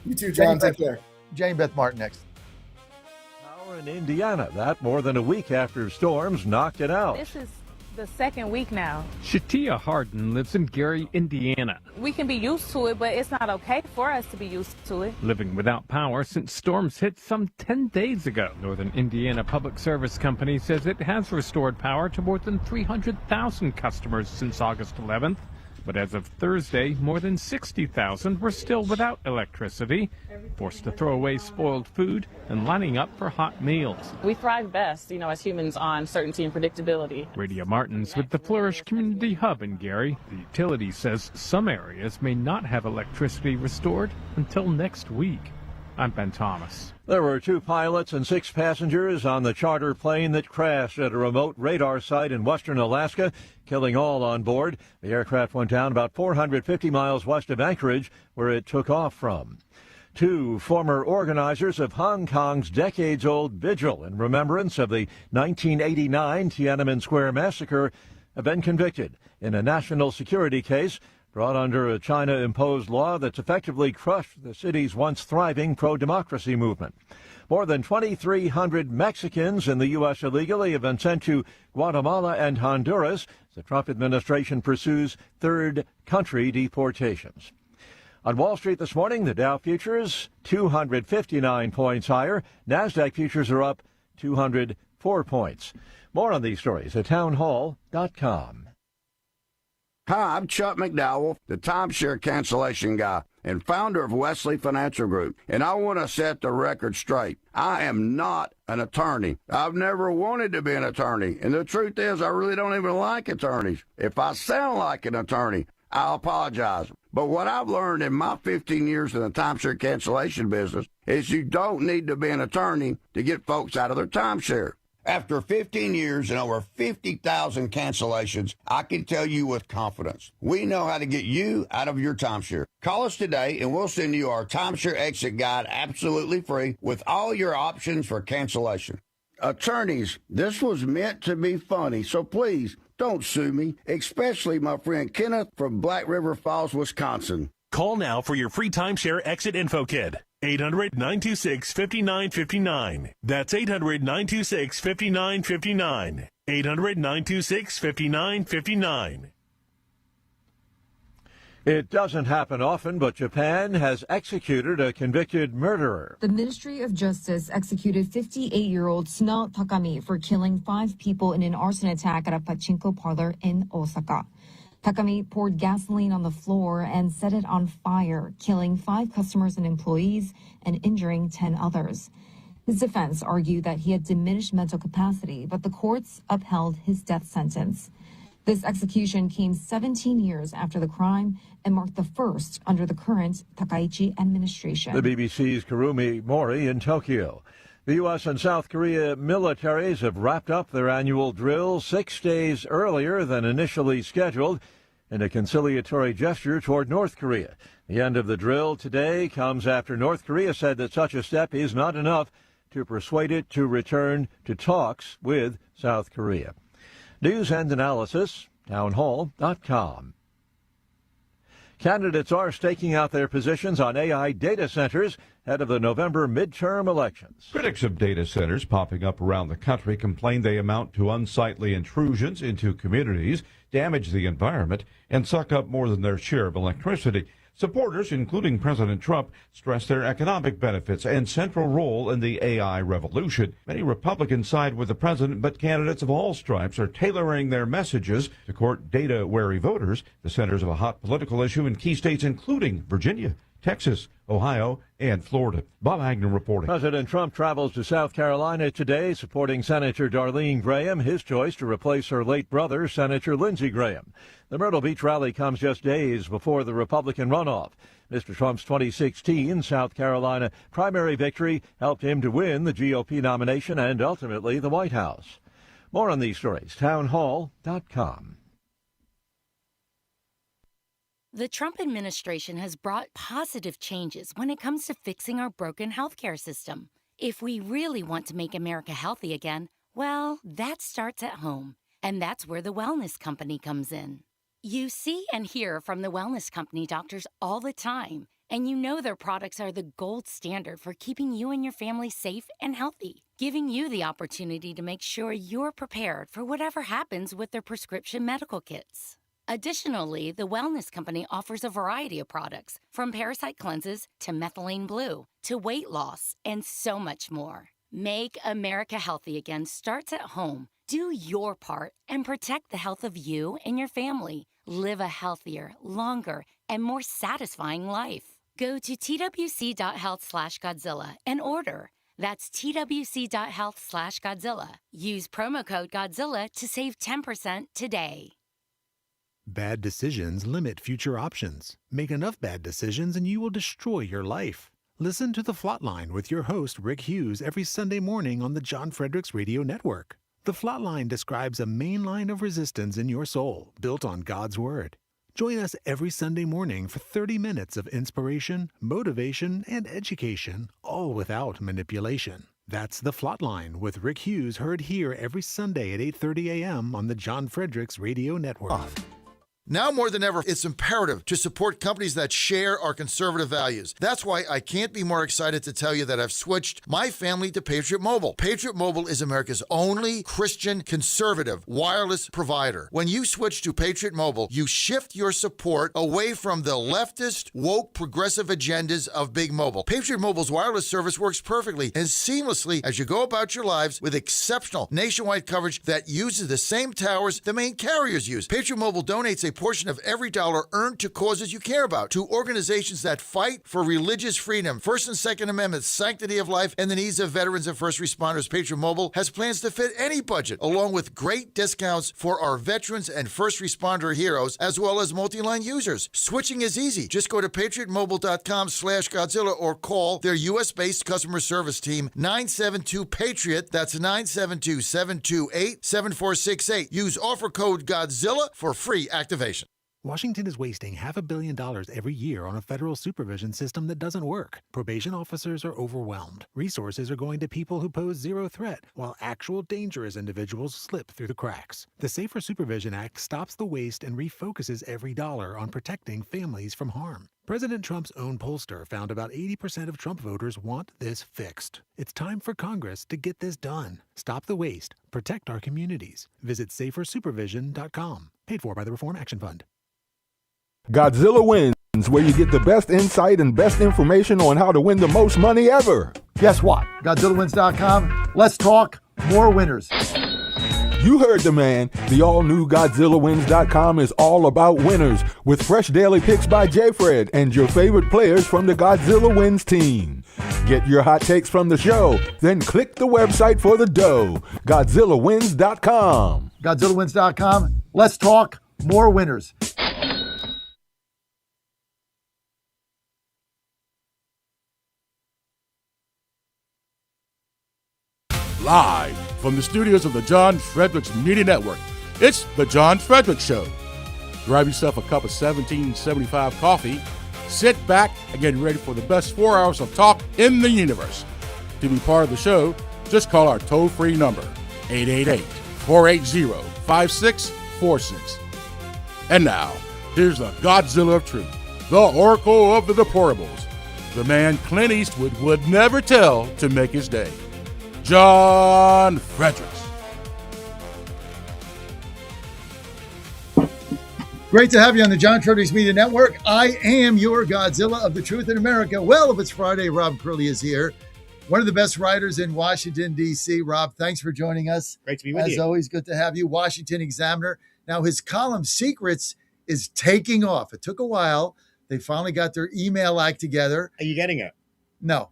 You too, John. Take care. Jane Beth Martin next. Power in Indiana, that more than a week after storms knocked it out. This is the second week now. Shatia Harden lives in Gary, Indiana. We can be used to it, but it's not okay for us to be used to it. Living without power since storms hit some 10 days ago. Northern Indiana Public Service Company says it has restored power to more than 300,000 customers since August 11th. But as of Thursday, more than 60,000 were still without electricity, forced to throw away spoiled food and lining up for hot meals. We thrive best, as humans, on certainty and predictability. Radia Martins with the Flourish Community Hub in Gary. The utility says some areas may not have electricity restored until next week. I'm Ben Thomas. There were 2 pilots and 6 passengers on the charter plane that crashed at a remote radar site in western Alaska, killing all on board. The aircraft went down about 450 miles west of Anchorage, where it took off from. 2 former organizers of Hong Kong's decades-old vigil in remembrance of the 1989 Tiananmen Square massacre have been convicted in a national security case brought under a China-imposed law that's effectively crushed the city's once thriving pro-democracy movement. More than 2,300 Mexicans in the U.S. illegally have been sent to Guatemala and Honduras. The Trump administration pursues third country deportations. On Wall Street this morning, the Dow futures 259 points higher. NASDAQ futures are up 204 points. More on these stories at townhall.com. Hi, I'm Chuck McDowell, the timeshare cancellation guy and founder of Wesley Financial Group, and I want to set the record straight. I am not an attorney. I've never wanted to be an attorney, and the truth is I really don't even like attorneys. If I sound like an attorney, I apologize. But what I've learned in my 15 years in the timeshare cancellation business is you don't need to be an attorney to get folks out of their timeshare. After 15 years and over 50,000 cancellations, I can tell you with confidence, we know how to get you out of your timeshare. Call us today and we'll send you our timeshare exit guide absolutely free with all your options for cancellation. Attorneys, this was meant to be funny, so please don't sue me, especially my friend Kenneth from Black River Falls, Wisconsin. Call now for your free timeshare exit info kit. 800-926-5959. That's 800-926-5959. 800-926-5959. It doesn't happen often, but Japan has executed a convicted murderer. The Ministry of Justice executed 58-year-old Suna Takami for killing 5 people in an arson attack at a pachinko parlor in Osaka. Takami poured gasoline on the floor and set it on fire, killing 5 customers and employees and injuring 10 others. His defense argued that he had diminished mental capacity, but the courts upheld his death sentence. This execution came 17 years after the crime and marked the first under the current Takaichi administration. The BBC's Kurumi Mori in Tokyo. The U.S. and South Korea militaries have wrapped up their annual drill 6 days earlier than initially scheduled in a conciliatory gesture toward North Korea. The end of the drill today comes after North Korea said that such a step is not enough to persuade it to return to talks with South Korea. News and analysis, townhall.com. Candidates are staking out their positions on AI data centers ahead of the November midterm elections. Critics of data centers popping up around the country complain they amount to unsightly intrusions into communities, damage the environment, and suck up more than their share of electricity. Supporters, including President Trump, stress their economic benefits and central role in the AI revolution. Many Republicans side with the president, but candidates of all stripes are tailoring their messages to court data-wary voters, the centers of a hot political issue in key states including Virginia, Texas, Ohio, and Florida. Bob Agnew reporting. President Trump travels to South Carolina today, supporting Senator Darlene Graham, his choice to replace her late brother, Senator Lindsey Graham. The Myrtle Beach rally comes just days before the Republican runoff. Mr. Trump's 2016 South Carolina primary victory helped him to win the GOP nomination and ultimately the White House. More on these stories, townhall.com. The Trump administration has brought positive changes when it comes to fixing our broken healthcare system. If we really want to make America healthy again, well, that starts at home. And that's where the Wellness Company comes in. You see and hear from the Wellness Company doctors all the time, and you know their products are the gold standard for keeping you and your family safe and healthy, giving you the opportunity to make sure you're prepared for whatever happens with their prescription medical kits. Additionally, the Wellness Company offers a variety of products, from parasite cleanses to methylene blue to weight loss and so much more. Make America healthy again starts at home. Do your part and protect the health of you and your family. Live a healthier, longer, and more satisfying life. Go to twc.health/Godzilla and order. That's twc.health/Godzilla. Use promo code Godzilla to save 10% today. Bad decisions limit future options. Make enough bad decisions and you will destroy your life. Listen to The Flatline with your host, Rick Hughes, every Sunday morning on the John Fredericks Radio Network. The Flatline describes a main line of resistance in your soul, built on God's Word. Join us every Sunday morning for 30 minutes of inspiration, motivation, and education, all without manipulation. That's The Flatline with Rick Hughes, heard here every Sunday at 8:30 a.m. on the John Fredericks Radio Network. Now more than ever, it's imperative to support companies that share our conservative values. That's why I can't be more excited to tell you that I've switched my family to Patriot Mobile. Patriot Mobile is America's only Christian conservative wireless provider. When you switch to Patriot Mobile, you shift your support away from the leftist, woke, progressive agendas of Big Mobile. Patriot Mobile's wireless service works perfectly and seamlessly as you go about your lives with exceptional nationwide coverage that uses the same towers the main carriers use. Patriot Mobile donates a portion of every dollar earned to causes you care about, to organizations that fight for religious freedom, First and Second Amendments, sanctity of life, and the needs of veterans and first responders. Patriot Mobile has plans to fit any budget, along with great discounts for our veterans and first responder heroes, as well as multi-line users. Switching is easy. Just go to patriotmobile.com/Godzilla or call their U.S.-based customer service team, 972-PATRIOT. That's 972-728-7468. Use offer code Godzilla for free activation. Washington is wasting $500 million every year on a federal supervision system that doesn't work. Probation officers are overwhelmed. Resources are going to people who pose zero threat, while actual dangerous individuals slip through the cracks. The Safer Supervision Act stops the waste and refocuses every dollar on protecting families from harm. President Trump's own pollster found about 80% of Trump voters want this fixed. It's time for Congress to get this done. Stop the waste. Protect our communities. Visit safersupervision.com. Paid for by the Reform Action Fund. Godzilla Wins, where you get the best insight and best information on how to win the most money ever. Guess what? GodzillaWins.com. Let's talk more winners. You heard the man. The all-new GodzillaWins.com is all about winners, with fresh daily picks by J-Fred and your favorite players from the Godzilla Wins team. Get your hot takes from the show, then click the website for the dough. GodzillaWins.com. GodzillaWins.com. Let's talk more winners. Live from the studios of the John Fredericks Media Network, it's The John Fredericks Show. Grab yourself a cup of 1775 coffee, sit back, and get ready for the best 4 hours of talk in the universe. To be part of the show, just call our toll-free number, 888-480-5646. And now, here's the Godzilla of Truth, the Oracle of the Deplorables, the man Clint Eastwood would never tell to make his day, John Fredericks. Great to have you on the John Fredericks Media Network. I am your Godzilla of the Truth in America. Well, if it's Friday, Rob Curley is here. One of the best writers in Washington, D.C. Rob, thanks for joining us. Great to be with you. As always, good to have you. Washington Examiner. Now, his column, Secrets, is taking off. It took a while. They finally got their email act together. Are you getting it? No.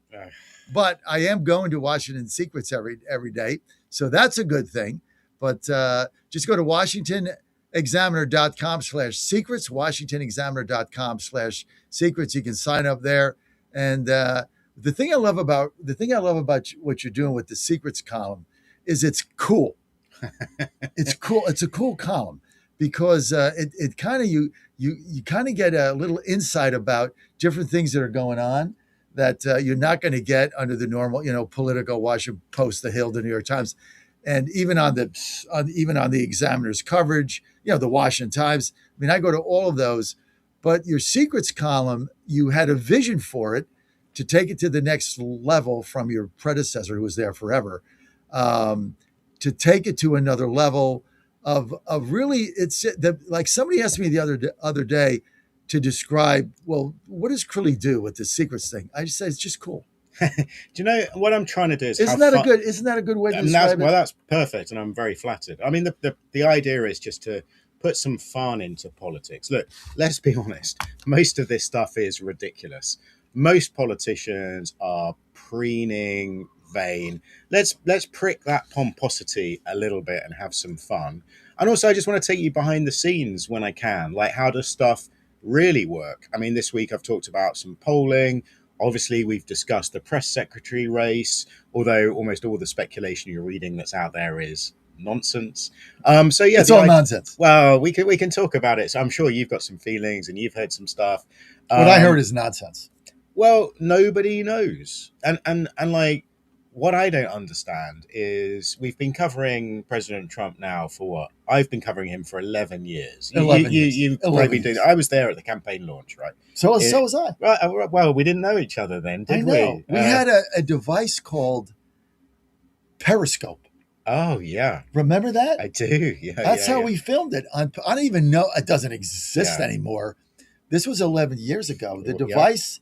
But I am going to Washington Secrets every day. So that's a good thing. But just go to WashingtonExaminer.com/secrets, WashingtonExaminer.com/secrets. You can sign up there. And the thing I love about what you're doing with the Secrets column is it's cool. It's cool. It's a cool column because it kind of you kind of get a little insight about different things that are going on that you're not going to get under the normal, Politico, Washington Post, The Hill, the New York Times, and even on the Examiner's coverage, the Washington Times. I mean, I go to all of those, but your Secrets column, you had a vision for it to take it to the next level from your predecessor, who was there forever, to take it to another level of really. It's like somebody asked me the other day to describe, well, what does Curly do with the Secrets thing? I just say it's just cool. Do you know what I'm trying to do? Isn't that a good way to describe it? Well, that's perfect, and I'm very flattered. I mean, the idea is just to put some fun into politics. Look, let's be honest. Most of this stuff is ridiculous. Most politicians are preening, vain. Let's prick that pomposity a little bit and have some fun. And also, I just want to take you behind the scenes when I can. Like, how does stuff really work? I mean, this week I've talked about some polling. Obviously, we've discussed the press secretary race, although almost all the speculation you're reading that's out there is nonsense. So yeah, it's all nonsense. Well, we can talk about it. So I'm sure you've got some feelings and you've heard some stuff. What I heard is nonsense. Well, nobody knows, and like what I don't understand is we've been covering President Trump now for what? I've been covering him for 11 years. 11 years. You've 11 probably been doing. years. I was there at the campaign launch, right? So was I. Right. Well, we didn't know each other then, did I know. we? We had a device called Periscope. Oh yeah, remember that? I do. Yeah, that's how we filmed it. I don't even know it doesn't exist anymore. This was 11 years ago. The device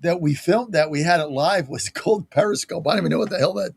that we filmed that we had it live was called Periscope. I don't even know what the hell that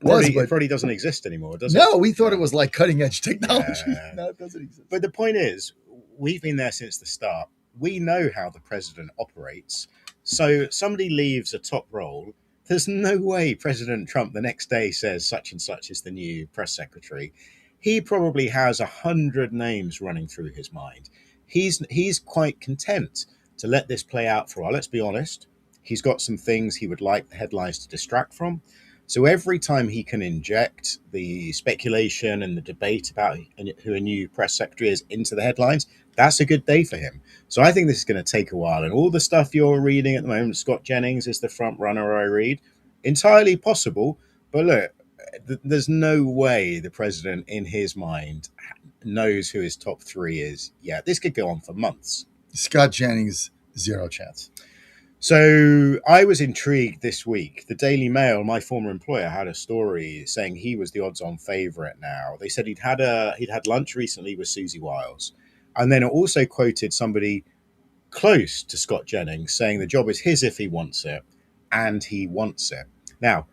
was. But But it probably doesn't exist anymore, does it? no, we thought it was like cutting edge technology. No, it doesn't exist. But the point is, we've been there since the start. We know how the president operates. So somebody leaves a top role. There's no way President Trump the next day says such and such is the new press secretary. He probably has 100 names running through his mind. He's quite content to let this play out for a while. Let's be honest. He's got some things he would like the headlines to distract from. So every time he can inject the speculation and the debate about who a new press secretary is into the headlines, that's a good day for him. So I think this is going to take a while. And all the stuff you're reading at the moment, Scott Jennings is the front runner, I read. Entirely possible. But look, there's no way the president in his mind knows who his top three is. Yeah, this could go on for months. Scott Jennings, zero chance. So I was intrigued this week. The Daily Mail, my former employer, had a story saying he was the odds-on favorite now. They said he'd had lunch recently with Susie Wiles. And then it also quoted somebody close to Scott Jennings saying the job is his if he wants it, and he wants it. Now,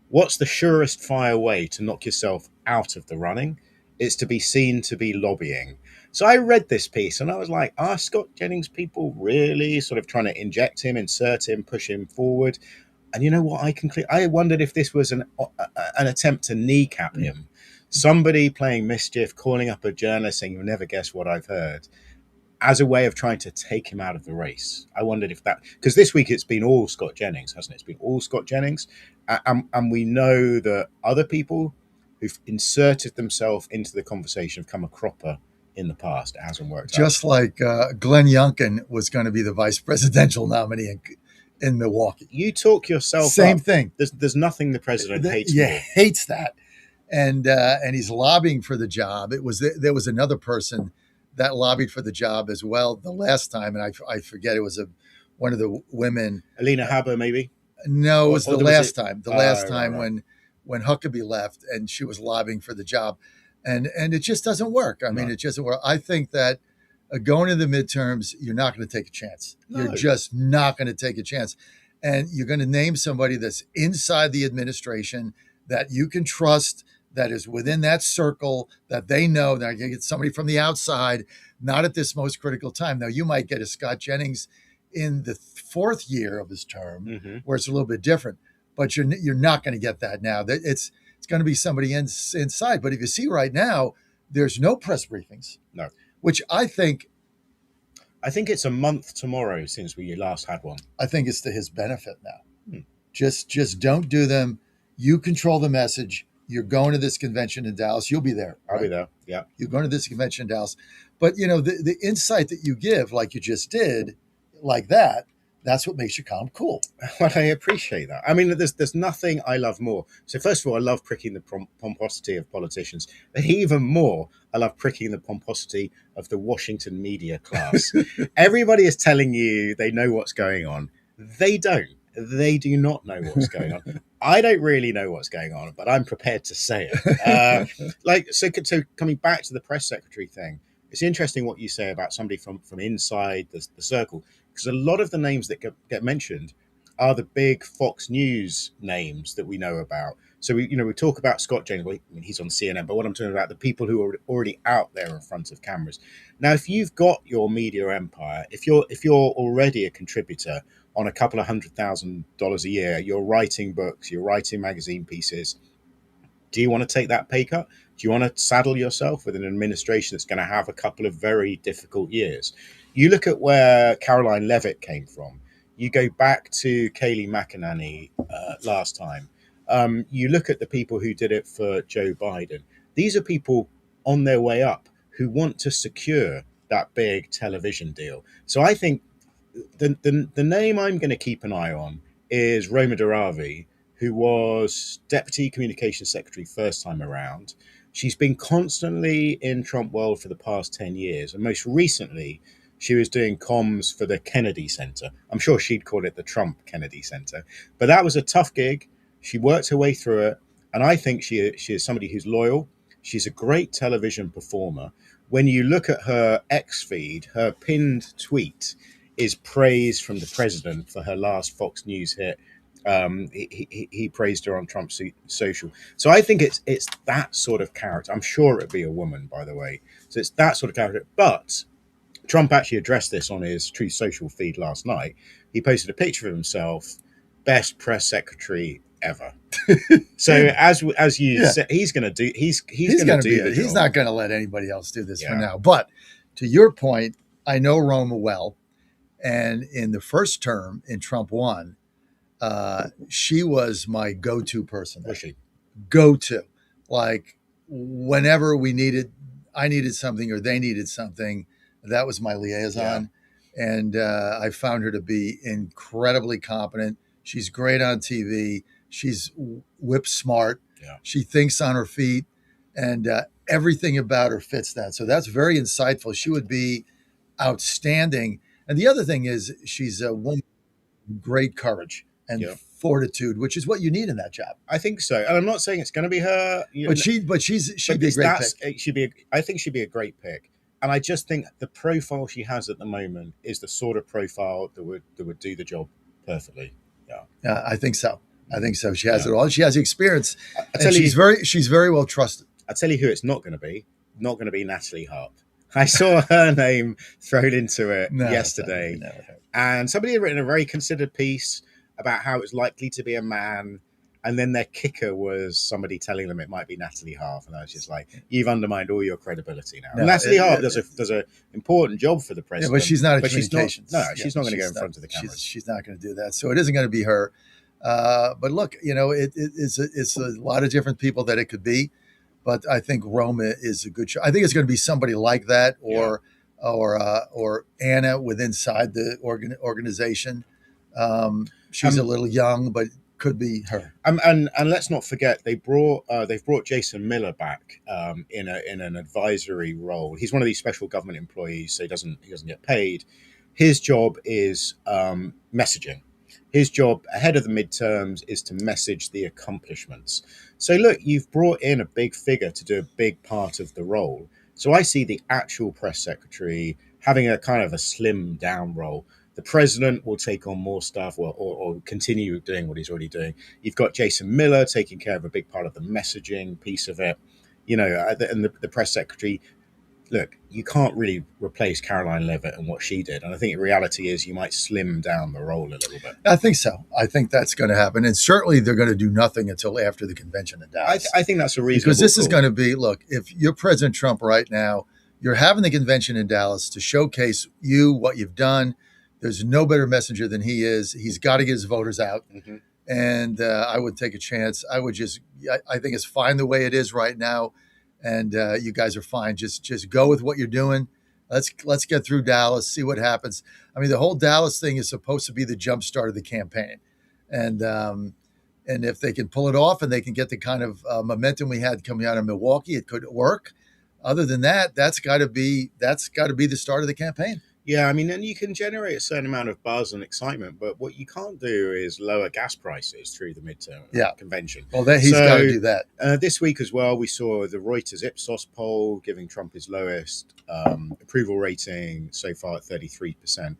what's the surest fire way to knock yourself out of the running? It's to be seen to be lobbying. So I read this piece and I was like, are Scott Jennings people really sort of trying to inject him, insert him, push him forward? And you know what? I wondered if this was an attempt to kneecap him. Somebody playing mischief, calling up a journalist saying, you'll never guess what I've heard, as a way of trying to take him out of the race. I wondered if that, because this week it's been all Scott Jennings, hasn't it? It's been all Scott Jennings. And we know that other people who've inserted themselves into the conversation have come a cropper in the past. It hasn't worked Just out. like Glenn Youngkin was going to be the vice presidential nominee in Milwaukee. You talk yourself Same up. thing. There's nothing the president hates more. Hates that. And he's lobbying for the job. There was another person that lobbied for the job as well the last time, and I forget, it was one of the women. Alina Haber, maybe? No, it was the last time. The last right, time right. when Huckabee left and she was lobbying for the job. And it just doesn't work. I mean, it doesn't work. I think that going into the midterms, you're not going to take a chance. No. You're just not going to take a chance. And you're going to name somebody that's inside the administration that you can trust, that is within that circle, that they know. They're going to get somebody from the outside, not at this most critical time. Now, you might get a Scott Jennings in the fourth year of his term, where it's a little bit different. But you're not going to get that now. It's going to be somebody inside. But if you see right now, there's no press briefings. No. Which I think it's a month tomorrow since we last had one. I think it's to his benefit now. Just don't do them. You control the message. You're going to this convention in Dallas. You'll be there. Right? I'll be there. Yeah. You're going to this convention in Dallas. But, the insight that you give, like you just did, like that, that's what makes your column cool. Well, I appreciate that. I mean, there's nothing I love more. So first of all, I love pricking the pomposity of politicians. But even more, I love pricking the pomposity of the Washington media class. Everybody is telling you they know what's going on. They don't. They do not know what's going on. I don't really know what's going on, but I'm prepared to say it. So coming back to the press secretary thing, it's interesting what you say about somebody from inside the circle, because a lot of the names that get mentioned are the big Fox News names that we know about. So we talk about Scott Jennings. I mean, he's on CNN, but what I'm talking about, the people who are already out there in front of cameras. Now, if you've got your media empire, if you're already a contributor on a couple of $100,000 a year, you're writing books, you're writing magazine pieces, do you want to take that pay cut? Do you want to saddle yourself with an administration that's going to have a couple of very difficult years? You look at where Caroline Leavitt came from. You go back to Kayleigh McEnany last time. You look at the people who did it for Joe Biden. These are people on their way up who want to secure that big television deal. So I think the name I'm going to keep an eye on is Roma Daravi, who was Deputy Communications Secretary first time around. She's been constantly in Trump world for the past 10 years. And most recently, she was doing comms for the Kennedy Center. I'm sure she'd call it the Trump Kennedy Center. But that was a tough gig. She worked her way through it. And I think she is somebody who's loyal. She's a great television performer. When you look at her X feed, her pinned tweet is praise from the president for her last Fox News hit. He praised her on Trump's social. So I think it's that sort of character. I'm sure it'd be a woman, by the way. So it's that sort of character. But Trump actually addressed this on his Truth Social feed last night. He posted a picture of himself, best press secretary ever. So as you said, he's going to do. He's going to do the job. He's not going to let anybody else do this for now. But to your point, I know Roma well, and in the first term in Trump 1, she was my go-to person. Was she? Go-to, like whenever I needed something or they needed something, that was my liaison. Yeah. And I found her to be incredibly competent. She's great on TV. She's whip smart. Yeah. She thinks on her feet, and everything about her fits that. So that's very insightful. She would be outstanding. And the other thing is she's a woman of great courage and fortitude, which is what you need in that job. I think so. And I'm not saying it's going to be her. She'd be a great pick. I think she'd be a great pick. And I just think the profile she has at the moment is the sort of profile that would do the job perfectly. Yeah, I think so. She has it all. She has the experience. And she's very well trusted. I tell you who it's not going to be. Not going to be Natalie Harp. I saw her name thrown into it yesterday. And somebody had written a very considered piece about how it was likely to be a man. And then their kicker was somebody telling them it might be Natalie Harp. And I was just like, you've undermined all your credibility now. Natalie Harp does an important job for the president. Yeah, but she's not a communications. She's not going to go in front of the cameras. She's not going to do that. So it isn't going to be her. But look, it's a lot of different people that it could be. But I think Roma is a good show. I think it's going to be somebody like that or Anna inside the organization. She's a little young, but could be her. And let's not forget they've brought Jason Miller back in an advisory role. He's one of these special government employees, so he doesn't get paid. His job is messaging. His job ahead of the midterms is to message the accomplishments. So look, you've brought in a big figure to do a big part of the role. So I see the actual press secretary having a kind of a slim down role. The president will take on more stuff or continue doing what he's already doing. You've got Jason Miller taking care of a big part of the messaging piece of it, and the press secretary. Look, you can't really replace Caroline Leavitt and what she did. And I think the reality is you might slim down the role a little bit. I think so. I think that's going to happen. And certainly they're going to do nothing until after the convention in Dallas. I think that's a reasonable Because this is going to be, look, if you're President Trump right now, you're having the convention in Dallas to showcase what you've done. There's no better messenger than he is. He's got to get his voters out. Mm-hmm. And I would take a chance. I think it's fine the way it is right now. And you guys are fine. Just go with what you're doing. Let's get through Dallas, see what happens. I mean, the whole Dallas thing is supposed to be the jump start of the campaign. And if they can pull it off and they can get the kind of momentum we had coming out of Milwaukee, it could work. Other than that, that's got to be the start of the campaign. Yeah, I mean, and you can generate a certain amount of buzz and excitement, but what you can't do is lower gas prices through the midterm convention. Well, he's got to do that. This week as well, we saw the Reuters Ipsos poll giving Trump his lowest approval rating so far at 33%.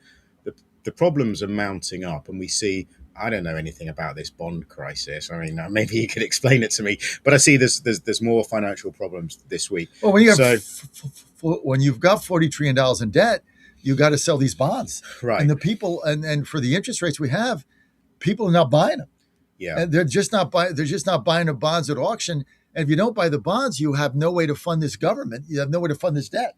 The problems are mounting up, and we see, I don't know anything about this bond crisis. I mean, maybe you could explain it to me, but I see there's more financial problems this week. Well, when you've got $40 trillion in debt, you got to sell these bonds, right? And the people, and for the interest rates we have, people are not buying them. Yeah, and they're just not buying the bonds at auction. And if you don't buy the bonds, you have no way to fund this government. You have no way to fund this debt.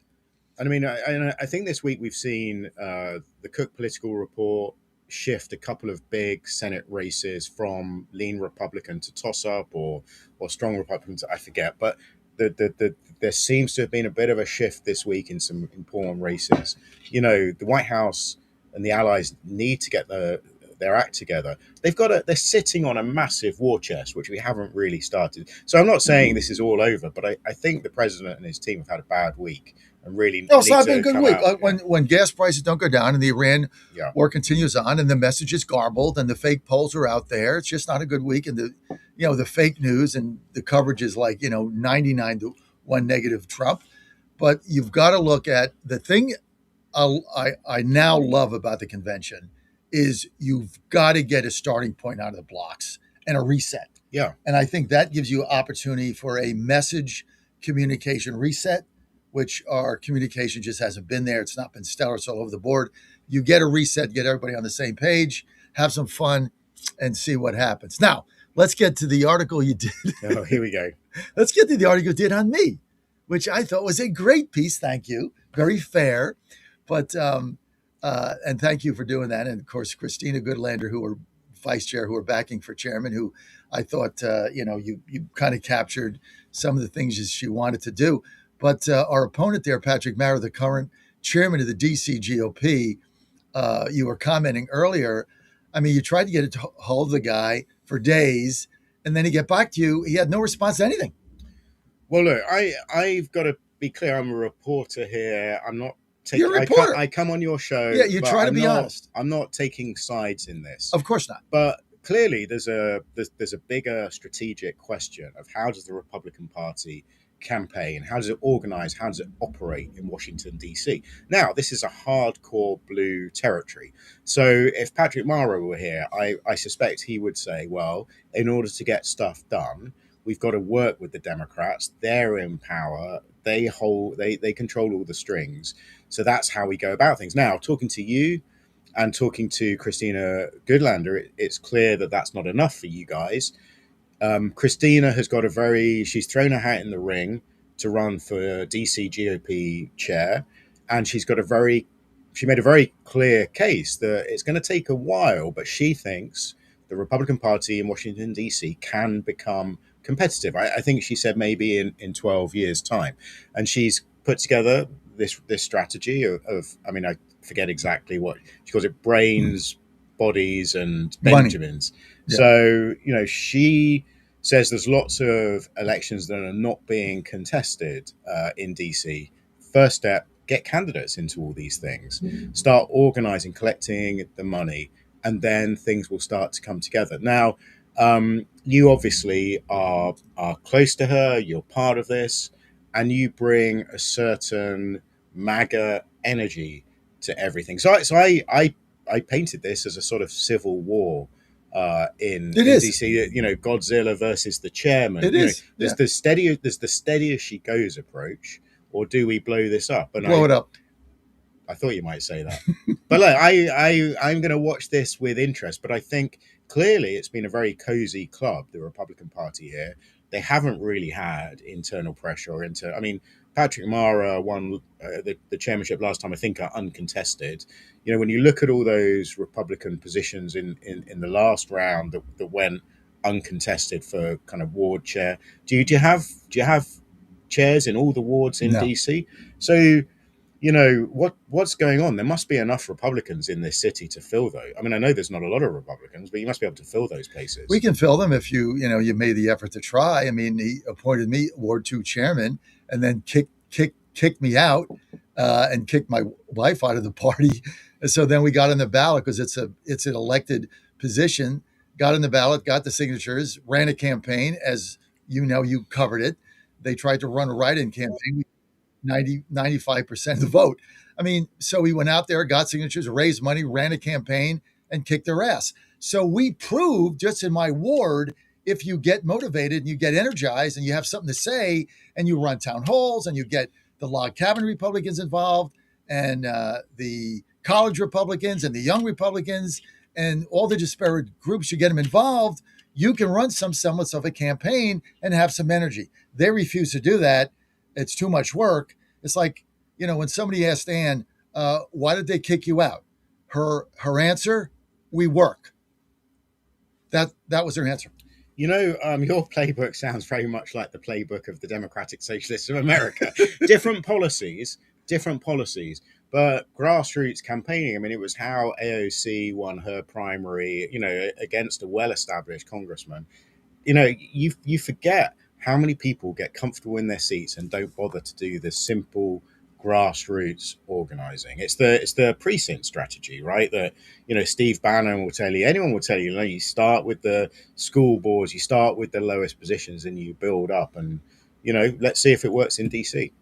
And I mean, I think this week we've seen the Cook Political Report shift a couple of big Senate races from lean Republican to toss up or strong Republican to, I forget, but there seems to have been a bit of a shift this week in some important races. The White House and the allies need to get their act together. They're sitting on a massive war chest, which we haven't really started. So I'm not saying this is all over, but I think the president and his team have had a bad week and really. No, it's not been a good week. Out, when gas prices don't go down and the Iran war continues on and the message is garbled and the fake polls are out there, it's just not a good week. And the fake news and the coverage is like 99-1 negative Trump. But you've got to look at the thing I now love about the convention is you've got to get a starting point out of the blocks and a reset. Yeah. And I think that gives you opportunity for a message communication reset, which our communication just hasn't been there. It's not been stellar. It's all over the board. You get a reset, get everybody on the same page, have some fun, and see what happens. Now, let's get to the article you did. Oh, here we go. Let's get to the article you did on me, which I thought was a great piece. Thank you. Very fair. But and thank you for doing that. And of course, Christina Goodlander, who are vice chair, who are backing for chairman, who I thought, you kind of captured some of the things that she wanted to do. But our opponent there, Patrick Mara, the current chairman of the DC GOP, you were commenting earlier. I mean, you tried to get a hold of the guy for days, and then he get back to you. He had no response to anything. Well, look, I've got to be clear. I'm a reporter here. I'm not taking. You're a reporter. I come on your show. Yeah, you try to be honest. I'm not taking sides in this. Of course not. But clearly, there's a bigger strategic question of how does the Republican Party campaign, how does it organize, how does it operate in Washington DC? Now, this is a hardcore blue territory, so if Patrick Mara were here, I suspect he would say, well, in order to get stuff done, we've got to work with the Democrats. They're in power, they control all the strings, so that's how we go about things. Now, talking to you and talking to Christina Goodlander, it's clear that that's not enough for you guys. Christina has got she's thrown her hat in the ring to run for DC GOP chair. And she made a very clear case that it's going to take a while, but she thinks the Republican Party in Washington, DC can become competitive. I think she said maybe in 12 years time. And she's put together this strategy of I forget exactly what she calls it, brains, bodies, and Benjamins. Yeah. So, she says there's lots of elections that are not being contested in DC. First step, get candidates into all these things. Start organizing, collecting the money, and then things will start to come together. Now, you obviously are close to her, you're part of this, and you bring a certain MAGA energy to everything. So I painted this as a sort of civil war in DC, Godzilla versus the chairman. There's the steady as she goes approach, or do we blow this up? And blow it up. I thought you might say that, but look, I'm going to watch this with interest. But I think clearly it's been a very cozy club, the Republican Party here. They haven't really had internal pressure Patrick Mara won the chairmanship last time, I think, are uncontested. When you look at all those Republican positions in the last round that went uncontested for kind of ward chair, do you have chairs in all the wards in DC? So, what's going on? There must be enough Republicans in this city to fill those. I know there's not a lot of Republicans, but you must be able to fill those places. We can fill them if you made the effort to try. He appointed me Ward 2 chairman and then kicked me out and kicked my wife out of the party. And so then we got on the ballot because it's an elected position, got on the ballot, got the signatures, ran a campaign, as you covered it. They tried to run a write-in campaign, 95% of the vote. So we went out there, got signatures, raised money, ran a campaign, and kicked their ass. So we proved just in my ward, if you get motivated and you get energized and you have something to say and you run town halls and you get the log cabin Republicans involved and the college Republicans and the young Republicans and all the disparate groups, you get them involved, you can run some semblance of a campaign and have some energy. They refuse to do that. It's too much work. It's like, when somebody asked Ann, why did they kick you out? Her answer, we work. That was their answer. You know, your playbook sounds very much like the playbook of the Democratic Socialists of America. different policies, but grassroots campaigning. I mean, it was how AOC won her primary, against a well-established congressman. You forget how many people get comfortable in their seats and don't bother to do the simple grassroots organizing. It's the precinct strategy, right? That Steve Bannon will tell you, anyone will tell you, you start with the school boards, you start with the lowest positions, and you build up. And let's see if it works in DC.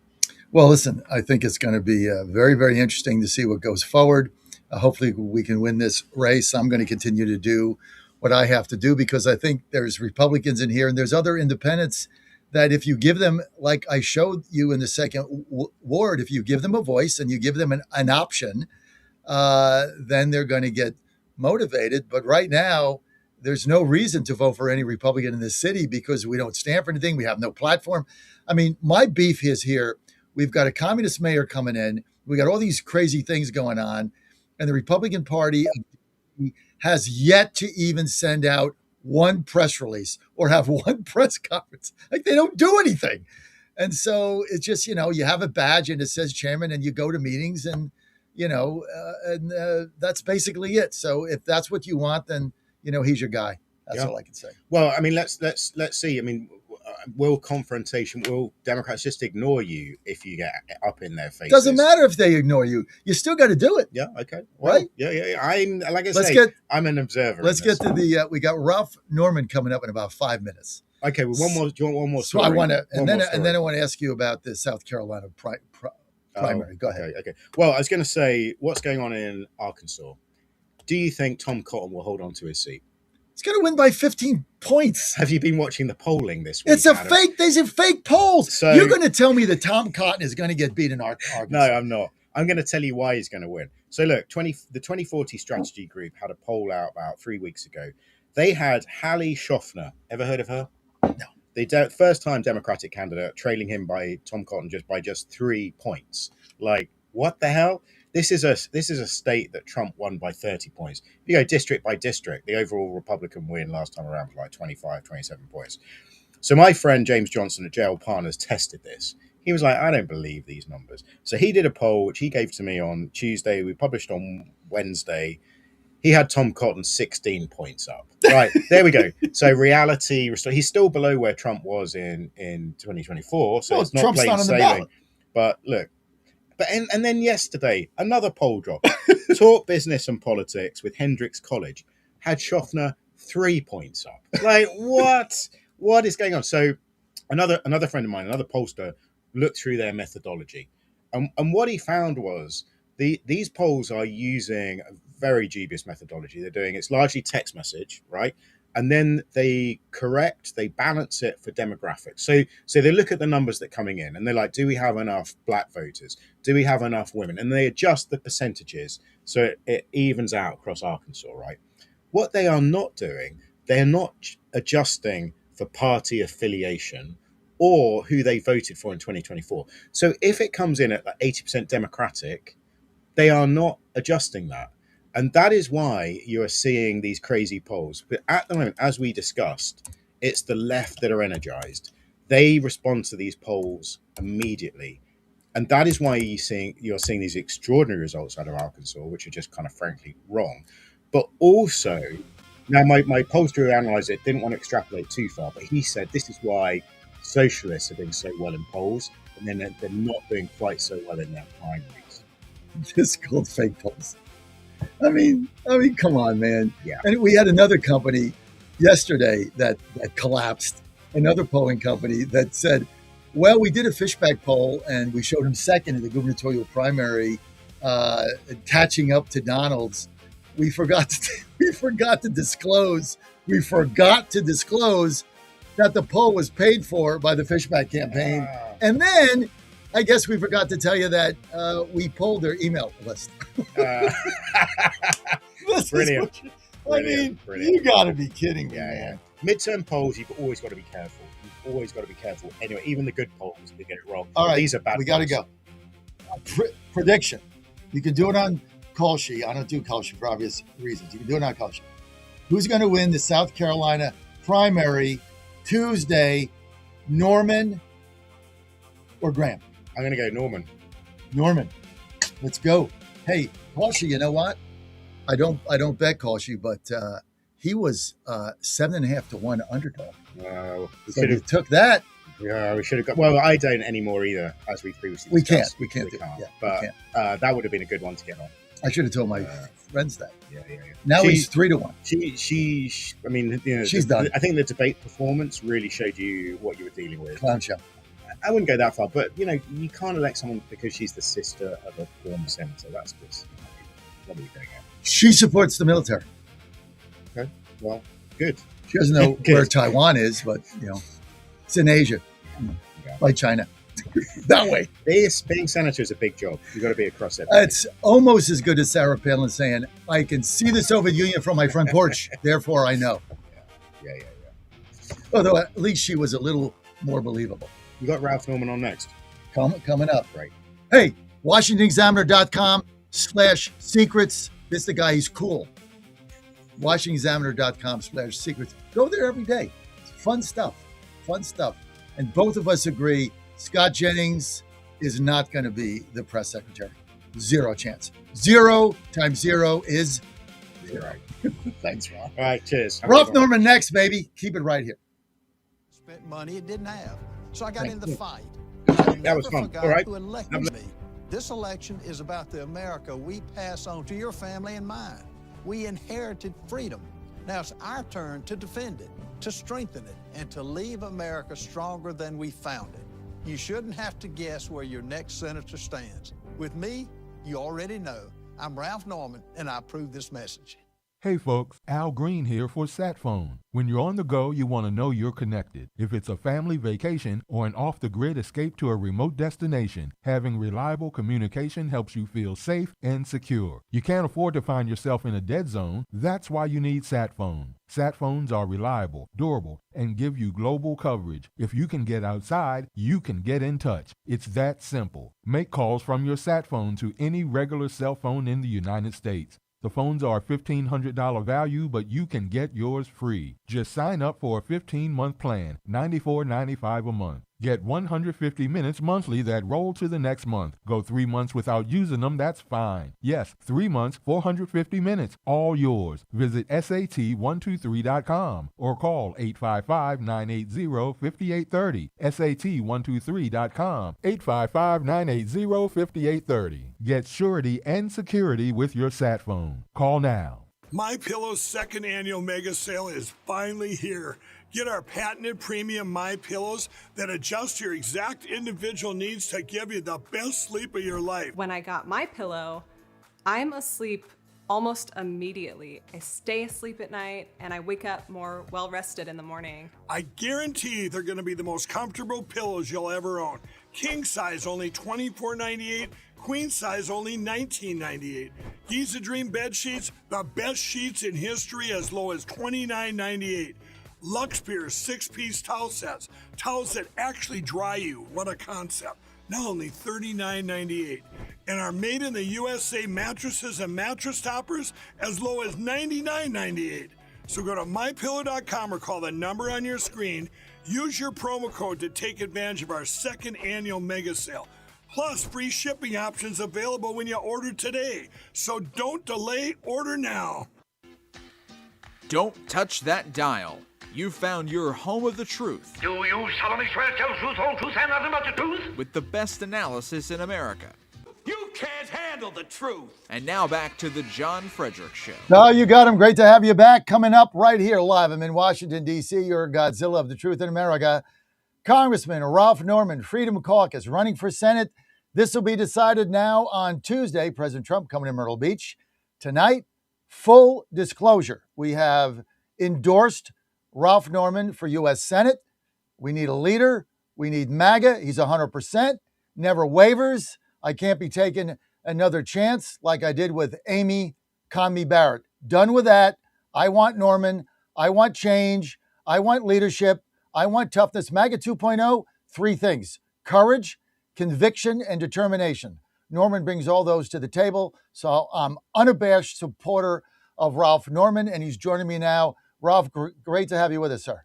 Well, listen, I think it's going to be very, very interesting to see what goes forward. Hopefully, we can win this race. I'm going to continue to do what I have to do because I think there's Republicans in here and there's other independents that if you give them, like I showed you in the second ward, if you give them a voice and you give them an option, then they're going to get motivated. But right now, there's no reason to vote for any Republican in this city because we don't stand for anything. We have no platform. I mean, my beef is here. We've got a communist mayor coming in. We got all these crazy things going on. And the Republican Party has yet to even send out one press release or have one press conference. Like they don't do anything. And so it's just, you have a badge and it says chairman and you go to meetings and, that's basically it. So if that's what you want, then, he's your guy. That's all I can say. Well, I mean, let's see. I mean, will Democrats just ignore you if you get up in their face? Doesn't matter if they ignore you. You still got to do it. Yeah. Okay. Well, right. Yeah. I'm I'm an observer. Let's get to we got Ralph Norman coming up in about 5 minutes. Okay. Well, one more. Do you want one more story? So I want to, and then I want to ask you about the South Carolina primary. Go ahead. Okay. Well, I was going to say, what's going on in Arkansas? Do you think Tom Cotton will hold on to his seat? He's going to win by 15 points. Have you been watching the polling this week? It's a fake. These are fake polls. So, you're going to tell me that Tom Cotton is going to get beat in Arkansas? No, I'm not. I'm going to tell you why he's going to win. So look, the 2040 Strategy Group had a poll out about 3 weeks ago. They had Hallie Schaffner. Ever heard of her? No. They first-time Democratic candidate, trailing him by Tom Cotton by 3 points. Like, what the hell? This is a state that Trump won by 30 points. If you go district by district, the overall Republican win last time around was like 25, 27 points. So my friend James Johnson at Jail Partners tested this. He was like, I don't believe these numbers. So he did a poll, which he gave to me on Tuesday. We published on Wednesday. He had Tom Cotton 16 points up. Right, there we go. So reality, he's still below where Trump was in 2024. So it's not Trump's plain not on the sailing. ballot. But look, and then yesterday, another poll drop. Talk Business and Politics with Hendrix College had Schaffner 3 points up. Like, what? What is going on? So another friend of mine, another pollster, looked through their methodology. And what he found was these polls are using a very dubious methodology. It's largely text message, right? And then they balance it for demographics. So they look at the numbers that are coming in and they're like, do we have enough black voters? Do we have enough women? And they adjust the percentages so it evens out across Arkansas, right? What they are not doing, they're not adjusting for party affiliation or who they voted for in 2024. So if it comes in at like 80% Democratic, they are not adjusting that. And that is why you are seeing these crazy polls. But at the moment, as we discussed, it's the left that are energized. They respond to these polls immediately. And that is why you're seeing these extraordinary results out of Arkansas, which are just kind of frankly wrong. But also, now my pollster who analyzed it didn't want to extrapolate too far, but he said this is why socialists are doing so well in polls, and then they're not doing quite so well in their primaries. It's called fake polls. I mean, come on, man. Yeah. And we had another company yesterday that collapsed. Another polling company that said, well, we did a fishback poll and we showed him second in the gubernatorial primary, catching up to Donald's. We forgot to disclose that the poll was paid for by the fishback campaign. And then I guess we forgot to tell you that we polled their email list. Brilliant. You got to be kidding me, man. Midterm polls, you've always got to be careful. Anyway, even the good polls, they get it wrong. All right, these are bad. We got to go. Prediction. You can do it on Kalshi. I don't do Kalshi for obvious reasons. You can do it on Kalshi. Who's going to win the South Carolina primary Tuesday, Norman or Graham? I'm going to go Norman. Norman. Let's go. Hey, Kalshi, you know what? I don't bet Kalshi, but he was 7.5 to 1 underdog. Wow. So you took that. Yeah, we should have got. Well, I don't anymore either, as we previously discussed. We can't do it. Yeah, but that would have been a good one to get on. I should have told my friends that. Yeah. Now he's 3 to 1. She. I mean, you know, she's done. I think the debate performance really showed you what you were dealing with. Clown show. I wouldn't go that far, but you know, you can't elect someone because she's the sister of a former senator. That's just what are we doing here? She supports the military. Okay, well, good. She doesn't know where Taiwan is, but you know, it's in Asia, like China. That way. Being senator is a big job. You've got to be across it. It's almost as good as Sarah Palin saying, "I can see the Soviet Union from my front porch, therefore I know." Yeah. Although at least she was a little more believable. You got Ralph Norman on next. Coming up. Right. Hey, WashingtonExaminer.com/secrets. This is the guy, he's cool. WashingtonExaminer.com/secrets. Go there every day. It's fun stuff. And both of us agree Scott Jennings is not going to be the press secretary. 0 chance. 0 times 0 is 0. Thanks, Rob. All right, cheers. Ralph Norman next, baby. Keep it right here. Spent money it didn't have. So I got in the fight. That was fun. All right. Who elected me. This election is about the America we pass on to your family and mine. We inherited freedom. Now it's our turn to defend it, to strengthen it, and to leave America stronger than we found it. You shouldn't have to guess where your next senator stands. With me, you already know. I'm Ralph Norman, and I approve this message. Hey folks, Al Green here for SatPhone. When you're on the go, you want to know you're connected. If it's a family vacation or an off-the-grid escape to a remote destination, having reliable communication helps you feel safe and secure. You can't afford to find yourself in a dead zone. That's why you need SatPhone. SatPhones are reliable, durable, and give you global coverage. If you can get outside, you can get in touch. It's that simple. Make calls from your SatPhone to any regular cell phone in the United States. The phones are a $1,500 value, but you can get yours free. Just sign up for a 15-month plan, $94.95 a month. Get 150 minutes monthly that roll to the next month. Go 3 months without using them, that's fine. Yes, 3 months, 450 minutes, all yours. Visit SAT123.com or call 855-980-5830. SAT123.com, 855-980-5830. Get surety and security with your sat phone. Call now. MyPillow's second annual mega sale is finally here. Get our patented premium MyPillows that adjust your exact individual needs to give you the best sleep of your life. When I got MyPillow, I'm asleep almost immediately. I stay asleep at night and I wake up more well-rested in the morning. I guarantee they're going to be the most comfortable pillows you'll ever own. King size only $24.98. Queen size only $19.98. Giza Dream bed sheets, the best sheets in history, as low as $29.98. Lux Pierce 6-piece towel sets, towels that actually dry you. What a concept. Now only $39.98. And our made in the USA mattresses and mattress toppers as low as $99.98. So go to mypillow.com or call the number on your screen. Use your promo code to take advantage of our second annual mega sale. Plus, free shipping options available when you order today. So don't delay, order now. Don't touch that dial. You found your home of the truth. Do you solemnly swear to tell the truth, whole truth, and nothing but the truth? With the best analysis in America. You can't handle the truth. And now back to the John Fredericks Show. No, you got him. Great to have you back. Coming up right here live. I'm in Washington, D.C. Your Godzilla of the Truth in America. Congressman Ralph Norman, Freedom Caucus, running for Senate. This will be decided now on Tuesday. President Trump coming to Myrtle Beach. Tonight, full disclosure. We have endorsed Ralph Norman for U.S. Senate. We need a leader. We need MAGA. He's 100%. Never wavers. I can't be taking another chance like I did with Amy Coney Barrett. Done with that. I want Norman. I want change. I want leadership. I want toughness. MAGA 2.0, 3 things: courage, conviction, and determination. Norman brings all those to the table. So I'm unabashed supporter of Ralph Norman, and he's joining me now. Ralph, great to have you with us, sir.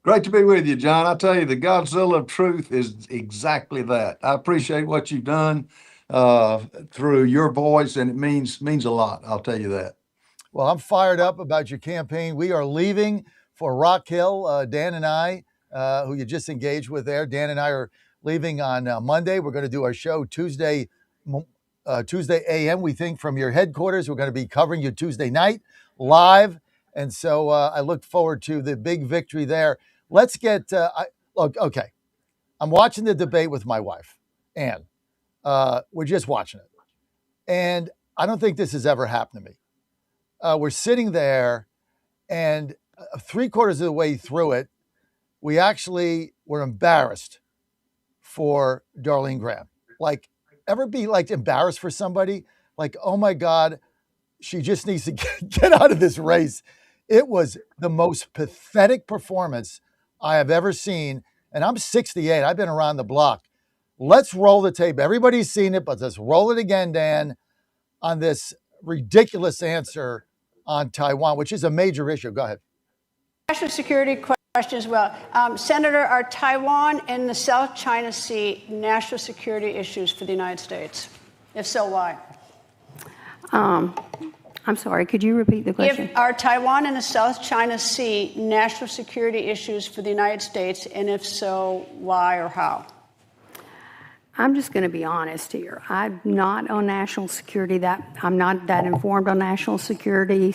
Great to be with you, John. I tell you, the Godzilla of truth is exactly that. I appreciate what you've done through your voice, and it means a lot. I'll tell you that. Well, I'm fired up about your campaign. We are leaving for Rock Hill. Dan and I, who you just engaged with there, Dan and I are leaving on Monday. We're going to do our show Tuesday a.m., we think, from your headquarters. We're going to be covering you Tuesday night live. And so I look forward to the big victory there. Let's get, okay. I'm watching the debate with my wife, Ann. We're just watching it. And I don't think this has ever happened to me. We're sitting there, and 3/4 of the way through it, we actually were embarrassed for Darlene Graham. Like, ever be like embarrassed for somebody? Like, oh my God, she just needs to get out of this race. It was the most pathetic performance I have ever seen. And I'm 68. I've been around the block. Let's roll the tape. Everybody's seen it, but let's roll it again, Dan, on this ridiculous answer on Taiwan, which is a major issue. Go ahead. National security question as well. Senator, are Taiwan and the South China Sea national security issues for the United States? If so, why? I'm sorry, could you repeat the question? Are Taiwan and the South China Sea national security issues for the United States? And if so, why or how? I'm just going to be honest here. I'm not on national security. I'm not that informed on national security,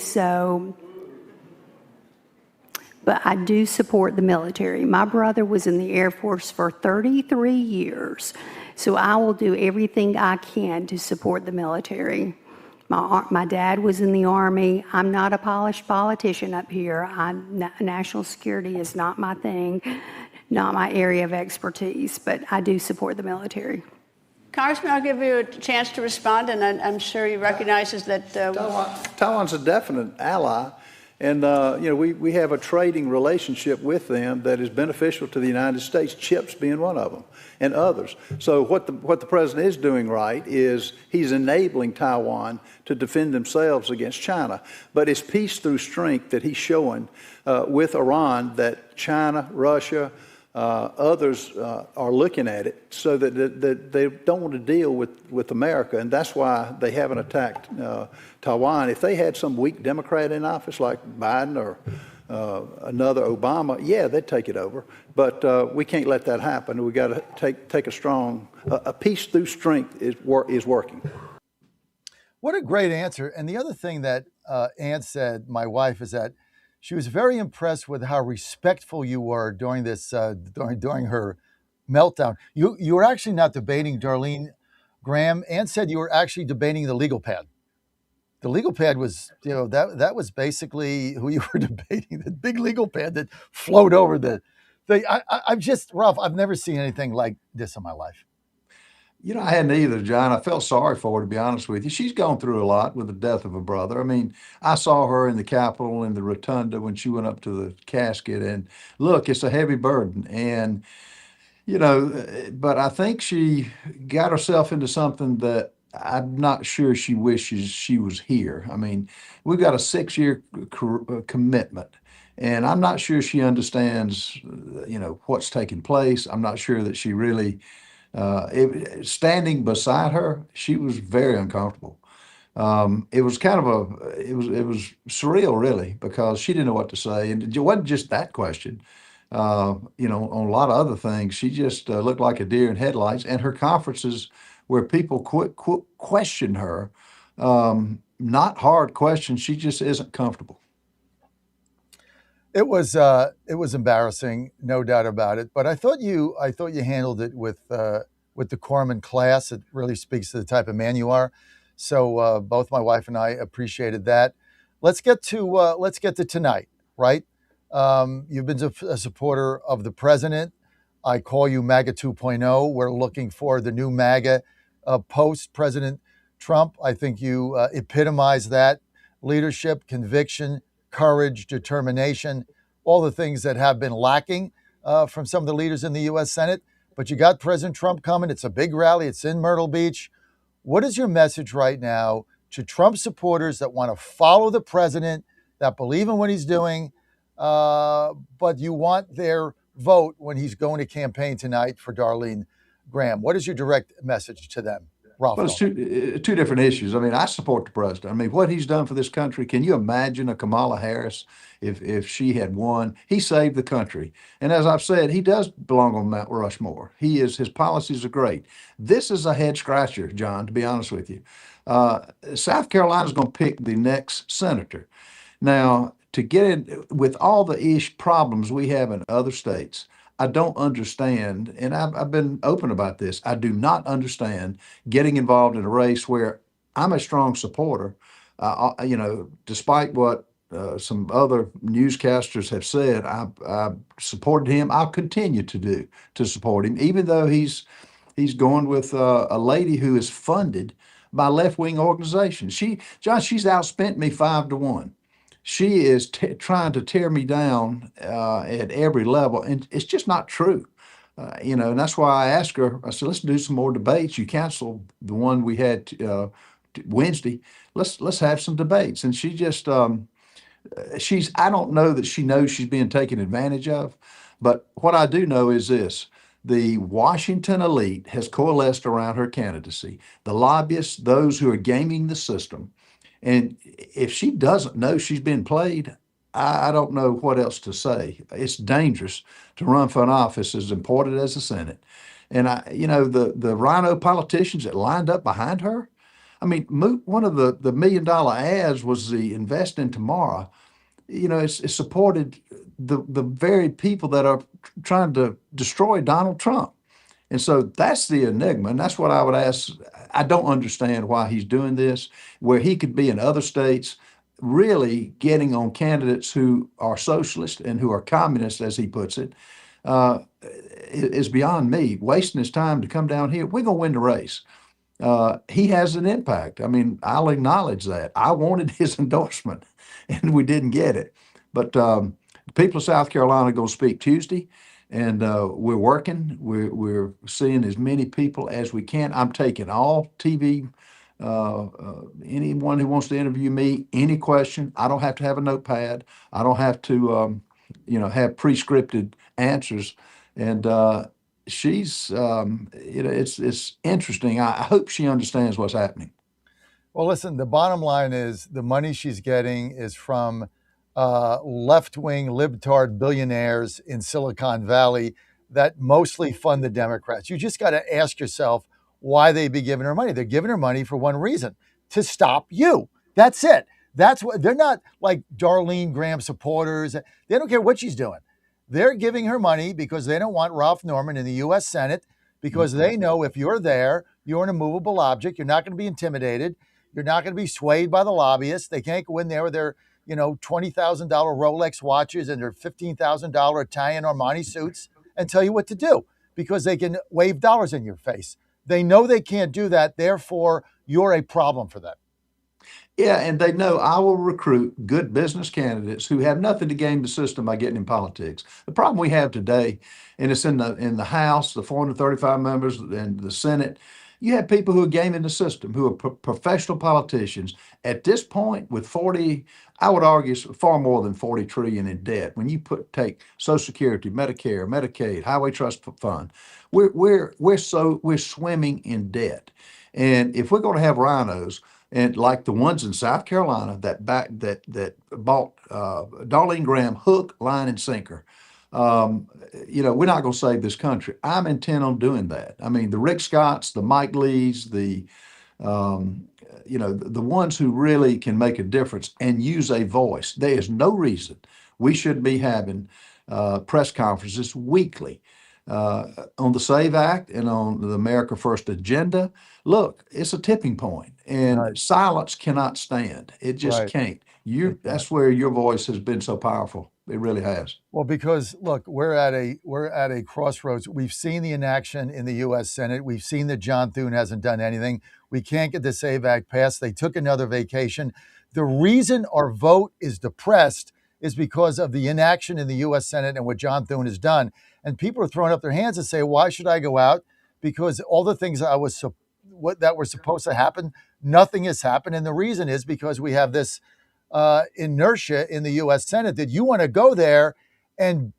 but I do support the military. My brother was in the Air Force for 33 years, so I will do everything I can to support the military. My dad was in the Army. I'm not a polished politician up here. National security is not my thing, not my area of expertise, but I do support the military. Congressman, I'll give you a chance to respond, and I'm sure he recognizes that. Taiwan's a definite ally, and we have a trading relationship with them that is beneficial to the United States, chips being one of them, and others. So what the president is doing right is he's enabling Taiwan to defend themselves against China. But it's peace through strength that he's showing with Iran that China, Russia, others are looking at it so that they don't want to deal with America, and that's why they haven't attacked Taiwan. If they had some weak Democrat in office like Biden or another Obama, yeah, they'd take it over. But we can't let that happen. We got to take a strong peace through strength is working. What a great answer. And the other thing that Ann said, my wife, is that she was very impressed with how respectful you were during this during her meltdown. You were actually not debating Darlene Graham. Ann said you were actually debating the legal pad. The legal pad was, that was basically who you were debating, the big legal pad that flowed over the thing. I'm just, Ralph, I've never seen anything like this in my life. I hadn't either, John. I felt sorry for her, to be honest with you. She's gone through a lot with the death of a brother. I mean, I saw her in the Capitol in the rotunda when she went up to the casket, and look, it's a heavy burden. And, but I think she got herself into something that I'm not sure she wishes she was here. I mean, we've got a 6-year commitment, and I'm not sure she understands, what's taking place. I'm not sure that she really... standing beside her, she was very uncomfortable. It was kind of it was surreal, really, because she didn't know what to say, and it wasn't just that question. On a lot of other things, she just looked like a deer in headlights. And her conferences, where people question her, not hard questions, she just isn't comfortable. It was embarrassing, no doubt about it. But I thought you handled it with decorum and class. It really speaks to the type of man you are. So both my wife and I appreciated that. Let's get to tonight, right? You've been a supporter of the president. I call you MAGA 2.0. We're looking for the new MAGA post-President Trump. I think you epitomize that: leadership, conviction, courage, determination, all the things that have been lacking from some of the leaders in the U.S. Senate. But you got President Trump coming. It's a big rally. It's in Myrtle Beach. What is your message right now to Trump supporters that want to follow the president, that believe in what he's doing, but you want their vote when he's going to campaign tonight for Darlene Graham? What is your direct message to them, Ralph? Well, it's two different issues. I mean, I support the president. I mean, what he's done for this country. Can you imagine a Kamala Harris if she had won? He saved the country, and as I've said, he does belong on Mount Rushmore. His policies are great. This is a head scratcher, John. To be honest with you, South Carolina's going to pick the next senator. Now, to get in with all the problems we have in other states, I don't understand, and I've been open about this. I do not understand getting involved in a race where I'm a strong supporter. Despite what some other newscasters have said, I supported him. I'll continue to support him, even though he's going with a lady who is funded by left-wing organizations. She's outspent me 5-1. She is trying to tear me down at every level, and it's just not true. And that's why I asked her. I said, "Let's do some more debates. You canceled the one we had Wednesday. Let's have some debates." And she just I don't know that she knows she's being taken advantage of, but what I do know is this: the Washington elite has coalesced around her candidacy. The lobbyists, those who are gaming the system. And if she doesn't know she's been played, I don't know what else to say. It's dangerous to run for an office as important as the Senate. And the rhino politicians that lined up behind her. I mean, one of the $1 million ads was the Invest in Tomorrow. It supported the very people that are trying to destroy Donald Trump. And so that's the enigma, and that's what I would ask. I don't understand why he's doing this, where he could be in other states really getting on candidates who are socialist and who are communist, as he puts it, is beyond me. Wasting his time to come down here. We're going to win the race. He has an impact. I mean, I'll acknowledge that. I wanted his endorsement, and we didn't get it. But the people of South Carolina are going to speak Tuesday. And we're working. We're seeing as many people as we can. I'm taking all TV. Anyone who wants to interview me, any question. I don't have to have a notepad. I don't have to, have pre-scripted answers. And she's, it's interesting. I hope she understands what's happening. Well, listen. The bottom line is the money she's getting is from left-wing libtard billionaires in Silicon Valley that mostly fund the Democrats. You just got to ask yourself why they be giving her money. They're giving her money for one reason: to stop you. That's it. That's what they're not like Darlene Graham supporters. They don't care what she's doing. They're giving her money because they don't want Ralph Norman in the U.S. Senate, because they know if you're there, you're an immovable object. You're not going to be intimidated. You're not going to be swayed by the lobbyists. They can't go in there with their $20,000 Rolex watches and their $15,000 Italian Armani suits and tell you what to do, because they can wave dollars in your face. They know they can't do that. Therefore, you're a problem for them. Yeah, and they know I will recruit good business candidates who have nothing to game the system by getting in politics. The problem we have today, and it's in the House, the 435 members, and the Senate, you have people who are gaming the system, who are professional politicians. At this point, with 40, I would argue far more than 40 trillion in debt. When you take Social Security, Medicare, Medicaid, Highway Trust Fund, we're swimming in debt. And if we're going to have rhinos, and like the ones in South Carolina that bought Darlene Graham hook, line, and sinker, we're not going to save this country. I'm intent on doing that. I mean, the Rick Scotts, the Mike Lees, the ones who really can make a difference and use a voice. There is no reason we should be having press conferences weekly on the SAVE Act and on the America First agenda. Look, it's a tipping point, and silence cannot stand. It just can't. That's where your voice has been so powerful. It really has. Well, because look, we're at a crossroads. We've seen the inaction in the U.S. Senate. We've seen that John Thune hasn't done anything. We can't get the SAVE Act passed. They took another vacation. The reason our vote is depressed is because of the inaction in the U.S. Senate and what John Thune has done. And people are throwing up their hands and say, why should I go out? Because all the things I was what that were supposed to happen. Nothing has happened, and the reason is because we have this inertia in the U.S. Senate that you want to go there and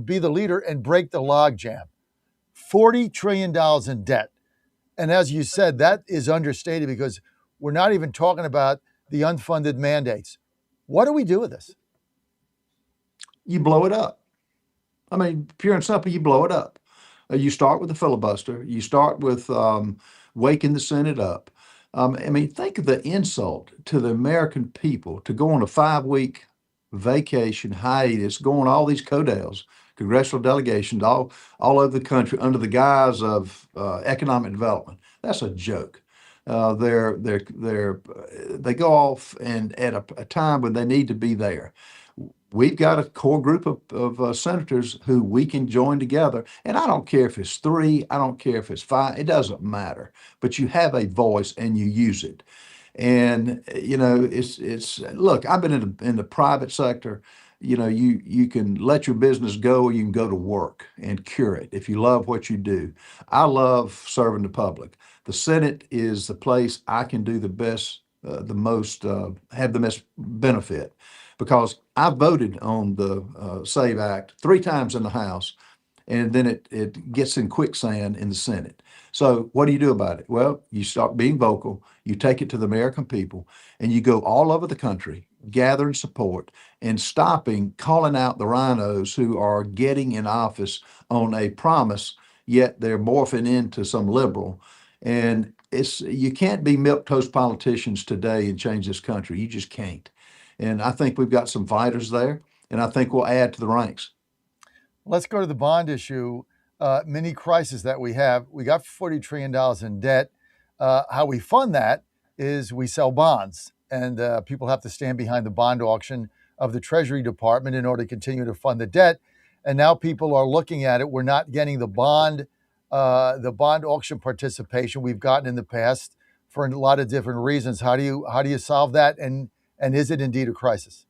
be the leader and break the logjam. $40 trillion in debt. And as you said, that is understated because we're not even talking about the unfunded mandates. What do we do with this? You blow it up. I mean, pure and simple, you blow it up. You start with the filibuster. You start with waking the Senate up. I mean, think of the insult to the American people to go on a 5-week vacation hiatus, go on all these CODELs, congressional delegations, all over the country under the guise of economic development. That's a joke. They go off and at a time when they need to be there. We've got a core group of senators who we can join together. And I don't care if it's 3, I don't care if it's 5, it doesn't matter. But you have a voice and you use it. And, you know, it's look, I've been in the private sector. You know, you can let your business go or you can go to work and cure it if you love what you do. I love serving the public. The Senate is the place I can do the best, have the most benefit. Because I voted on the SAVE Act 3 times in the House, and then it gets in quicksand in the Senate. So what do you do about it? Well, you start being vocal, you take it to the American people, and you go all over the country, gathering support and calling out the rhinos who are getting in office on a promise, yet they're morphing into some liberal. And you can't be milquetoast politicians today and change this country. You just can't. And I think we've got some fighters there, and I think we'll add to the ranks. Let's go to the bond issue, mini crisis that we have. We got $40 trillion in debt. How we fund that is we sell bonds, and people have to stand behind the bond auction of the Treasury Department in order to continue to fund the debt. And now people are looking at it. We're not getting the bond auction participation we've gotten in the past for a lot of different reasons. How do you solve that? And is it indeed a crisis?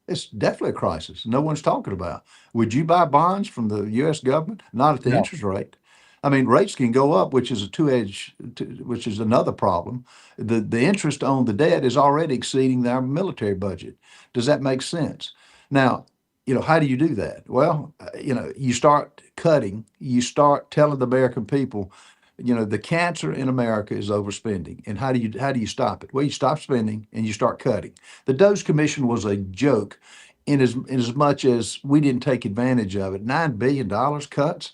It's definitely a crisis. No one's talking about. Would you buy bonds from the U.S. government? Not at the interest rate. I mean, rates can go up, which is which is another problem. The interest on the debt is already exceeding our military budget. Does that make sense? Now, you know, how do you do that? Well, you know, you start cutting. You start telling the American people, you know, the cancer in America is overspending. And how do you stop it? Well, you stop spending and you start cutting. The Doge Commission was a joke in as much as we didn't take advantage of it. $9 billion cuts.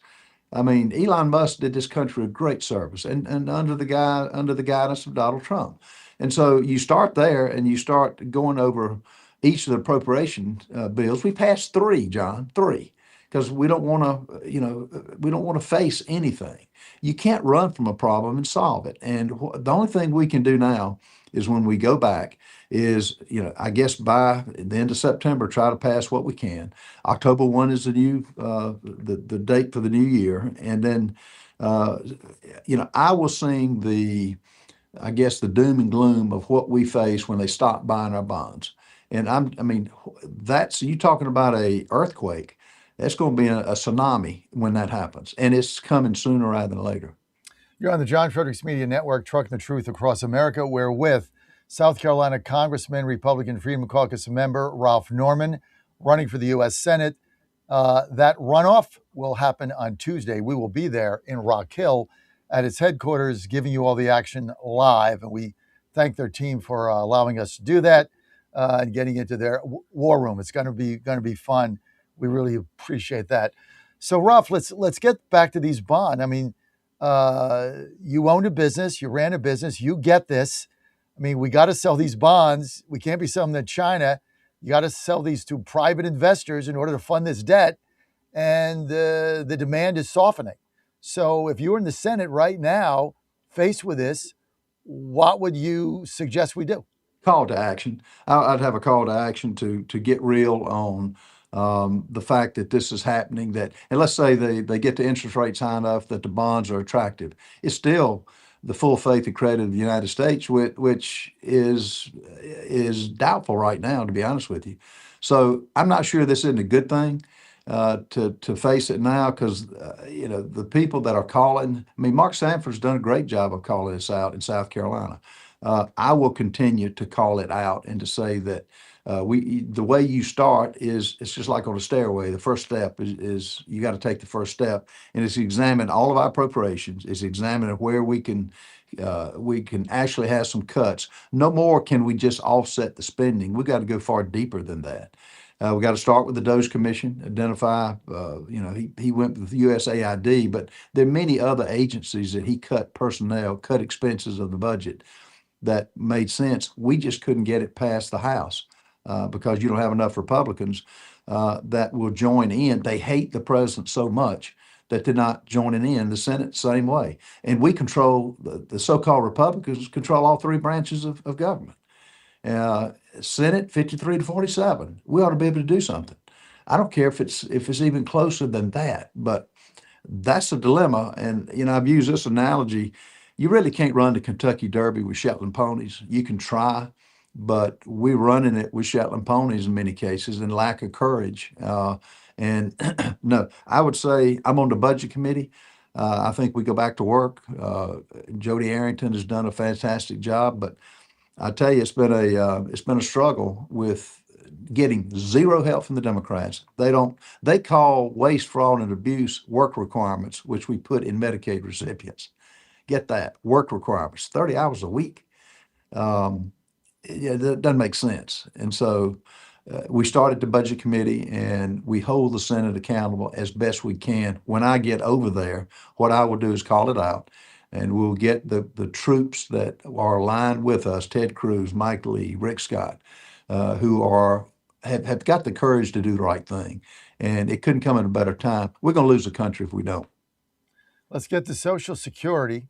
I mean, Elon Musk did this country a great service and under the guidance of Donald Trump. And so you start there and you start going over each of the appropriation bills. We passed 3, John, 3. Because we don't want to face anything. You can't run from a problem and solve it. And the only thing we can do now is when we go back is, you know, I guess by the end of September, try to pass what we can. October 1 is the new the date for the new year, and then you know, I will sing the doom and gloom of what we face when they stop buying our bonds. And that's you talking about a earthquake. That's going to be a tsunami when that happens. And it's coming sooner rather than later. You're on the John Fredericks Media Network, trucking the truth across America. We're with South Carolina Congressman, Republican Freedom Caucus member Ralph Norman, running for the U.S. Senate. That runoff will happen on Tuesday. We will be there in Rock Hill at its headquarters, giving you all the action live. And we thank their team for allowing us to do that and getting into their war room. It's going to be fun. We really appreciate that. So, Ralph, let's get back to these bonds. I mean, you owned a business, you ran a business, you get this. I mean, we got to sell these bonds. We can't be selling them to China. You got to sell these to private investors in order to fund this debt. And the demand is softening. So if you were in the Senate right now, faced with this, what would you suggest we do? Call to action. I'd have a call to action to get real on the fact that this is happening, and let's say they get the interest rates high enough that the bonds are attractive. It's still the full faith and credit of the United States, which is doubtful right now, to be honest with you. So I'm not sure this isn't a good thing. to face it now because you know the people that are calling. I mean, Mark Sanford's done a great job of calling this out in South Carolina. I will continue to call it out and to say that the way you start is it's just like on a stairway. The first step is you got to take the first step, and it's examine all of our appropriations. It's examining where we can actually have some cuts. No more can we just offset the spending. We got to go far deeper than that. We got to start with the Doge Commission, identify, he went with USAID, but there are many other agencies that he cut personnel, cut expenses of the budget that made sense. We just couldn't get it past the House because you don't have enough Republicans that will join in. They hate the president so much that they're not joining in. The Senate, same way. And we control, the so-called Republicans control all three branches of government. Senate 53-47. We ought to be able to do something. I don't care if it's even closer than that, but that's a dilemma. And I've used this analogy. You really can't run the Kentucky Derby with Shetland ponies. You can try, but we're running it with Shetland ponies in many cases and lack of courage. And no, I would say I'm on the budget committee. I think we go back to work. Jody Arrington has done a fantastic job, but I tell you, it's been a struggle with getting zero help from the Democrats. They call waste, fraud, and abuse work requirements, which we put in Medicaid recipients. Get that, work requirements, 30 hours a week. That doesn't make sense. And so we started the budget committee and we hold the Senate accountable as best we can. When I get over there, what I will do is call it out. And we'll get the troops that are aligned with us, Ted Cruz, Mike Lee, Rick Scott, who have got the courage to do the right thing. And it couldn't come at a better time. We're going to lose the country if we don't. Let's get to Social Security.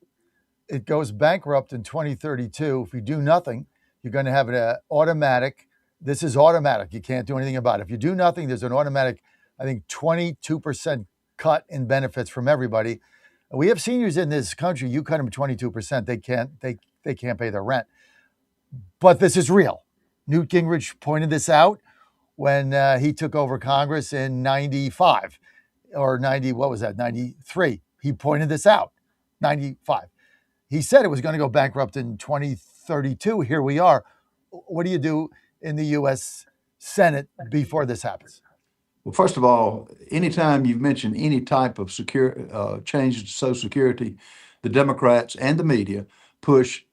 It goes bankrupt in 2032. If you do nothing, you're going to have an automatic. This is automatic. You can't do anything about it. If you do nothing, there's an automatic, I think, 22% cut in benefits from everybody. We have seniors in this country. You cut them 22%. They can't pay their rent. But this is real. Newt Gingrich pointed this out when he took over Congress in 95 or 90. What was that? 93. He pointed this out. 95. He said it was going to go bankrupt in 2032. Here we are. What do you do in the U.S. Senate before this happens? Well, first of all, anytime you've mentioned any type of change to Social Security, the Democrats and the media push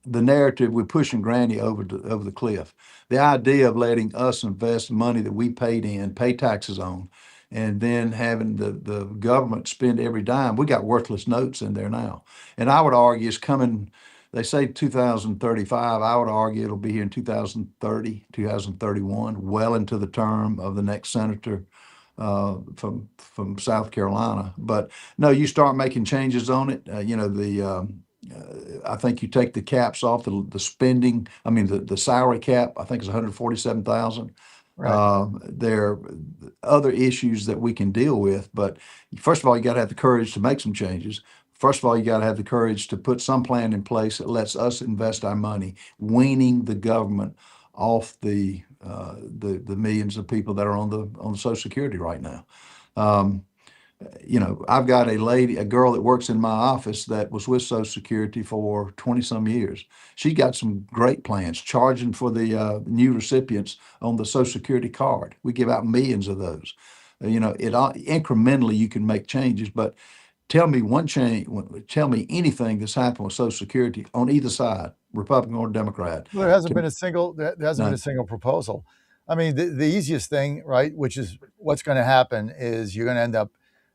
the narrative. We're pushing Granny over the cliff. The idea of letting us invest money that we pay taxes on, and then having the government spend every dime. We got worthless notes in there now. And I would argue it's coming. They say 2035. I would argue it'll be here in 2030, 2031, well into the term of the next senator from South Carolina. But no, you start making changes on it. I think you take the caps off the spending. I mean, the salary cap, I think is 147,000. Right. There are other issues that we can deal with, but first of all, you got to have the courage to make some changes. First of all, you got to have the courage to put some plan in place that lets us invest our money, weaning the government off the millions of people that are on the Social Security right now. I've got a girl that works in my office that was with Social Security for 20 some years. She got some great plans, charging for the new recipients on the Social Security card. We give out millions of those. Incrementally you can make changes, but tell me anything that's happened with Social Security on either side, Republican or Democrat. Well, there hasn't been a single proposal. I mean, the easiest thing, right, which is what's going to happen is you're going to end up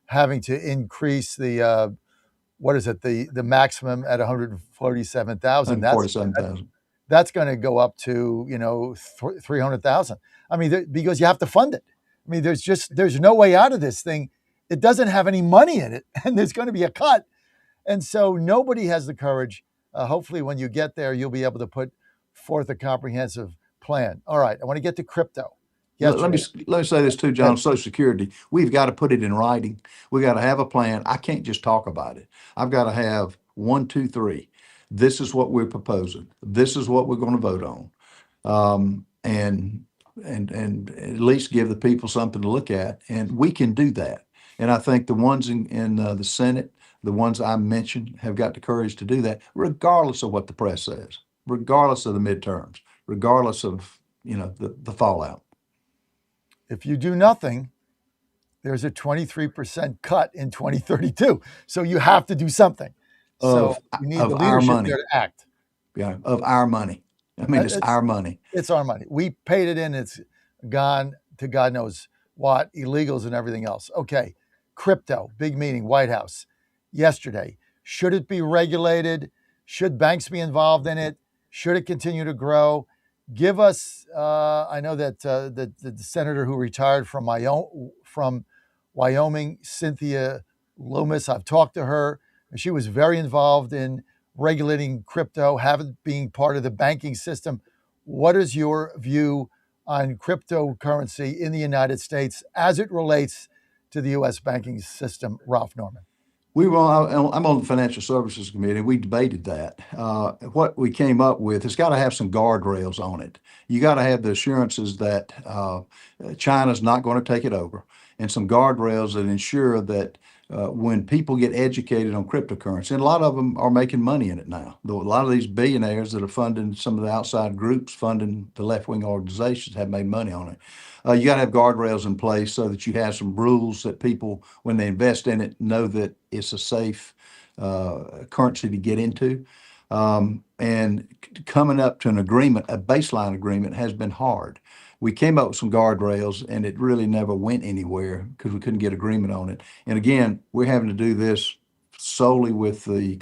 having to increase the the maximum at 147,000. 147,000. That's going to go up to 300,000. I mean, because you have to fund it. I mean, there's no way out of this thing. It doesn't have any money in it, and there's going to be a cut, and so nobody has the courage. Hopefully, when you get there, you'll be able to put forth a comprehensive plan. All right, I want to get to crypto. Let me say this too, John. Social Security, we've got to put it in writing. We got to have a plan. I can't just talk about it. I've got to have 1, 2, 3. This is what we're proposing. This is what we're going to vote on. And and at least give the people something to look at. And we can do that. And I think the ones in the Senate, the ones I mentioned, have got the courage to do that, regardless of what the press says, regardless of the midterms, regardless of the fallout. If you do nothing, there's a 23% cut in 2032. So you have to do something. So you need the our leadership money. there to act. Yeah, of our money. I mean, it's our money. It's our money. We paid it in. It's gone to God knows what, illegals and everything else. Okay, crypto, big meeting, White House yesterday. Should it be regulated? Should banks be involved in it? Should it continue to grow? Give us, I know that the senator who retired from Wyoming, Cynthia Loomis, I've talked to her. She was very involved in regulating crypto, being part of the banking system. What is your view on cryptocurrency in the United States as it relates to the U.S. banking system, Ralph Norman? I'm on the Financial Services Committee. We debated that. What we came up with, it's got to have some guardrails on it. You got to have the assurances that China's not going to take it over, and some guardrails that ensure that when people get educated on cryptocurrency, and a lot of them are making money in it now. Though a lot of these billionaires that are funding some of the outside groups, funding the left-wing organizations, have made money on it. You got to have guardrails in place so that you have some rules that people, when they invest in it, know that it's a safe currency to get into. And coming up to an agreement, a baseline agreement, has been hard. We came up with some guardrails, and it really never went anywhere because we couldn't get agreement on it. And again, we're having to do this solely with the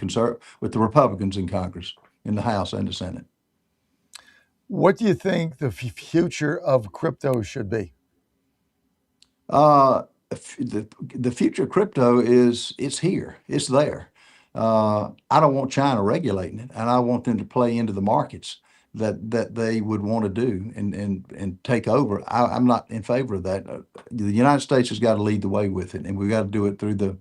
Republicans in Congress, in the House and the Senate. What do you think the future of crypto should be? The future of crypto it's here. It's there. I don't want China regulating it, and I want them to play into the markets that they would want to do and take over. I'm not in favor of that. The United States has got to lead the way with it, and we've got to do it through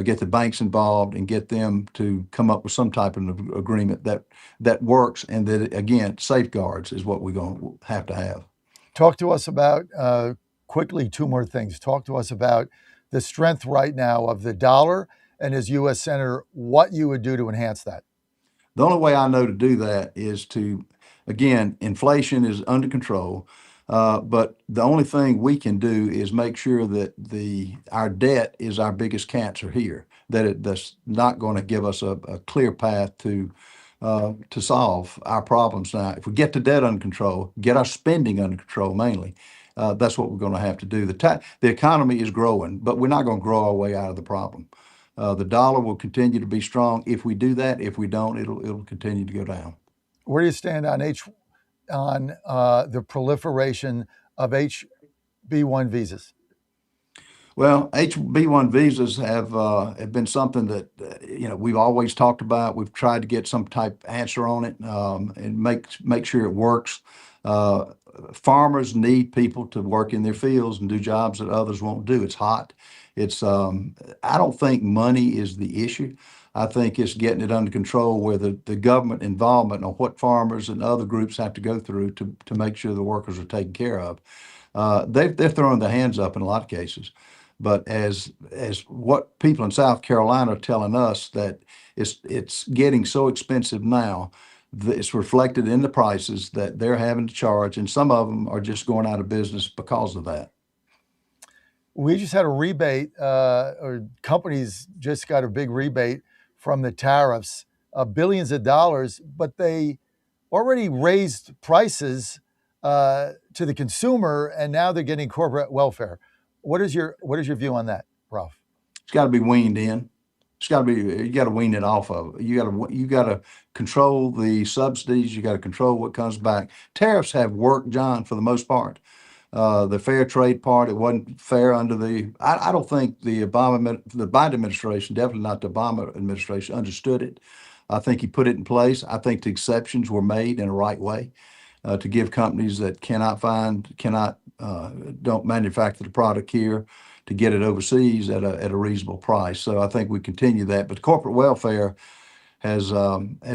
get the banks involved and get them to come up with some type of agreement that works and that, again, safeguards is what we're going to have. Talk to us about, quickly, two more things. Talk to us about the strength right now of the dollar, and as U.S. Senator, what you would do to enhance that. The only way I know to do that is to, again, inflation is under control. But the only thing we can do is make sure that our debt is our biggest cancer here, that's not going to give us a clear path to solve our problems. Now, if we get the debt under control, get our spending under control mainly, that's what we're going to have to do. The economy is growing, but we're not going to grow our way out of the problem. The dollar will continue to be strong if we do that. If we don't, it'll continue to go down. Where do you stand on the proliferation of HB1 visas? Well, HB1 visas have been something that we've always talked about. We've tried to get some type of answer on it and make sure it works. Farmers need people to work in their fields and do jobs that others won't do. It's hot. I don't think money is the issue. I think it's getting it under control where the government involvement on what farmers and other groups have to go through to make sure the workers are taken care of. They're throwing their hands up in a lot of cases. But as what people in South Carolina are telling us, that it's getting so expensive now, it's reflected in the prices that they're having to charge, and some of them are just going out of business because of that. We just had a rebate, or companies just got a big rebate from the tariffs, billions of dollars, but they already raised prices to the consumer, and now they're getting corporate welfare. What is your view on that, Ralph? It's got to be weaned in. You got to wean it off of it. You got to control the subsidies. You got to control what comes back. Tariffs have worked, John, for the most part. The fair trade part, it wasn't fair under I don't think the Biden administration, definitely not the Obama administration, understood it. I think he put it in place. I think the exceptions were made in a right way to give companies that don't manufacture the product here to get it overseas at a reasonable price. So I think we continue that. But corporate welfare has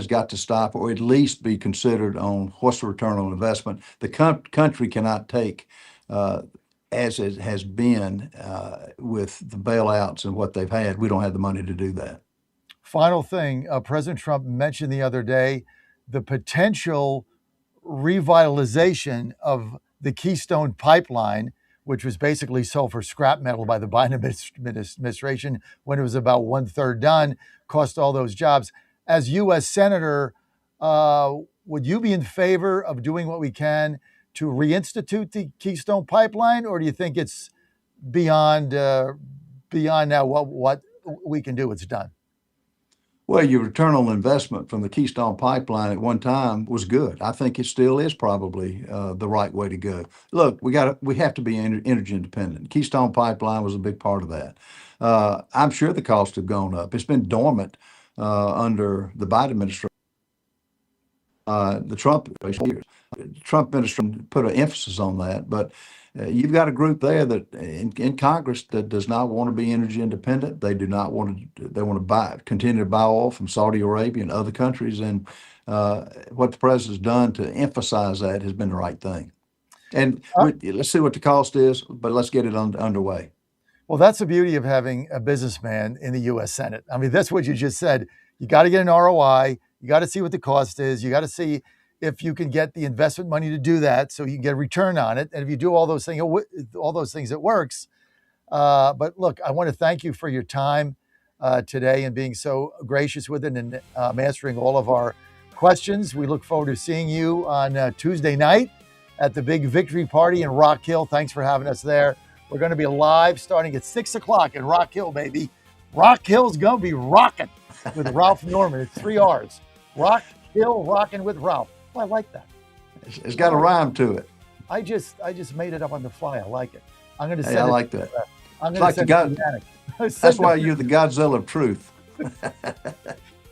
got to stop, or at least be considered on what's the return on investment. The country cannot take, as it has been with the bailouts and what they've had. We don't have the money to do that. Final thing, President Trump mentioned the other day the potential revitalization of the Keystone Pipeline, which was basically sold for scrap metal by the Biden administration when it was about 1/3 done, cost all those jobs. As U.S. Senator, would you be in favor of doing what we can to reinstitute the Keystone Pipeline, or do you think it's beyond now what we can do? It's done. Well, your return on investment from the Keystone Pipeline at one time was good. I think it still is probably the right way to go. Look, we have to be energy independent. Keystone Pipeline was a big part of that. I'm sure the costs have gone up. It's been dormant under the Biden administration. The Trump administration put an emphasis on that, but you've got a group there that in Congress that does not want to be energy independent. They do not want to. They want to continue to buy oil from Saudi Arabia and other countries. And what the president's done to emphasize that has been the right thing. And let's see what the cost is, but let's get it underway. Well, that's the beauty of having a businessman in the U.S. Senate. I mean, that's what you just said. You got to get an ROI. You got to see what the cost is. You got to see if you can get the investment money to do that, so you can get a return on it. And if you do all those things, it works. But look, I want to thank you for your time today and being so gracious with it and answering all of our questions. We look forward to seeing you on Tuesday night at the big victory party in Rock Hill. Thanks for having us there. We're going to be live starting at 6 o'clock in Rock Hill, baby. Rock Hill's going to be rocking with Ralph Norman. It's 3 R's. Rock Hill rocking with Ralph. Oh, I like that. It's got a rhyme to it. I just made it up on the fly. I like it. I'm going to send I it. like that. I'm It's going like to the send God. it to That's why you're the Godzilla of truth.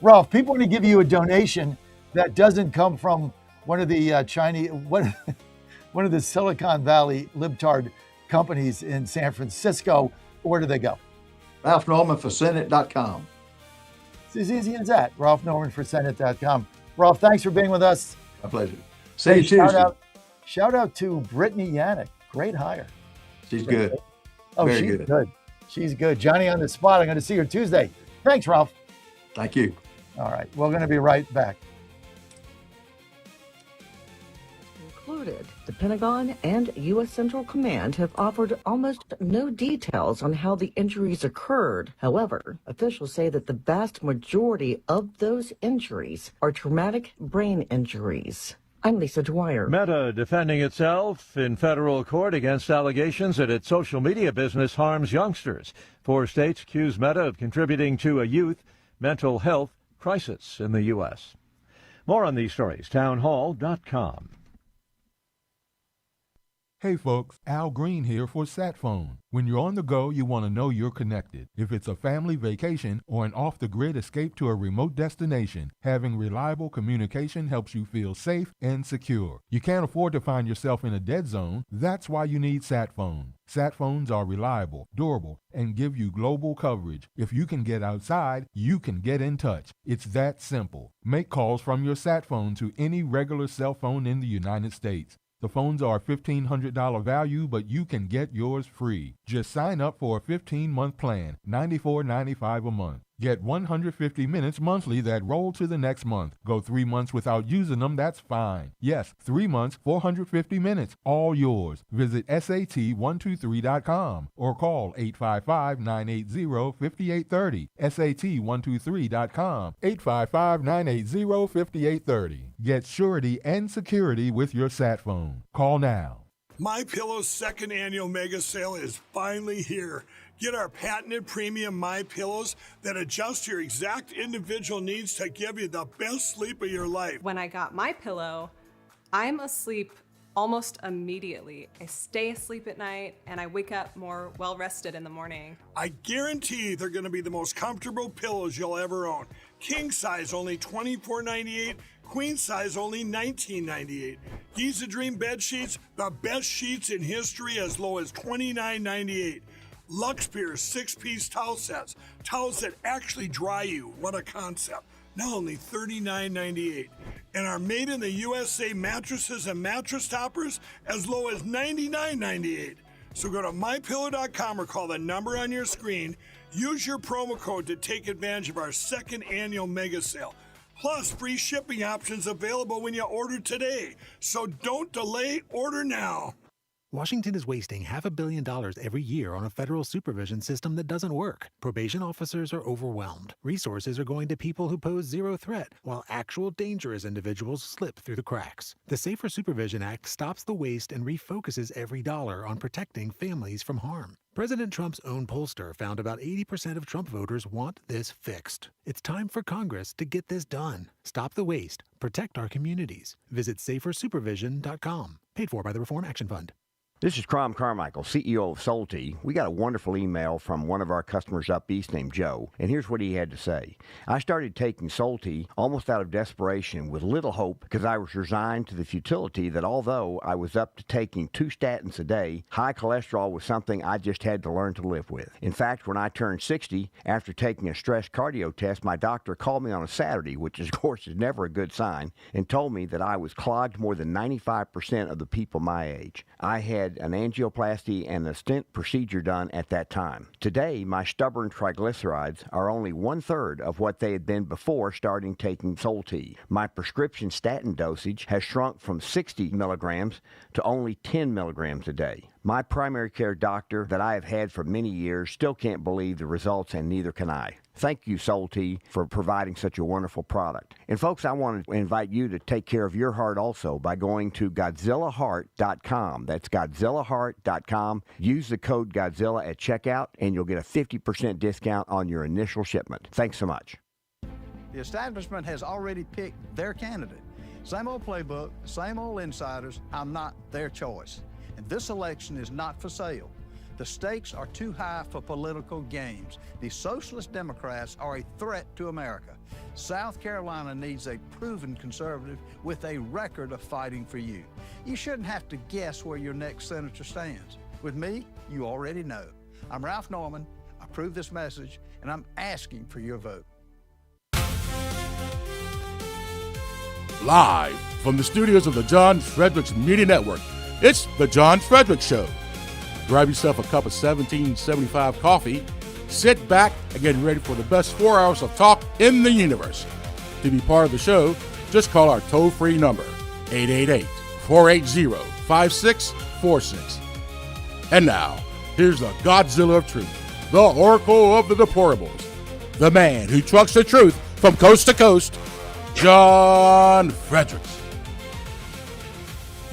Ralph, people want to give you a donation that doesn't come from one of the Chinese, one of the Silicon Valley libtard companies in San Francisco. Where do they go? RalphNormanForSenate.com. It's as easy as that. RalphNormanForSenate.com. Ralph, thanks for being with us. My pleasure. See you Tuesday. Shout out to Brittany Yannick. Great hire. She's good. Oh, Very she's good. good. She's good. Johnny on the spot. I'm going to see her Tuesday. Thanks, Ralph. Thank you. All right. We're going to be right back. Included, the Pentagon and U.S. Central Command have offered almost no details on how the injuries occurred. However, officials say that the vast majority of those injuries are traumatic brain injuries. I'm Lisa Dwyer. Meta defending itself in federal court against allegations that its social media business harms youngsters. 4 states accuse Meta of contributing to a youth mental health crisis in the U.S. More on these stories, townhall.com. Hey folks, Al Green here for SatPhone. When you're on the go, you want to know you're connected. If it's a family vacation or an off-the-grid escape to a remote destination, having reliable communication helps you feel safe and secure. You can't afford to find yourself in a dead zone. That's why you need SatPhone. SatPhones are reliable, durable, and give you global coverage. If you can get outside, you can get in touch. It's that simple. Make calls from your SatPhone to any regular cell phone in the United States. The phones are a $1,500 value, but you can get yours free. Just sign up for a 15-month plan, $94.95 a month. Get 150 minutes monthly that roll to the next month. Go 3 months without using them, that's fine. Yes, 3 months, 450 minutes, all yours. Visit SAT123.com or call 855-980-5830. SAT123.com, 855-980-5830. Get surety and security with your sat phone. Call now. MyPillow's second annual mega sale is finally here. Get our patented premium MyPillows that adjust your exact individual needs to give you the best sleep of your life. When I got my pillow, I'm asleep almost immediately. I stay asleep at night and I wake up more well-rested in the morning. I guarantee they're going to be the most comfortable pillows you'll ever own. King size only $24.98, queen size only $19.98. Giza Dream bed sheets, the best sheets in history, as low as $29.98. Luxpear 6-piece towel sets, towels that actually dry you. What a concept. now only $39.98. And our made in the USA mattresses and mattress toppers as low as $99.98. So go to mypillow.com or call the number on your screen. Use your promo code to take advantage of our second annual mega sale. Plus, free shipping options available when you order today. So don't delay, order now. Washington is wasting $500 million every year on a federal supervision system that doesn't work. Probation officers are overwhelmed. Resources are going to people who pose zero threat, while actual dangerous individuals slip through the cracks. The Safer Supervision Act stops the waste and refocuses every dollar on protecting families from harm. President Trump's own pollster found about 80% of Trump voters want this fixed. It's time for Congress to get this done. Stop the waste. Protect our communities. Visit safersupervision.com. Paid for by the Reform Action Fund. This is Crom Carmichael, CEO of Solti. We got a wonderful email from one of our customers up east named Joe, and here's what he had to say. I started taking Solti almost out of desperation with little hope because I was resigned to the futility that although I was up to taking 2 statins a day, high cholesterol was something I just had to learn to live with. In fact, when I turned 60, after taking a stress cardio test, my doctor called me on a Saturday, which of course is never a good sign, and told me that I was clogged more than 95% of the people my age. I had an angioplasty and a stent procedure done at that time. Today, my stubborn triglycerides are only 1/3 of what they had been before starting taking Solti. My prescription statin dosage has shrunk from 60 milligrams to only 10 milligrams a day. My primary care doctor that I have had for many years still can't believe the results, and neither can I. Thank you, Solti, for providing such a wonderful product. And folks, I want to invite you to take care of your heart also by going to GodzillaHeart.com. That's GodzillaHeart.com. Use the code Godzilla at checkout, and you'll get a 50% discount on your initial shipment. Thanks so much. The establishment has already picked their candidate. Same old playbook, same old insiders. I'm not their choice. And this election is not for sale. The stakes are too high for political games. The Socialist Democrats are a threat to America. South Carolina needs a proven conservative with a record of fighting for you. You shouldn't have to guess where your next senator stands. With me, you already know. I'm Ralph Norman. I approve this message, and I'm asking for your vote. Live from the studios of the John Fredericks Media Network, it's The John Fredericks Show. Grab yourself a cup of 1775 coffee, sit back, and get ready for the best 4 hours of talk in the universe. To be part of the show, just call our toll-free number, 888-480-5646. And now, here's the Godzilla of Truth, the Oracle of the Deplorables, the man who trucks the truth from coast to coast, John Fredericks.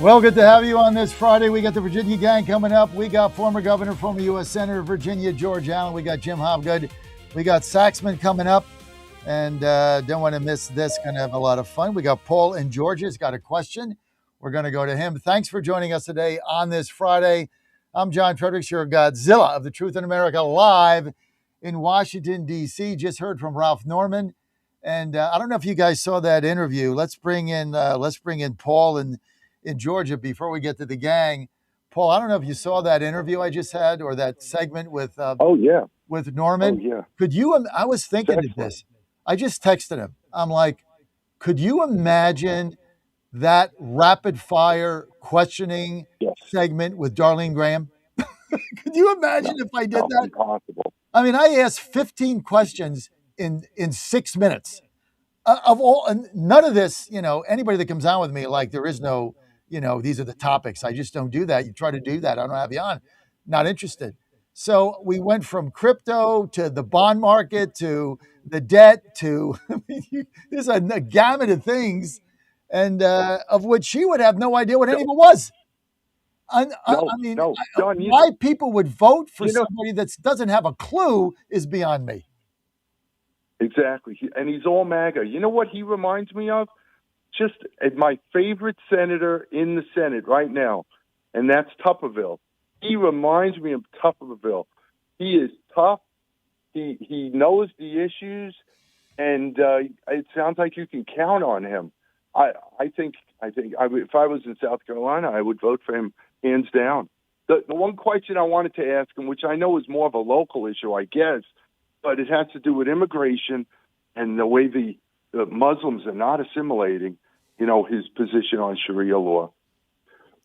Well, good to have you on this Friday. We got the Virginia gang coming up. We got former governor, former U.S. Senator of Virginia, George Allen. We got Jim Hobgood. We got Saxman coming up. And don't want to miss this. Going to have a lot of fun. We got Paul in Georgia. He's got a question. We're going to go to him. Thanks for joining us today on this Friday. I'm John Fredericks, your Godzilla of the Truth in America, live in Washington, D.C. Just heard from Ralph Norman. And I don't know if you guys saw that interview. Let's bring in Paul in Georgia before we get to the gang. Paul, I don't know if you saw that interview I just had or that segment with with Norman. Oh, yeah. Could you? I was thinking of this. I just texted him. I'm like, could you imagine that rapid fire questioning segment with Darlene Graham? Could you imagine if I did that? Impossible. I mean, I asked 15 questions in 6 minutes. Of all, and none of this, anybody that comes on with me, like there is no, these are the topics. I just don't do that. You try to do that, I don't have you on. Not interested. So we went from crypto to the bond market to the debt to there's a gamut of things, and of which she would have no idea what any of it was. John, why people would vote for somebody that doesn't have a clue is beyond me. Exactly. And he's all MAGA. You know what he reminds me of? Just my favorite senator in the Senate right now, and that's Tupperville. He reminds me of Tupperville. He is tough. He knows the issues, and it sounds like you can count on him. I think if I was in South Carolina, I would vote for him hands down. The one question I wanted to ask him, which I know is more of a local issue, I guess, but it has to do with immigration and the way the Muslims are not assimilating, his position on Sharia law.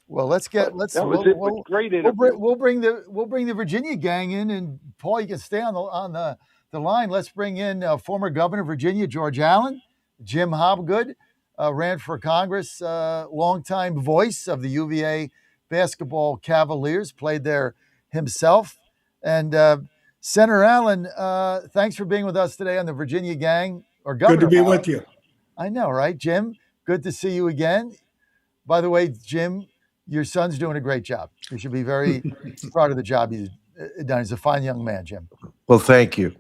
Well, let's That was it. But great interview. we'll bring the Virginia gang in, and Paul, you can stay on the line. Let's bring in former Governor of Virginia George Allen. Jim Hobgood ran for Congress, longtime voice of the UVA basketball Cavaliers, played there himself. And Senator Allen, thanks for being with us today on the Virginia gang. Or Governor Good to be Allen. with you. I know, right, Jim? Good to see you again. By the way, Jim, your son's doing a great job. You should be very proud of the job he's done. He's a fine young man, Jim. Well, thank you.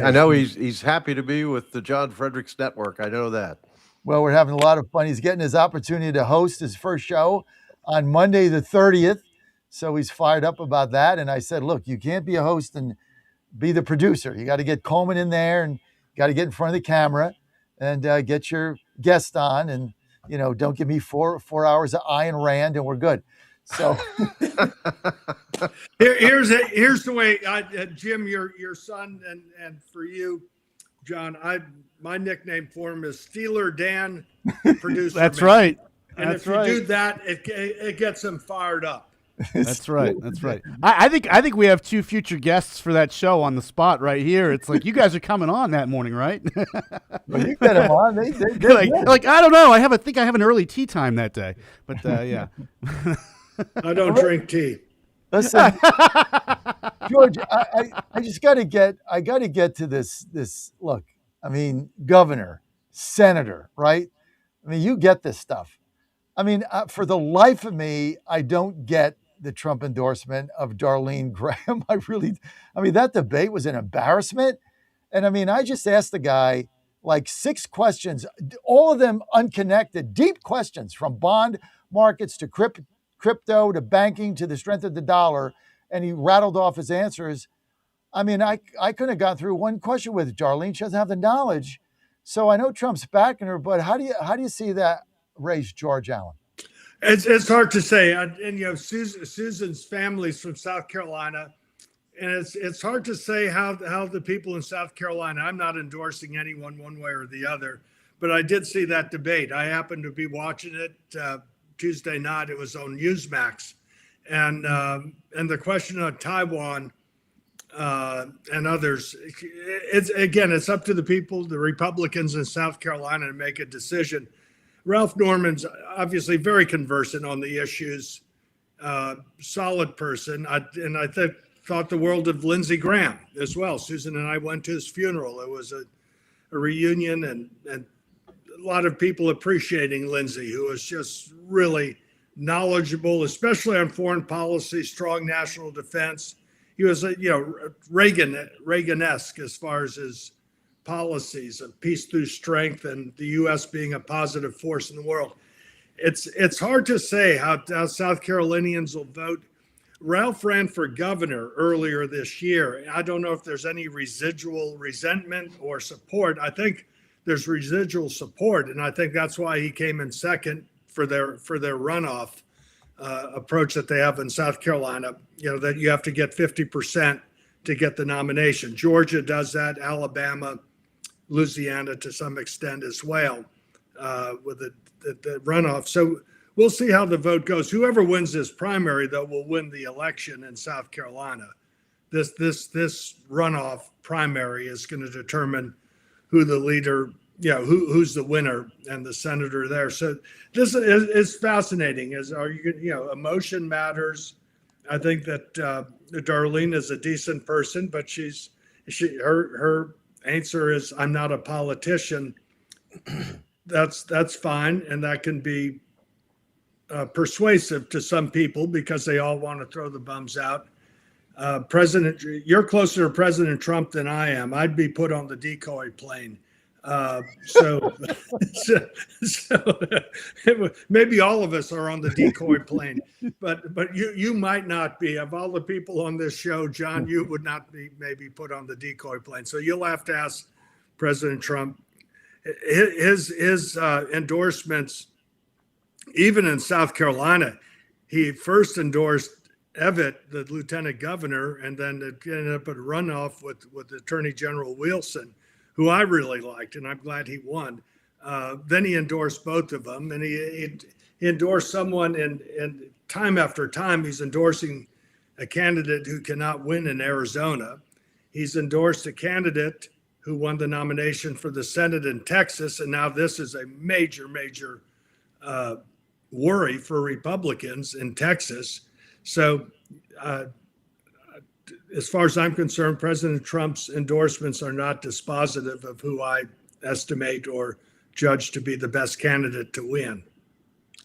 I know he's happy to be with the John Fredericks Network. I know that. Well, we're having a lot of fun. He's getting his opportunity to host his first show on Monday the 30th. So he's fired up about that. And I said, look, you can't be a host and be the producer. You got to get Coleman in there and got to get in front of the camera and get your guest on. And, don't give me four hours of Ayn Rand and we're good. So here's the way, Jim, your son, and for you, John, my nickname for him is Steeler Dan, producer. That's man. Right. And That's if you right. do that, it gets him fired up. That's right. That's right. I think we have two future guests for that show on the spot right here. It's like you guys are coming on that morning, right? Well, you get them on. They're like I don't know. I think I have an early tea time that day, but yeah. I don't drink tea. Listen, George, I just got to get to this. Look, I mean, governor, senator, right? I mean, you get this stuff. I mean, for the life of me, I don't get the Trump endorsement of Darlene Graham. I mean, that debate was an embarrassment. And I mean, I just asked the guy like 6 questions, all of them unconnected, deep questions from bond markets to crypto to banking to the strength of the dollar. And he rattled off his answers. I mean, I couldn't have gone through one question with Darlene. She doesn't have the knowledge. So I know Trump's backing her, but how do you see that race, George Allen? It's hard to say. And Susan's family's from South Carolina, and it's hard to say how the people in South Carolina. I'm not endorsing anyone one way or the other, but I did see that debate. I happened to be watching it Tuesday night. It was on Newsmax, and the question on Taiwan and others. It's up to the people, the Republicans in South Carolina, to make a decision. Ralph Norman's obviously very conversant on the issues, solid person. I thought the world of Lindsey Graham as well. Susan and I went to his funeral. It was a reunion and a lot of people appreciating Lindsey, who was just really knowledgeable, especially on foreign policy, strong national defense. He was, Reagan-esque as far as his policies of peace through strength and the U.S. being a positive force in the world. It's hard to say how South Carolinians will vote. Ralph ran for governor earlier this year. I don't know if there's any residual resentment or support. I think there's residual support, and I think that's why he came in second for their runoff approach that they have in South Carolina. That you have to get 50% to get the nomination. Georgia does that. Alabama, Louisiana to some extent as well, with the runoff. So we'll see how the vote goes. Whoever wins this primary, though, will win the election in South Carolina. This runoff primary is going to determine who the leader, who's the winner and the senator there. So this is fascinating. Emotion matters. I think that Darlene is a decent person, but her answer is, I'm not a politician. That's fine, and that can be persuasive to some people because they all want to throw the bums out. You're closer to President Trump than I am. I'd be put on the decoy plane. So maybe all of us are on the decoy plane, but you might not be. Of all the people on this show, John, you would not be maybe put on the decoy plane. So you'll have to ask President Trump. His endorsements, even in South Carolina, he first endorsed Evett, the lieutenant governor, and then it ended up a runoff with Attorney General Wilson, who I really liked, and I'm glad he won. Then he endorsed both of them, and he endorsed someone, and time after time, he's endorsing a candidate who cannot win in Arizona. He's endorsed a candidate who won the nomination for the Senate in Texas, and now this is a major, major worry for Republicans in Texas. So, as far as I'm concerned, President Trump's endorsements are not dispositive of who I estimate or judge to be the best candidate to win.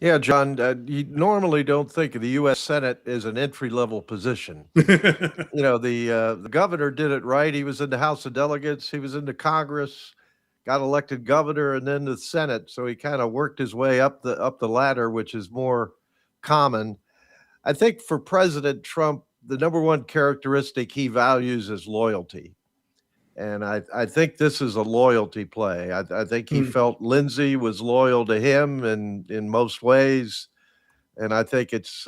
Yeah, John, you normally don't think of the U.S. Senate as an entry-level position. The governor did it right. He was in the House of Delegates. He was in the Congress, got elected governor, and then the Senate. So he kind of worked his way up the ladder, which is more common. I think for President Trump, the number one characteristic he values is loyalty. And I think this is a loyalty play. I think he felt Lindsey was loyal to him in most ways. And I think it's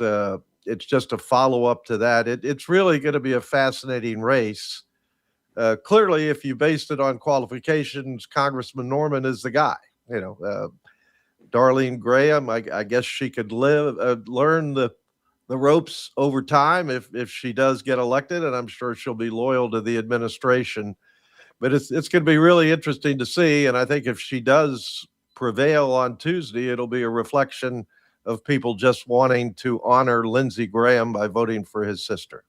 just a follow-up to that. It's really going to be a fascinating race. Clearly, if you based it on qualifications, Congressman Norman is the guy. Darlene Graham, I guess she could learn the ropes over time if she does get elected, and I'm sure she'll be loyal to the administration. But it's going to be really interesting to see, and I think if she does prevail on Tuesday, it'll be a reflection of people just wanting to honor Lindsey Graham by voting for his sister.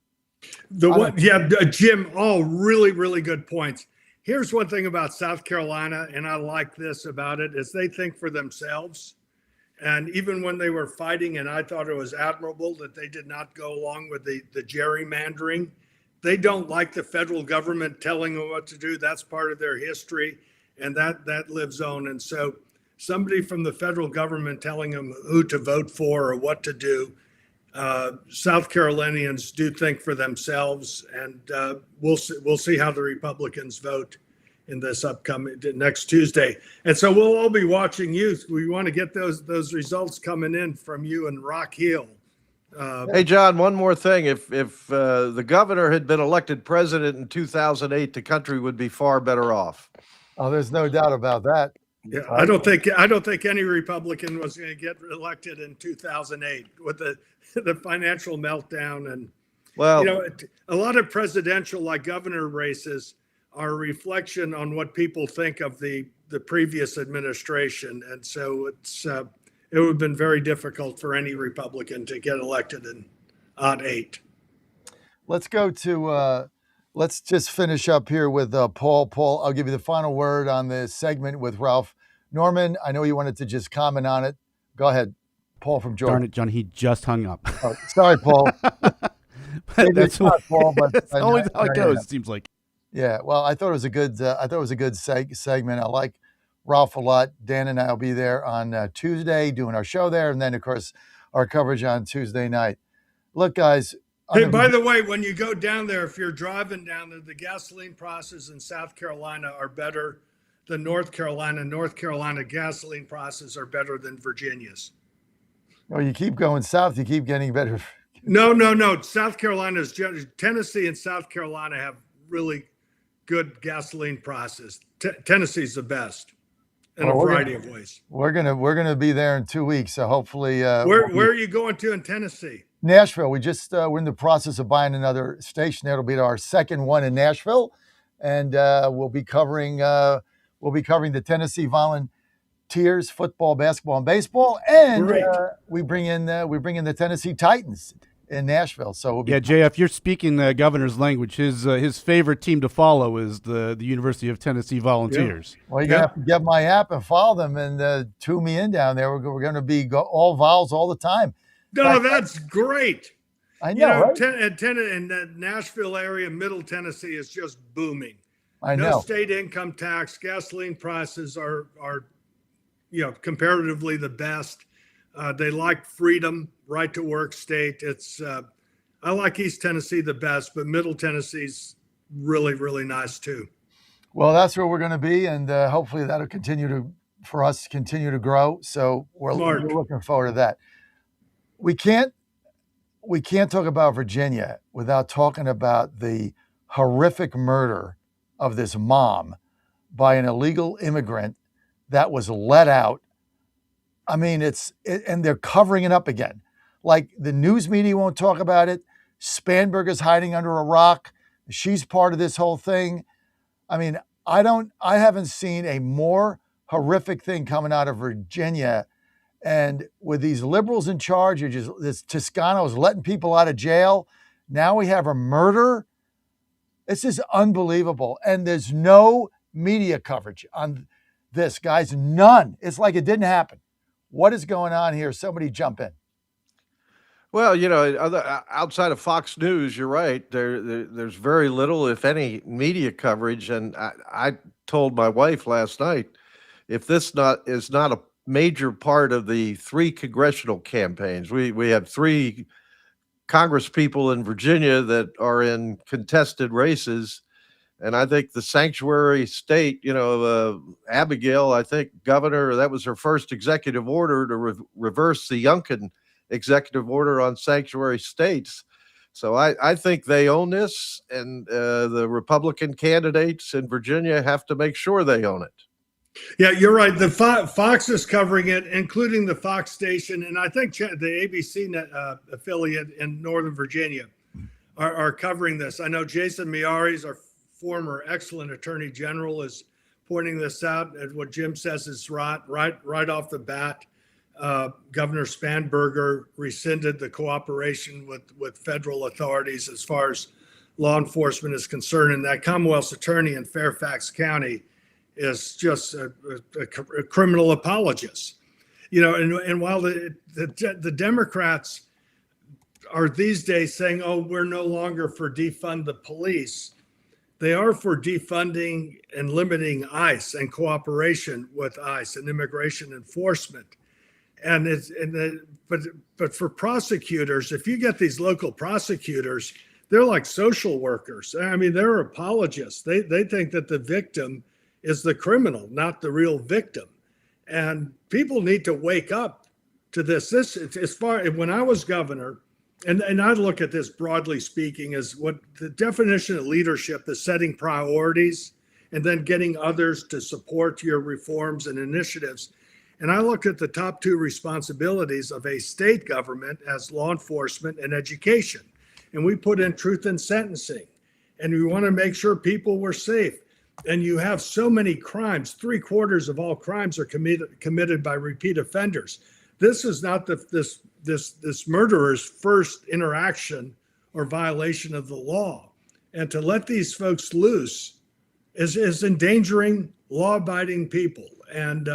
Jim, all really, really good points. Here's one thing about South Carolina, and I like this about it, is they think for themselves. And even when they were fighting, and I thought it was admirable that they did not go along with the gerrymandering, they don't like the federal government telling them what to do. That's part of their history, and that lives on. And so somebody from the federal government telling them who to vote for or what to do, South Carolinians do think for themselves, and we'll see how the Republicans vote in this upcoming next Tuesday. And so we'll all be watching you. We want to get those results coming in from you and Rock Hill. Hey, John, one more thing. If the governor had been elected president in 2008, the country would be far better off. Oh, there's no doubt about that. Yeah, I don't think any Republican was going to get elected in 2008 with the financial meltdown. And a lot of presidential, like governor races, are a reflection on what people think of the previous administration, and so it would have been very difficult for any Republican to get elected in 2008. Let's go to let's just finish up here with Paul. Paul, I'll give you the final word on this segment with Ralph Norman. I know you wanted to just comment on it. Go ahead, Paul from Georgia. Darn it, John, he just hung up. Oh, sorry, Paul. That's Paul, but that's always how it goes, it seems like. Yeah, well, I thought it was a good. Segment. I like Ralph a lot. Dan and I will be there on Tuesday doing our show there, and then of course our coverage on Tuesday night. Look, guys. Hey, by the way, when you go down there, if you're driving down there, the gasoline prices in South Carolina are better than North Carolina. North Carolina gasoline prices are better than Virginia's. Oh, you keep going south, you keep getting better. No. South Carolina's Tennessee and South Carolina have really good gasoline prices. Tennessee's the best in a variety of ways. We're gonna be there in 2 weeks, so hopefully. Where are you going to in Tennessee? Nashville. We just we're in the process of buying another station. That'll be our second one in Nashville, and we'll be covering the Tennessee Volunteers football, basketball, and baseball, and we bring in the Tennessee Titans in Nashville. So we'll be JF, you're speaking the governor's language. His favorite team to follow is the University of Tennessee Volunteers. Yeah. Well, you're gonna have to get my app and follow them and tune me in down there. We're going to be all Vols all the time. No, that's great. I know, right? In the Nashville area, Middle Tennessee is just booming. I know. No state income tax, gasoline prices are comparatively the best. They like freedom, right to work state. It's I like East Tennessee the best, but Middle Tennessee's really, really nice too. Well, that's where we're going to be, and hopefully that'll continue to grow. So we're looking forward to that. We can't talk about Virginia without talking about the horrific murder of this mom by an illegal immigrant that was let out. I mean, and they're covering it up again. Like the news media won't talk about it. Spanberger's hiding under a rock. She's part of this whole thing. I mean, I haven't seen a more horrific thing coming out of Virginia. And with these liberals in charge, this Toscano's letting people out of jail. Now we have a murder. This is unbelievable. And there's no media coverage on this, guys. None. It's like it didn't happen. What is going on here? Somebody jump in. Well, outside of Fox News, you're right. There's very little, if any, media coverage. And I told my wife last night, if this is not a major part of the 3 congressional campaigns, we have 3 Congress people in Virginia that are in contested races. And I think the sanctuary state, Abigail, I think governor, that was her first executive order to reverse the Youngkin executive order on sanctuary states. So I think they own this, and the Republican candidates in Virginia have to make sure they own it. Yeah, you're right. The Fox is covering it, including the Fox station, and I think the ABC affiliate in Northern Virginia are covering this. I know Jason Miyares, our former excellent attorney general, is pointing this out. And what Jim says is right off the bat. Governor Spanberger rescinded the cooperation with federal authorities as far as law enforcement is concerned, and that Commonwealth's attorney in Fairfax County is just a criminal apologist. And while the Democrats are these days saying, oh, we're no longer for defund the police, they are for defunding and limiting ICE and cooperation with ICE and immigration enforcement. But for prosecutors, if you get these local prosecutors, they're like social workers. I mean, they're apologists. They think that the victim is the criminal, not the real victim. And people need to wake up to this. When I was governor, and I look at this broadly speaking as what the definition of leadership is: setting priorities and then getting others to support your reforms and initiatives. And I look at the top 2 responsibilities of a state government as law enforcement and education. And we put in truth in sentencing. And we want to make sure people were safe. And you have so many crimes. 3/4 of all crimes are committed by repeat offenders. This is not this murderer's first interaction or violation of the law. And to let these folks loose is endangering law-abiding people. And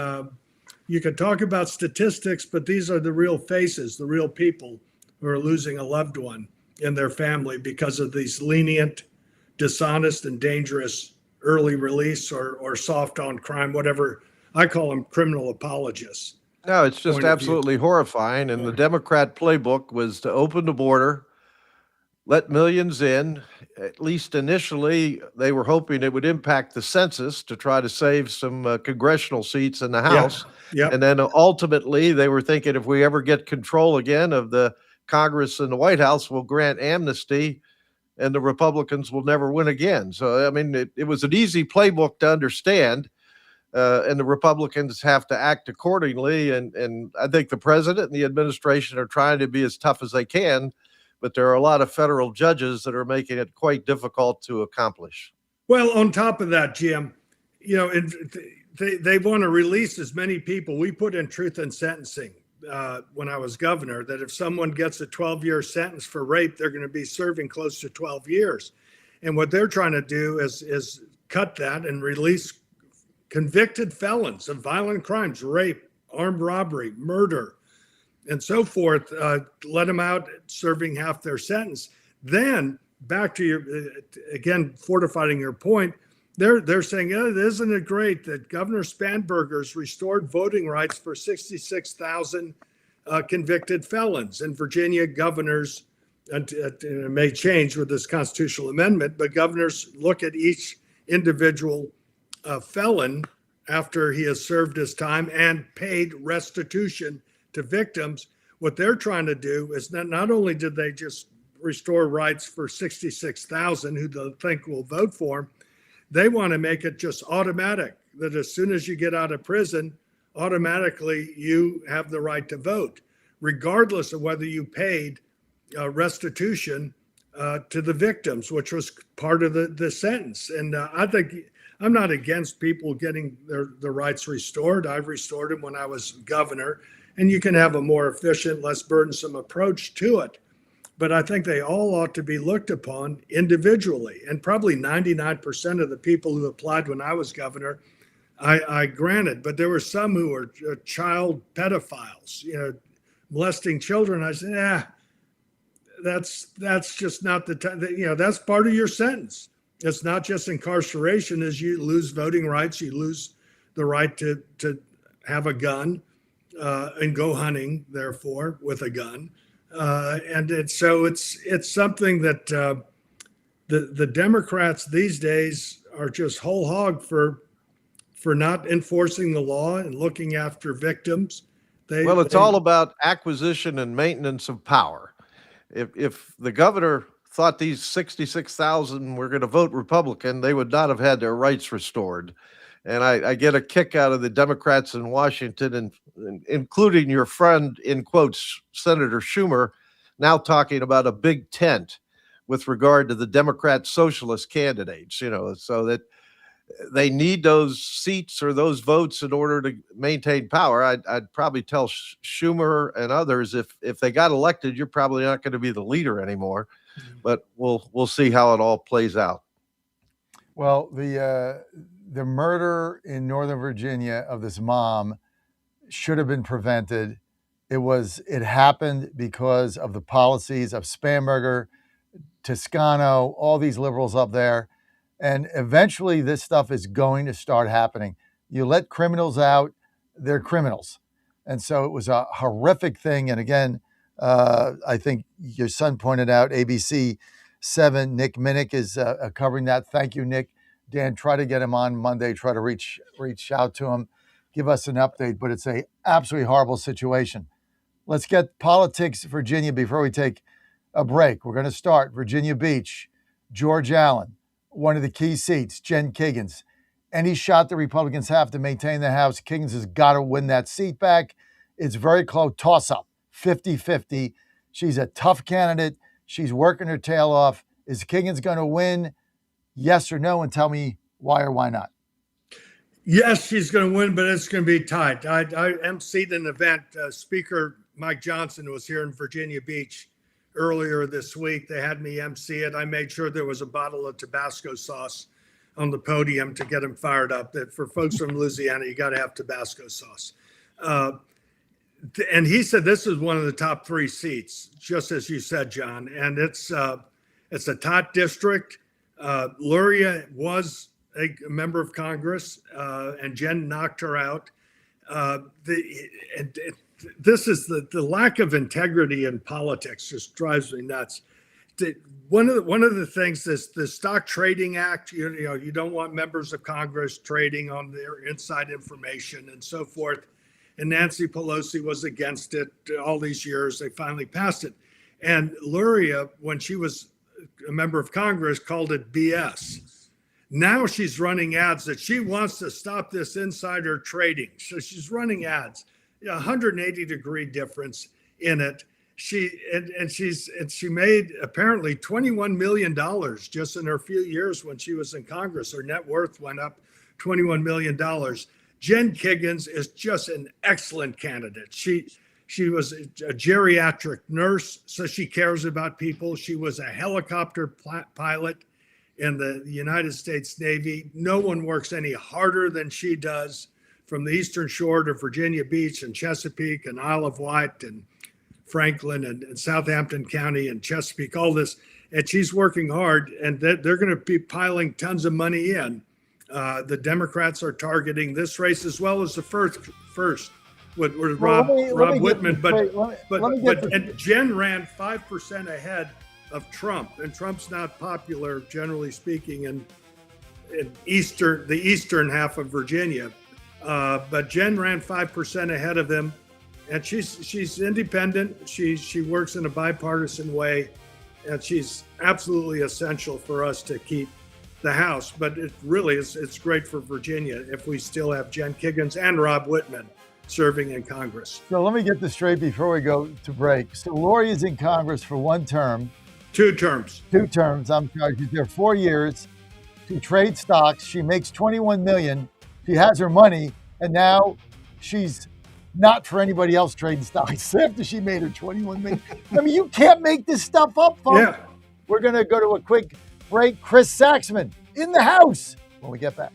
you can talk about statistics, but these are the real faces, the real people who are losing a loved one in their family because of these lenient, dishonest, and dangerous early release or soft on crime, whatever. I call them criminal apologists. No, it's just absolutely horrifying. And the Democrat playbook was to open the border, let millions in. At least initially, they were hoping it would impact the census to try to save some congressional seats in the House. Yeah. And then ultimately, they were thinking if we ever get control again of the Congress and the White House, we'll grant amnesty and the Republicans will never win again. So, I mean, it was an easy playbook to understand. And the Republicans have to act accordingly. And I think the president and the administration are trying to be as tough as they can. But there are a lot of federal judges that are making it quite difficult to accomplish. Well, on top of that, Jim, they want to release as many people. We put in truth in sentencing when I was governor, that if someone gets a 12-year sentence for rape, they're going to be serving close to 12 years. And what they're trying to do is cut that and release convicted felons of violent crimes, rape, armed robbery, murder, and so forth, let them out serving half their sentence. Then back to your, again, fortifying your point, they're saying, isn't it great that Governor Spanberger's restored voting rights for 66,000 convicted felons? In Virginia, governors, and it may change with this constitutional amendment, but governors look at each individual felon after he has served his time and paid restitution to victims. What they're trying to do is not only did they just restore rights for 66,000 who they think will vote for him, They want to make it just automatic, that as soon as you get out of prison, automatically you have the right to vote, regardless of whether you paid restitution to the victims, which was part of the sentence. And I think I'm not against people getting their rights restored. I've restored them when I was governor, and you can have a more efficient, less burdensome approach to it. But I think they all ought to be looked upon individually. And probably 99% of the people who applied when I was governor, I granted, but there were some who were child pedophiles, molesting children. I said, that's just not the time. That's part of your sentence. It's not just incarceration. As you lose voting rights, you lose the right to have a gun and go hunting, therefore, with a gun. So it's something that the Democrats these days are just whole hog for not enforcing the law and looking after victims. It's all about acquisition and maintenance of power. If the governor thought these 66,000 were going to vote Republican, they would not have had their rights restored. And I get a kick out of the Democrats in Washington, and including your friend, in quotes, Senator Schumer, now talking about a big tent with regard to the Democrat socialist candidates, so that they need those seats or those votes in order to maintain power. I'd probably tell Schumer and others, if they got elected, you're probably not going to be the leader anymore. But we'll see how it all plays out. Well, the murder in Northern Virginia of this mom should have been prevented. It happened because of the policies of Spanberger, Toscano, all these liberals up there. And eventually this stuff is going to start happening. You let criminals out, they're criminals. And so it was a horrific thing. And again, I think your son pointed out ABC 7, Nick Minnick is covering that. Thank you, Nick. Dan, try to get him on Monday, try to reach out to him, give us an update, but it's a absolutely horrible situation. Let's get politics, Virginia, before we take a break. We're going to start Virginia Beach, George Allen, one of the key seats, Jen Kiggins. Any shot the Republicans have to maintain the House, Kiggins has got to win that seat back. It's very close, toss-up, 50-50. She's a tough candidate. She's working her tail off. Is Kiggins going to win? Yes or no? And tell me why or why not. Yes, she's going to win, but it's going to be tight. I emceed an event. Speaker Mike Johnson was here in Virginia Beach earlier this week. They had me MC it. I made sure there was a bottle of Tabasco sauce on the podium to get him fired up. That for folks from Louisiana, you got to have Tabasco sauce. And he said this is one of the top 3 seats, just as you said, John. And it's a top district. Luria was a member of Congress, and Jen knocked her out. This is the lack of integrity in politics just drives me nuts. One of the things is the Stock Trading Act. You don't want members of Congress trading on their inside information and so forth. And Nancy Pelosi was against it all these years. They finally passed it. And Luria, when she was a member of Congress, called it BS. Now she's running ads that she wants to stop this insider trading. So she's running ads, 180-degree difference in it. She made apparently $21 million just in her few years when she was in Congress. Her net worth went up $21 million. Jen Kiggins is just an excellent candidate. She was a geriatric nurse, so she cares about people. She was a helicopter pilot in the United States Navy. No one works any harder than she does, from the Eastern Shore to Virginia Beach and Chesapeake and Isle of Wight and Franklin and Southampton County and Chesapeake, all this. And she's working hard, and they're going to be piling tons of money in. The Democrats are targeting this race as well as the first with Rob Whitman. But Jen ran 5% ahead of Trump, and Trump's not popular, generally speaking, in the eastern half of Virginia. But Jen ran 5% ahead of him, and she's independent. She works in a bipartisan way, and she's absolutely essential for us to keep the House, but it really is, it's great for Virginia if we still have Jen Kiggins and Rob Whitman serving in Congress. So let me get this straight before we go to break. So Lori is in Congress for one term. 2 terms. 2 terms. I'm sorry. She's there 4 years. She trades stocks. She makes $21 million. She has her money, and now she's not for anybody else trading stocks after she made her $21 million. I mean, you can't make this stuff up, folks. Yeah. We're going to go to a quick break. Chris Saxman in the house when we get back.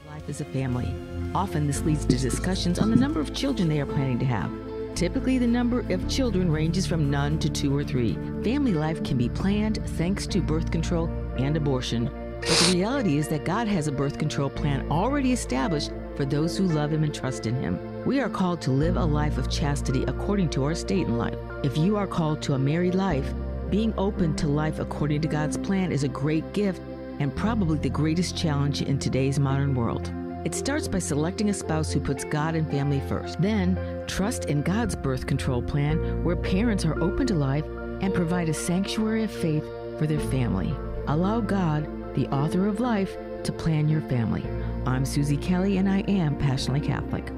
Life is a family. Often this leads to discussions on the number of children they are planning to have. Typically, the number of children ranges from none to 2 or 3. Family life can be planned thanks to birth control and abortion. But the reality is that God has a birth control plan already established for those who love Him and trust in Him. We are called to live a life of chastity according to our state in life. If you are called to a married life, being open to life according to God's plan is a great gift and probably the greatest challenge in today's modern world. It starts by selecting a spouse who puts God and family first. Then, trust in God's birth control plan where parents are open to life and provide a sanctuary of faith for their family. Allow God, the author of life, to plan your family. I'm Susie Kelly, and I am passionately Catholic.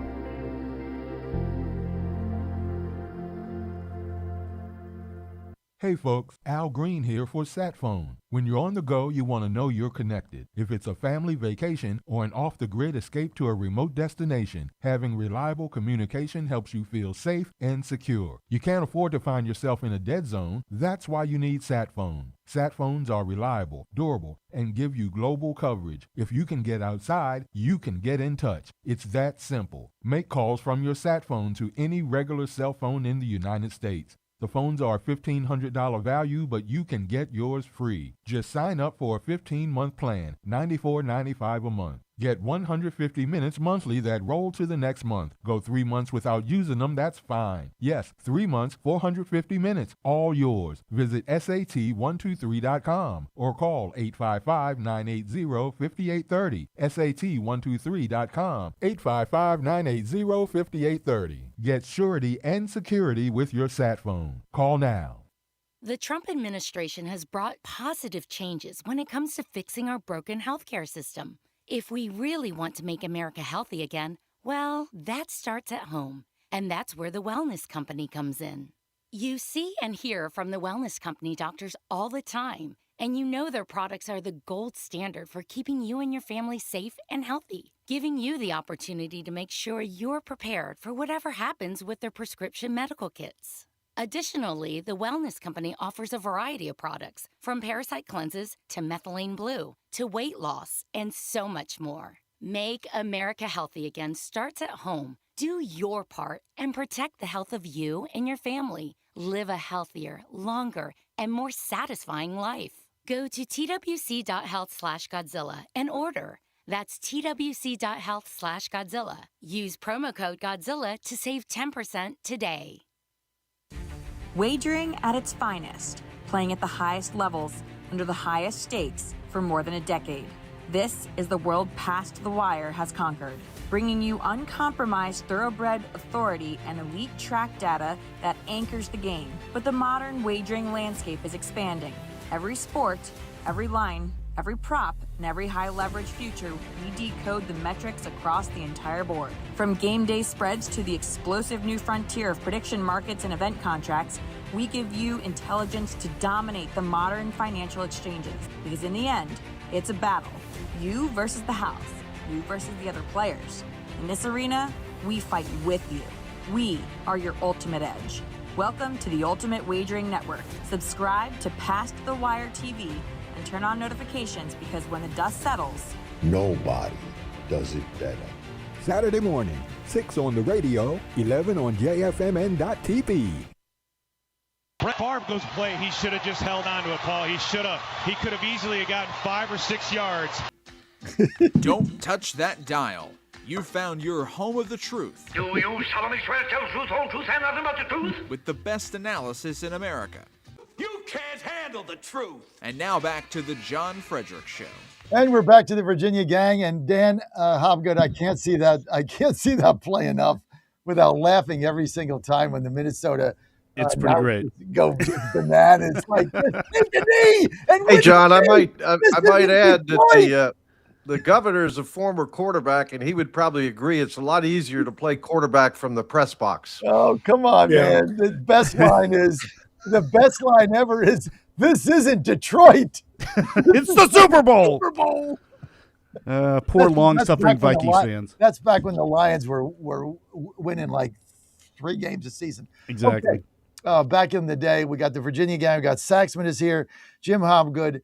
Hey folks, Al Green here for Sat Phone. When you're on the go, you want to know you're connected. If it's a family vacation or an off-the-grid escape to a remote destination, having reliable communication helps you feel safe and secure. You can't afford to find yourself in a dead zone. That's why you need Sat Phone. Sat phones are reliable, durable, and give you global coverage. If you can get outside, you can get in touch. It's that simple. Make calls from your Sat phone to any regular cell phone in the United States. The phones are a $1,500 value, but you can get yours free. Just sign up for a 15-month plan, $94.95 a month. Get 150 minutes monthly that roll to the next month. Go 3 months without using them, that's fine. Yes, 3 months, 450 minutes, all yours. Visit SAT123.com or call 855-980-5830. SAT123.com, 855-980-5830. Get surety and security with your sat phone. Call now. The Trump administration has brought positive changes when it comes to fixing our broken healthcare system. If we really want to make America healthy again, well, that starts at home. And that's where the Wellness Company comes in. You see and hear from the Wellness Company doctors all the time, and you know their products are the gold standard for keeping you and your family safe and healthy, giving you the opportunity to make sure you're prepared for whatever happens with their prescription medical kits. Additionally, the Wellness Company offers a variety of products, from parasite cleanses to methylene blue to weight loss and so much more. Make America healthy again starts at home. Do your part and protect the health of you and your family. Live a healthier, longer, and more satisfying life. Go to twc.health/Godzilla and order. That's twc.health/Godzilla. Use promo code Godzilla to save 10% today. Wagering at its finest, playing at the highest levels, under the highest stakes for more than a decade. This is the world Past the Wire has conquered, bringing you uncompromised thoroughbred authority and elite track data that anchors the game. But the modern wagering landscape is expanding. Every sport, every line, every prop, and every high-leverage future, we decode the metrics across the entire board. From game day spreads to the explosive new frontier of prediction markets and event contracts, we give you intelligence to dominate the modern financial exchanges. Because in the end, it's a battle. You versus the house. You versus the other players. In this arena, we fight with you. We are your ultimate edge. Welcome to the Ultimate Wagering Network. Subscribe to Past the Wire TV and turn on notifications, because when the dust settles, Nobody does it better. Saturday morning, 6 on the radio, 11 on JFMN.TV. Brett Favre goes play. He should have just held on to it, Paul. He should have. He could have easily gotten 5 or 6 yards. Don't touch that dial. You found your home of the truth. Do you solemnly swear to tell the truth, whole truth, and nothing but the truth? With the best analysis in America. You can't handle the truth. And now back to the John Fredericks Show. And we're back to the Virginia gang. And Dan Hobgood, I can't see that play enough without laughing every single time when the Minnesota It's pretty now great. Go just bananas like this. Symphony! And Hey, with John, I me, might this I might is add that Detroit. the governor is a former quarterback, and he would probably agree it's a lot easier to play quarterback from the press box. Oh, come on, Yeah. man. The best line ever is, "This isn't Detroit. It's the Super Bowl." Super Bowl. Poor That's long-suffering back when the Vikings fans. That's back when the Lions were winning like 3 games a season. Exactly. Okay. Back in the day, we got the Virginia guy. We got Saxman is here. Jim Hobgood.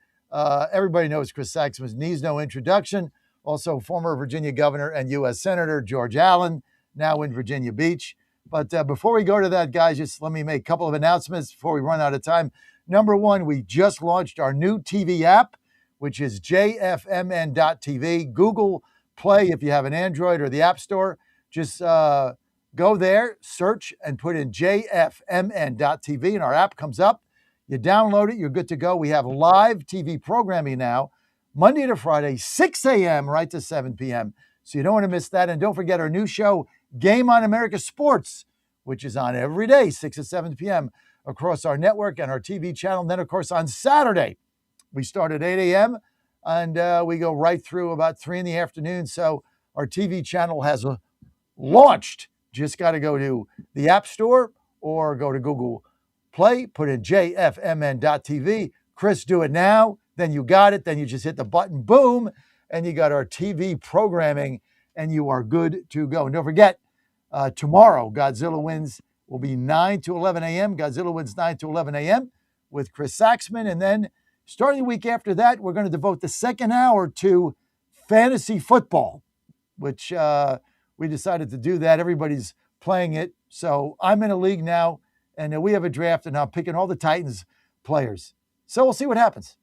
Everybody knows Chris Saxman needs no introduction. Also, former Virginia governor and U.S. Senator George Allen, now in Virginia Beach. But before we go to that, guys, just let me make a couple of announcements before we run out of time. Number one, we just launched our new TV app, which is jfmn.tv. Google Play if you have an Android or the App Store. Just go there, search, and put in jfmn.tv, and our app comes up. You download it, you're good to go. We have live TV programming now, Monday to Friday, 6 a.m. right to 7 p.m. So you don't want to miss that. And don't forget our new show, Game on America Sports, which is on every day, 6 to 7 p.m. across our network and our TV channel. And then, of course, on Saturday, we start at 8 a.m. and we go right through about 3 in the afternoon. So our TV channel has launched. Just got to go to the App Store or go to Google Play, put in jfmn.tv. Chris, do it now. Then you got it. Then you just hit the button, boom, and you got our TV programming, and you are good to go. And don't forget, tomorrow, Godzilla Wins will be 9 to 11 a.m. Godzilla Wins 9 to 11 a.m. with Chris Saxman. And then starting the week after that, we're going to devote the second hour to fantasy football, which we decided to do that. Everybody's playing it. So I'm in a league now, and we have a draft, and I'm picking all the Titans players. So we'll see what happens.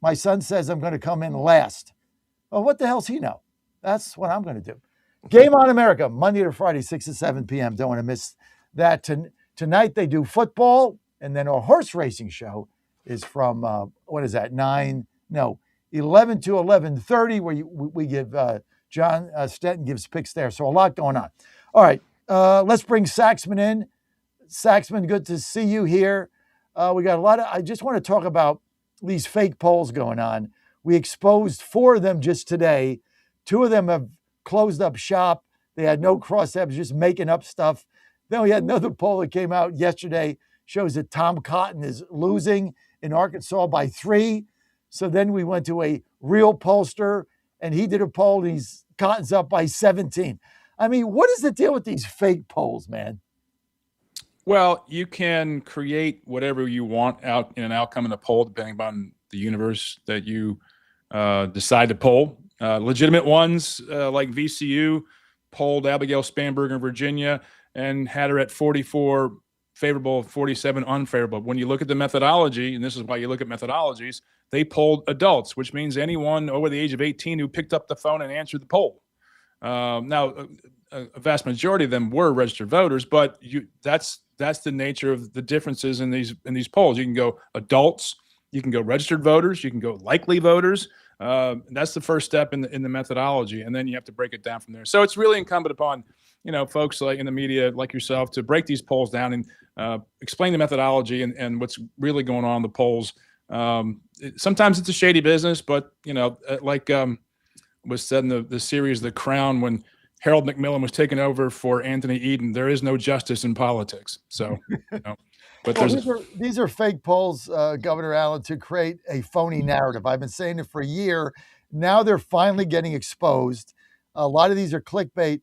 My son says I'm going to come in last. Well, what the hell's he know? That's what I'm going to do. Game on America, Monday to Friday, 6 to 7 p.m. Don't want to miss that. Tonight they do football, and then our horse racing show is from, 11 to 11:30, where we give, John Stenton gives picks there. So a lot going on. All right, let's bring Saxman in. Saxman, good to see you here. We got a lot of, I just want to talk about these fake polls going on. We exposed 4 of them just today. 2 of them have closed up shop. They had no crosstabs, just making up stuff. Then we had another poll that came out yesterday, shows that Tom Cotton is losing in Arkansas by 3. So then we went to a real pollster, and he did a poll, and Cotton's up by 17. I mean, what is the deal with these fake polls, man? Well, you can create whatever you want out in an outcome in a poll, depending upon the universe that you decide to poll. Legitimate ones like VCU polled Abigail Spanberger in Virginia and had her at 44 favorable, 47 unfavorable. When you look at the methodology, and this is why you look at methodologies, they polled adults, which means anyone over the age of 18 who picked up the phone and answered the poll. Now, a vast majority of them were registered voters, but that's the nature of the differences in these polls. You can go adults, you can go registered voters, you can go likely voters. That's the first step in the methodology, and then you have to break it down from there. So it's really incumbent upon folks like in the media like yourself to break these polls down and explain the methodology and what's really going on in the polls. Sometimes it's a shady business, but was said in the series The Crown when Harold Macmillan was taking over for Anthony Eden, there is no justice in politics. So, but these are fake polls, Governor Allen, to create a phony narrative. I've been saying it for a year. Now they're finally getting exposed. A lot of these are clickbait.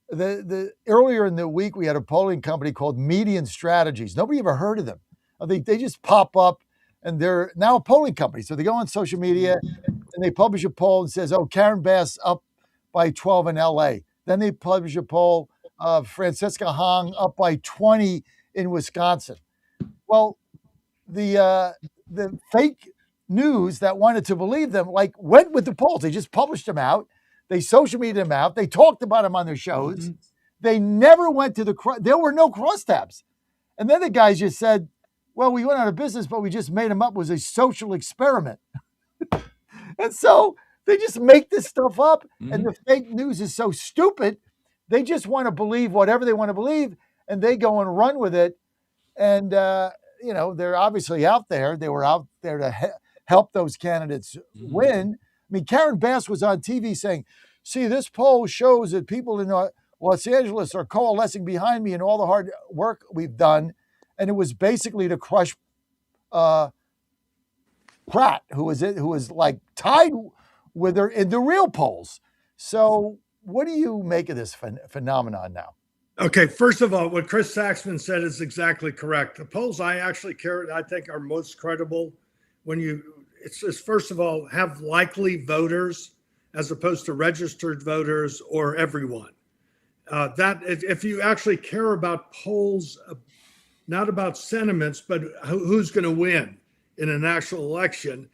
The earlier in the week, we had a polling company called Median Strategies. Nobody ever heard of them. They just pop up, and they're now a polling company. So they go on social media and they publish a poll and says, "Oh, Karen Bass up by 12 in L.A." Then they publish a poll of Francisca Hong up by 20 in Wisconsin. Well, the fake news that wanted to believe them went with the polls. They just published them out. They social media them out. They talked about them on their shows. Mm-hmm. They never went to there were no crosstabs. And then the guys just said, well, we went out of business, but we just made them up. It was a social experiment. And so they just make this stuff up, and the fake news is so stupid. They just want to believe whatever they want to believe, and they go and run with it. And, they're obviously out there. They were out there to help those candidates win. I mean, Karen Bass was on TV saying, see, this poll shows that people in Los Angeles are coalescing behind me and all the hard work we've done. And it was basically to crush Pratt, who was like tied with her in the real polls. So what do you make of this phenomenon now? Okay, first of all, what Chris Saxman said is exactly correct. The polls I actually I think are most credible when it's first of all, have likely voters as opposed to registered voters or everyone. That if you actually care about polls, not about sentiments, but who's going to win in an actual election,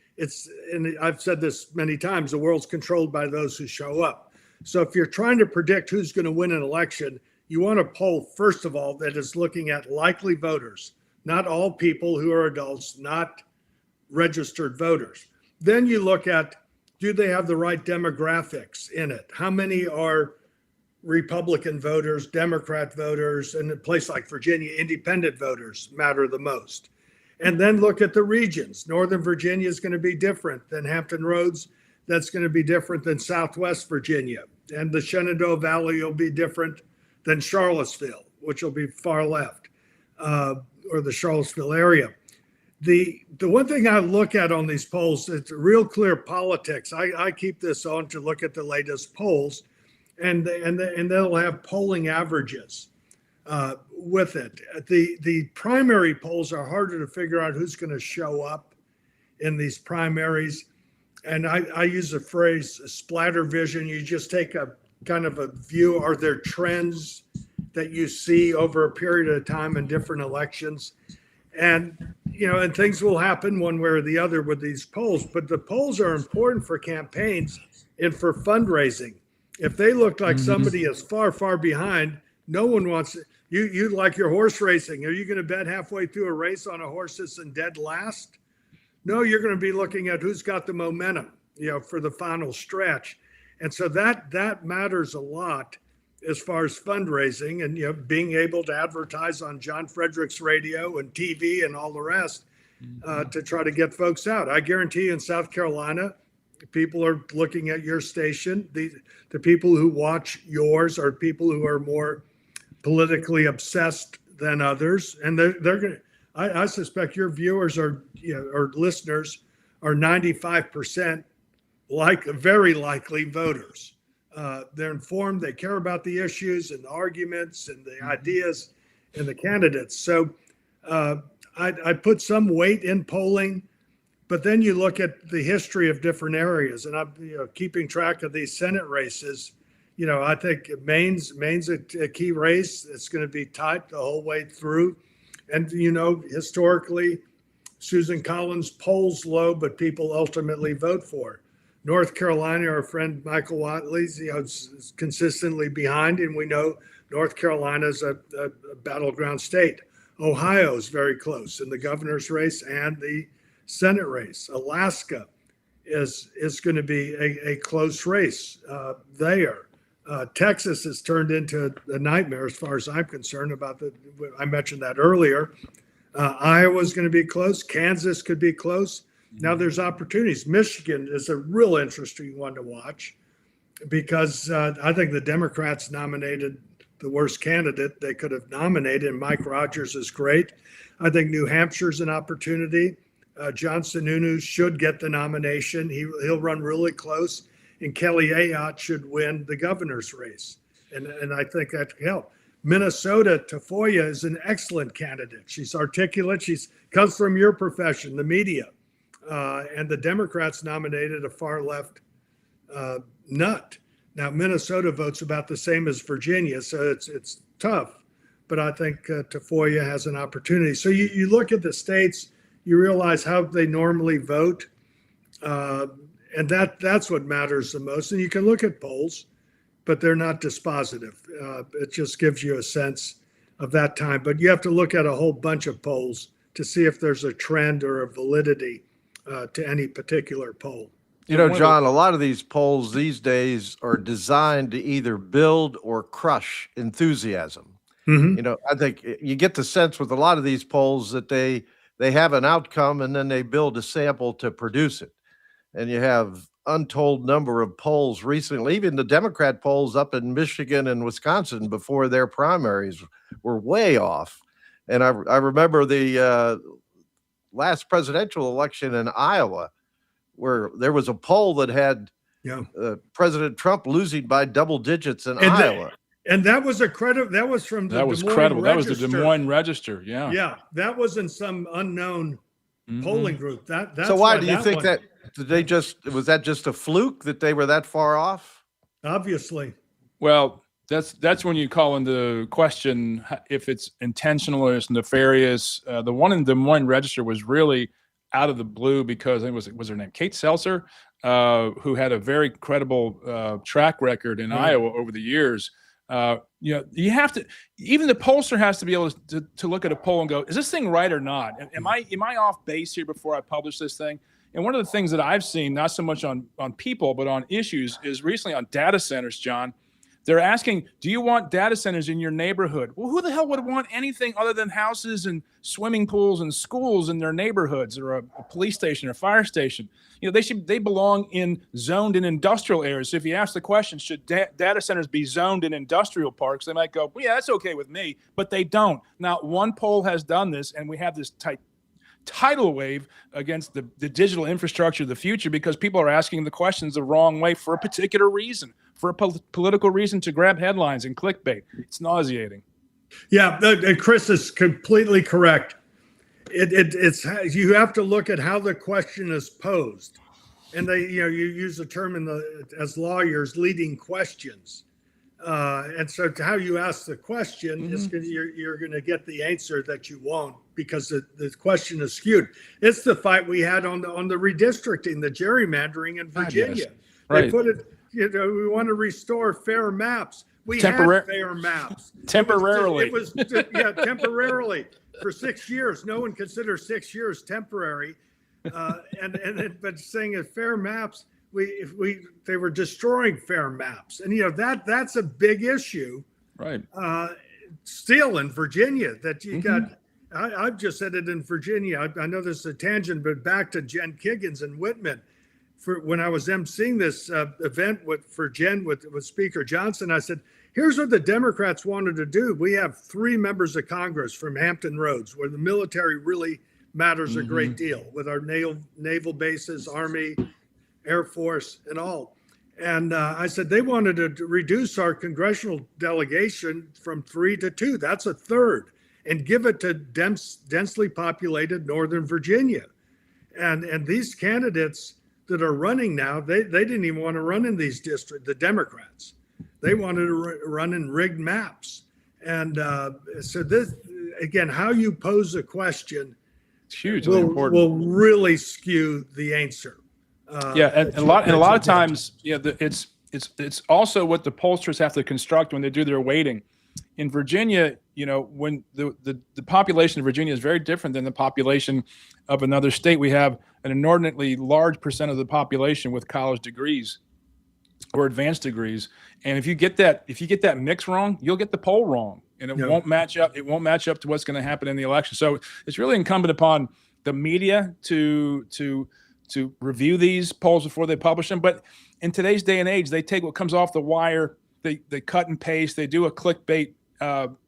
and I've said this many times, the world's controlled by those who show up. So if you're trying to predict who's going to win an election, you want a poll, first of all, that is looking at likely voters, not all people who are adults, not registered voters. Then you look at, do they have the right demographics in it? How many are Republican voters, Democrat voters, and in a place like Virginia, independent voters matter the most. And then look at the regions. Northern Virginia is going to be different than Hampton Roads. That's going to be different than Southwest Virginia. And the Shenandoah Valley will be different than Charlottesville, which will be far left, or the Charlottesville area. The one thing I look at on these polls, it's real clear politics. I keep this on to look at the latest polls, and they'll have polling averages with it. The primary polls are harder to figure out who's going to show up in these primaries. And I use the phrase splatter vision. You just take a kind of a view. Are there trends that you see over a period of time in different elections? And, and things will happen one way or the other with these polls. But the polls are important for campaigns and for fundraising. If they look like somebody is far, far behind, no one wants it. You like your horse racing. Are you going to bet halfway through a race on a horse that's in dead last? No, you're going to be looking at who's got the momentum, for the final stretch. And so that matters a lot as far as fundraising and, being able to advertise on John Fredericks radio and TV and all the rest to try to get folks out. I guarantee you in South Carolina, people are looking at your station. The people who watch yours are people who are more politically obsessed than others. And they're going to, I suspect your viewers or listeners are 95% very likely voters. They're informed, they care about the issues and the arguments and the ideas and the candidates. So I put some weight in polling, but then you look at the history of different areas, and I'm keeping track of these Senate races. I think Maine's a key race. It's going to be tight the whole way through. And, historically, Susan Collins polls low, but people ultimately vote for her. North Carolina, our friend Michael Watley's, is consistently behind, and we know North Carolina is a battleground state. Ohio is very close in the governor's race and the Senate race. Alaska is going to be a close race there. Texas has turned into a nightmare as far as I'm concerned I mentioned that earlier. Iowa's going to be close. Kansas could be close. Now there's opportunities. Michigan is a real interesting one to watch because I think the Democrats nominated the worst candidate they could have nominated, and Mike Rogers is great. I think New Hampshire's an opportunity. John Sununu should get the nomination. He'll run really close, and Kelly Ayotte should win the governor's race, and I think that could help. Minnesota, Tafoya is an excellent candidate. She's articulate. She comes from your profession, the media. And the Democrats nominated a far left nut. Now, Minnesota votes about the same as Virginia, so it's tough. But I think Tafoya has an opportunity. So you look at the states, you realize how they normally vote, and that's what matters the most. And you can look at polls, but they're not dispositive. It just gives you a sense of that time. But you have to look at a whole bunch of polls to see if there's a trend or a validity to any particular poll. John, a lot of these polls these days are designed to either build or crush enthusiasm. You know, I think you get the sense with a lot of these polls that they have an outcome and then they build a sample to produce it. And you have untold number of polls recently, even the Democrat polls up in Michigan and Wisconsin before their primaries were way off. And I remember the last presidential election in Iowa, where there was a poll that had President Trump losing by double digits in Iowa. And that was a credit. That was from the That was Des Moines credible. That was Register. the Des Moines Register. Yeah. Yeah, that wasn't some unknown polling group. That's so why do you think that? Did they was that just a fluke that they were that far off? Obviously. Well, that's when you call into question if it's intentional or it's nefarious. The one in Des Moines Register was really out of the blue because it was her name Kate Seltzer, who had a very credible track record in Iowa over the years. You know, you have to, even the pollster has to be able to look at a poll and go, is this thing right or not? Am I off base here before I publish this thing? And one of the things that I've seen, not so much on people, but on issues, is recently on data centers, John. They're asking, do you want data centers in your neighborhood? Well, who the hell would want anything other than houses and swimming pools and schools in their neighborhoods, or a police station or fire station? You know, they belong zoned in industrial areas. So if you ask the question, should data centers be zoned in industrial parks? They might go, well, yeah, that's okay with me, but they don't. Not one poll has done this, and we have this tidal wave against the digital infrastructure of the future because people are asking the questions the wrong way for a particular reason, for a political reason, to grab headlines and clickbait. It's nauseating. Yeah, Chris is completely correct. It's you have to look at how the question is posed, and you use the term as lawyers, leading questions, and so how you ask the question is you're going to get the answer that you want because the question is skewed. It's the fight we had on the redistricting, the gerrymandering in Virginia. Yes. Right. They put it. We want to restore fair maps. We have fair maps. Temporarily. It was temporarily for 6 years. No one considers 6 years temporary. But saying that fair maps, they were destroying fair maps, and that's a big issue. Right. Still in Virginia, that you got. I've just said it in Virginia. I know this is a tangent, but back to Jen Kiggins and Whitman. When I was emceeing this event for Jen with Speaker Johnson, I said, here's what the Democrats wanted to do. We have 3 members of Congress from Hampton Roads, where the military really matters a great deal, with our naval bases, Army, Air Force, and all. And I said they wanted to reduce our congressional delegation from 3 to 2. That's a third, and give it to densely populated Northern Virginia. And these candidates that are running now, they didn't even want to run in these districts, the Democrats. They wanted to run in rigged maps. And so this, again, how you pose a question will really skew the answer. And a lot of times, it's also what the pollsters have to construct when they do their weighting. In Virginia, when the population of Virginia is very different than the population of another state. We have an inordinately large percent of the population with college degrees or advanced degrees, and if you get that mix wrong, you'll get the poll wrong, and it won't match up. It won't match up to what's going to happen in the election. So it's really incumbent upon the media to review these polls before they publish them. But in today's day and age, they take what comes off the wire, they cut and paste, they do a clickbait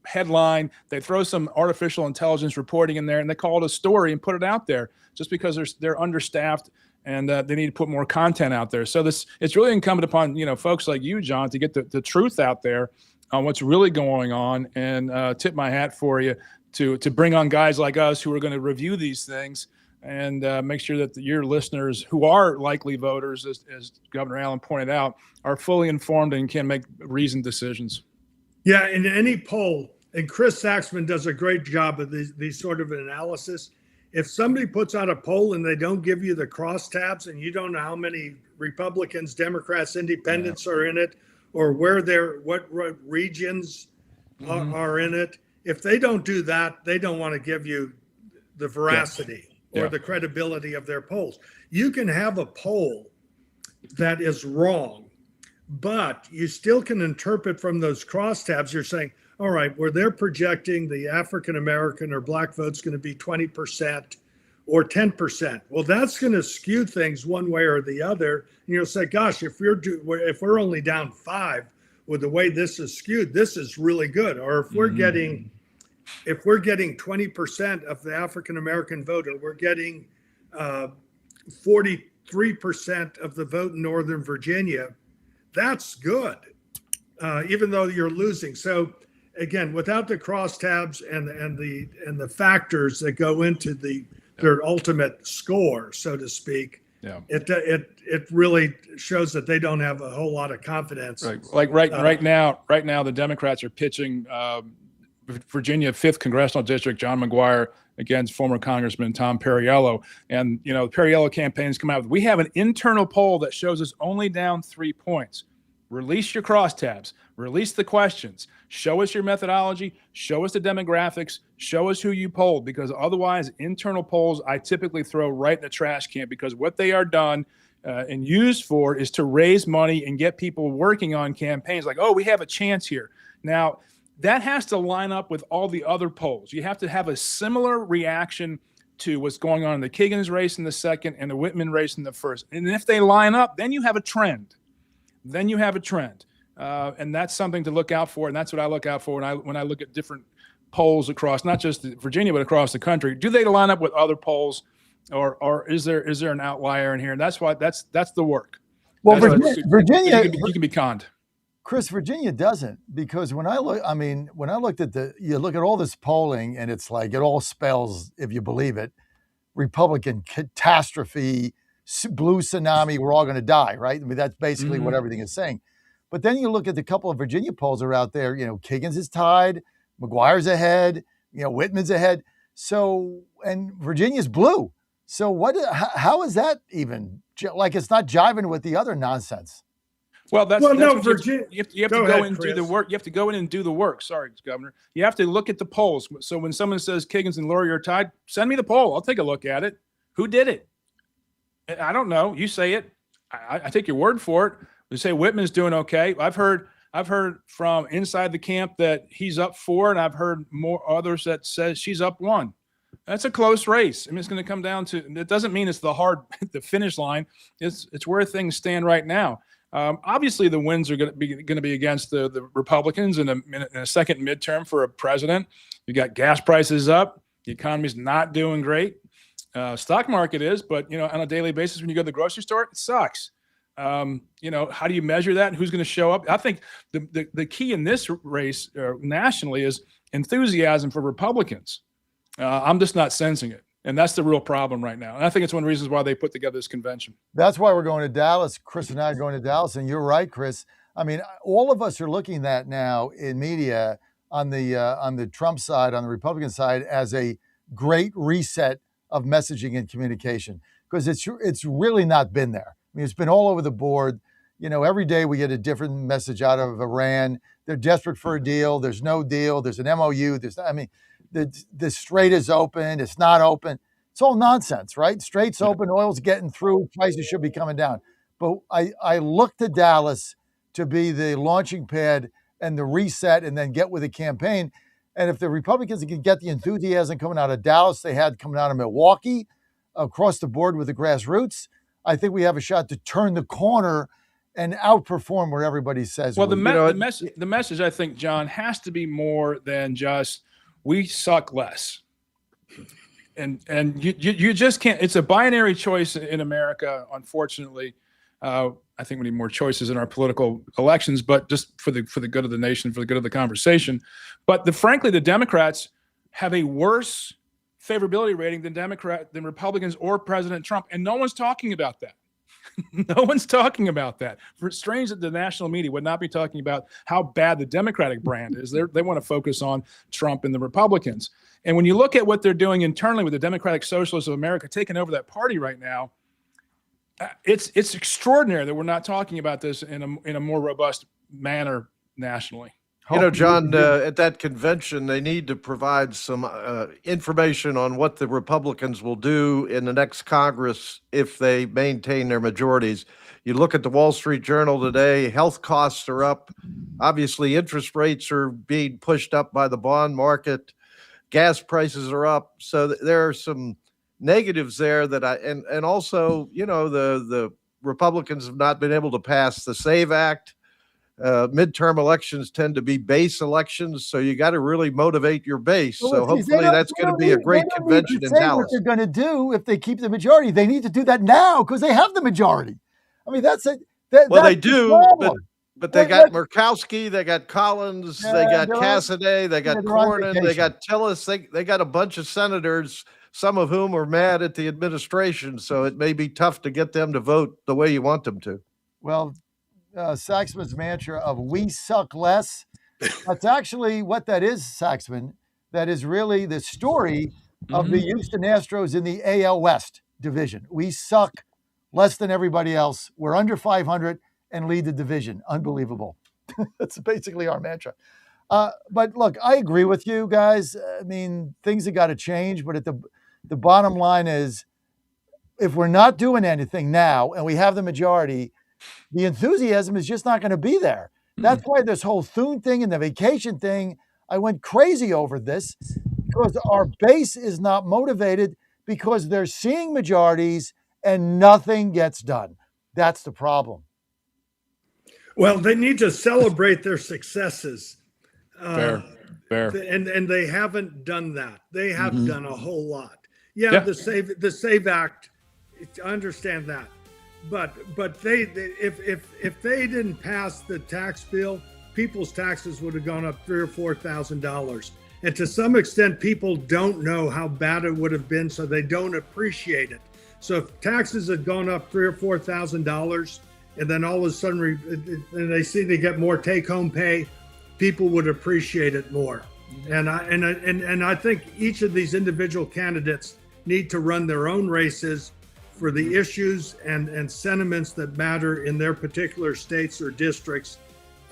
headline, they throw some artificial intelligence reporting in there, and they call it a story and put it out there just because they're understaffed and they need to put more content out there. So it's really incumbent upon folks like you, John, to get the truth out there on what's really going on, and tip my hat for you to bring on guys like us who are going to review these things and make sure that your listeners, who are likely voters, as Governor Allen pointed out, are fully informed and can make reasoned decisions. Yeah, in any poll, and Chris Saxman does a great job of these sort of analysis. If somebody puts out a poll and they don't give you the crosstabs and you don't know how many Republicans, Democrats, Independents are in it, or what regions are in it, if they don't do that, they don't want to give you the veracity or the credibility of their polls. You can have a poll that is wrong, but you still can interpret from those crosstabs. You're saying, all right, where they're projecting the African American or black vote's going to be 20% or 10%. Well, that's going to skew things one way or the other. And you'll say, gosh, if we're only down 5 with the way this is skewed, this is really good. Or if we're getting 20% of the African American vote, or we're getting 43% of the vote in Northern Virginia, that's good, even though you're losing. So again, without the crosstabs and the factors that go into their ultimate score, so to speak, it really shows that they don't have a whole lot of confidence. Right. Like right now, the Democrats are pitching Virginia 5th congressional district, John McGuire against former Congressman Tom Perriello. And, the Perriello campaign's come out with, we have an internal poll that shows us only down 3 points. Release your crosstabs, release the questions, show us your methodology, show us the demographics, show us who you polled, because otherwise internal polls I typically throw right in the trash can, because what they are done and used for is to raise money and get people working on campaigns like, oh, we have a chance here. Now, that has to line up with all the other polls. You have to have a similar reaction to what's going on in the Kiggins race in the second and the Whitman race in the first. And if they line up, then you have a trend. And that's something to look out for. And that's what I look out for when I look at different polls across, not just Virginia, but across the country. Do they line up with other polls, or is there an outlier in here? And that's the work. Well, Virginia, you can be conned. Chris, Virginia doesn't, because when I looked at you look at all this polling, and it's like, it all spells, if you believe it, Republican catastrophe, blue tsunami, we're all going to die, right? I mean, that's basically what everything is saying. But then you look at the couple of Virginia polls are out there, Kiggins is tied, McGuire's ahead, Whitman's ahead. So, and Virginia's blue. So how is that even, like, it's not jiving with the other nonsense? Well, Virginia. You have to go in and do the work. You have to go in and do the work. Sorry, Governor. You have to look at the polls. So when someone says Kiggins and Lurie are tied, send me the poll. I'll take a look at it. Who did it? I don't know. You say it. I take your word for it. You say Whitman's doing okay. I've heard from inside the camp that he's up 4, and I've heard more others that says she's up 1. That's a close race. I mean, it's going to come down to. It doesn't mean it's the finish line. It's where things stand right now. Obviously, the wins are going to be against the Republicans in a second midterm for a president. You got gas prices up. The economy's not doing great. Stock market is, but on a daily basis, when you go to the grocery store, it sucks. How do you measure that? And who's going to show up? I think the key in this race nationally is enthusiasm for Republicans. I'm just not sensing it. And that's the real problem right now. And I think it's one of the reasons why they put together this convention. That's why we're going to Dallas. Chris and I are going to Dallas. And you're right, Chris. I mean, all of us are looking at now in media on the Trump side, on the Republican side, as a great reset of messaging and communication, because it's really not been there. I mean, it's been all over the board. Every day we get a different message out of Iran. They're desperate for a deal. There's no deal. There's an MOU. The strait is open. It's not open. It's all nonsense, right? Strait's open. Oil's getting through. Prices should be coming down. But I look to Dallas to be the launching pad and the reset, and then get with the campaign. And if the Republicans can get the enthusiasm coming out of Dallas, they had coming out of Milwaukee, across the board with the grassroots, I think we have a shot to turn the corner and outperform where everybody says. Well, the message, I think, John, has to be more than just we suck less. And you just can't. It's a binary choice in America, unfortunately. I think we need more choices in our political elections, but just for the good of the nation, for the good of the conversation. But frankly, the Democrats have a worse favorability rating than Republicans or President Trump, and no one's talking about that. No one's talking about that. It's strange that the national media would not be talking about how bad the Democratic brand is. They want to focus on Trump and the Republicans. And when you look at what they're doing internally with the Democratic Socialists of America taking over that party right now, it's extraordinary that we're not talking about this in a more robust manner nationally. John, at that convention, they need to provide some information on what the Republicans will do in the next Congress if they maintain their majorities. You look at the Wall Street Journal today, health costs are up Obviously, interest rates are being pushed up by the bond market. Gas prices are up. So there are some negatives there that and also, the Republicans have not been able to pass the SAVE Act. Midterm elections tend to be base elections, so you got to really motivate your base. Well, So hopefully that's going to be a great convention in Dallas. What they're going to do if they keep the majority. They need to do that now because they have the majority. I mean, that's it. Well, they do, but they got Murkowski, they got Collins, they got Cassidy, they got Cornyn, they got Tillis. They got a bunch of senators, some of whom are mad at the administration. So it may be tough to get them to vote the way you want them to. Well, Saxman's mantra of "we suck less." That's actually what that is, Saxman. That is really the story of the Houston Astros in the AL West division. We suck less than everybody else. We're under 500 and lead the division. Unbelievable. That's basically our mantra. But look, I agree with you guys. I mean, things have got to change. But the bottom line is, if we're not doing anything now and we have the majority, the enthusiasm is just not going to be there. That's why this whole Thune thing and the vacation thing, I went crazy over this because our base is not motivated because they're seeing majorities and nothing gets done. That's the problem. Well, they need to celebrate their successes. Fair. And they haven't done that. They have done a whole lot. Yeah, the Save Act, I understand that. But if they didn't pass the tax bill, people's taxes would have gone up $3,000 or $4,000. And to some extent, people don't know how bad it would have been, so they don't appreciate it. So if taxes had gone up $3,000 or $4,000, and then all of a sudden and they see they get more take-home pay, people would appreciate it more. And I think each of these individual candidates need to run their own races for the issues and sentiments that matter in their particular states or districts,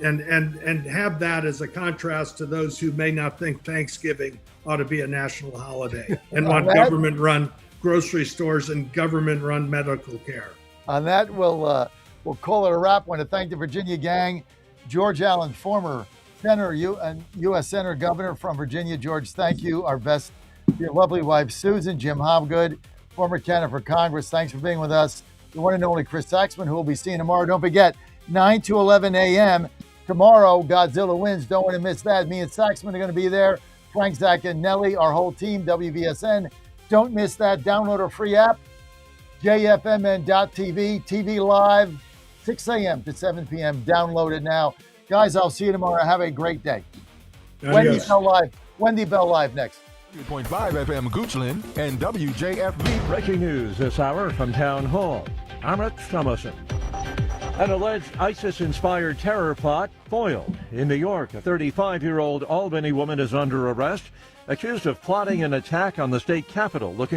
and have that as a contrast to those who may not think Thanksgiving ought to be a national holiday and want government-run grocery stores and government-run medical care. On that, we'll call it a wrap. I want to thank the Virginia gang. George Allen, former Senator, U.S. Senator, Governor from Virginia. George, thank you. Our best, your lovely wife, Susan. Jim Hobgood, former candidate for Congress. Thanks for being with us. The one and only Chris Saxman, who we'll be seeing tomorrow. Don't forget, 9 to 11 a.m. tomorrow, Godzilla wins. Don't want to miss that. Me and Saxman are going to be there. Frank, Zach, and Nelly, our whole team, WVSN. Don't miss that. Download our free app, jfmn.tv, TV live, 6 a.m. to 7 p.m. Download it now. Guys, I'll see you tomorrow. Have a great day. Wendy Bell Live next. 3.5 FM Goochland and WJFB. Breaking news this hour from Town Hall. I'm Rich Thomason. An alleged ISIS-inspired terror plot foiled. In New York, a 35-year-old Albany woman is under arrest, accused of plotting an attack on the state capitol, looking to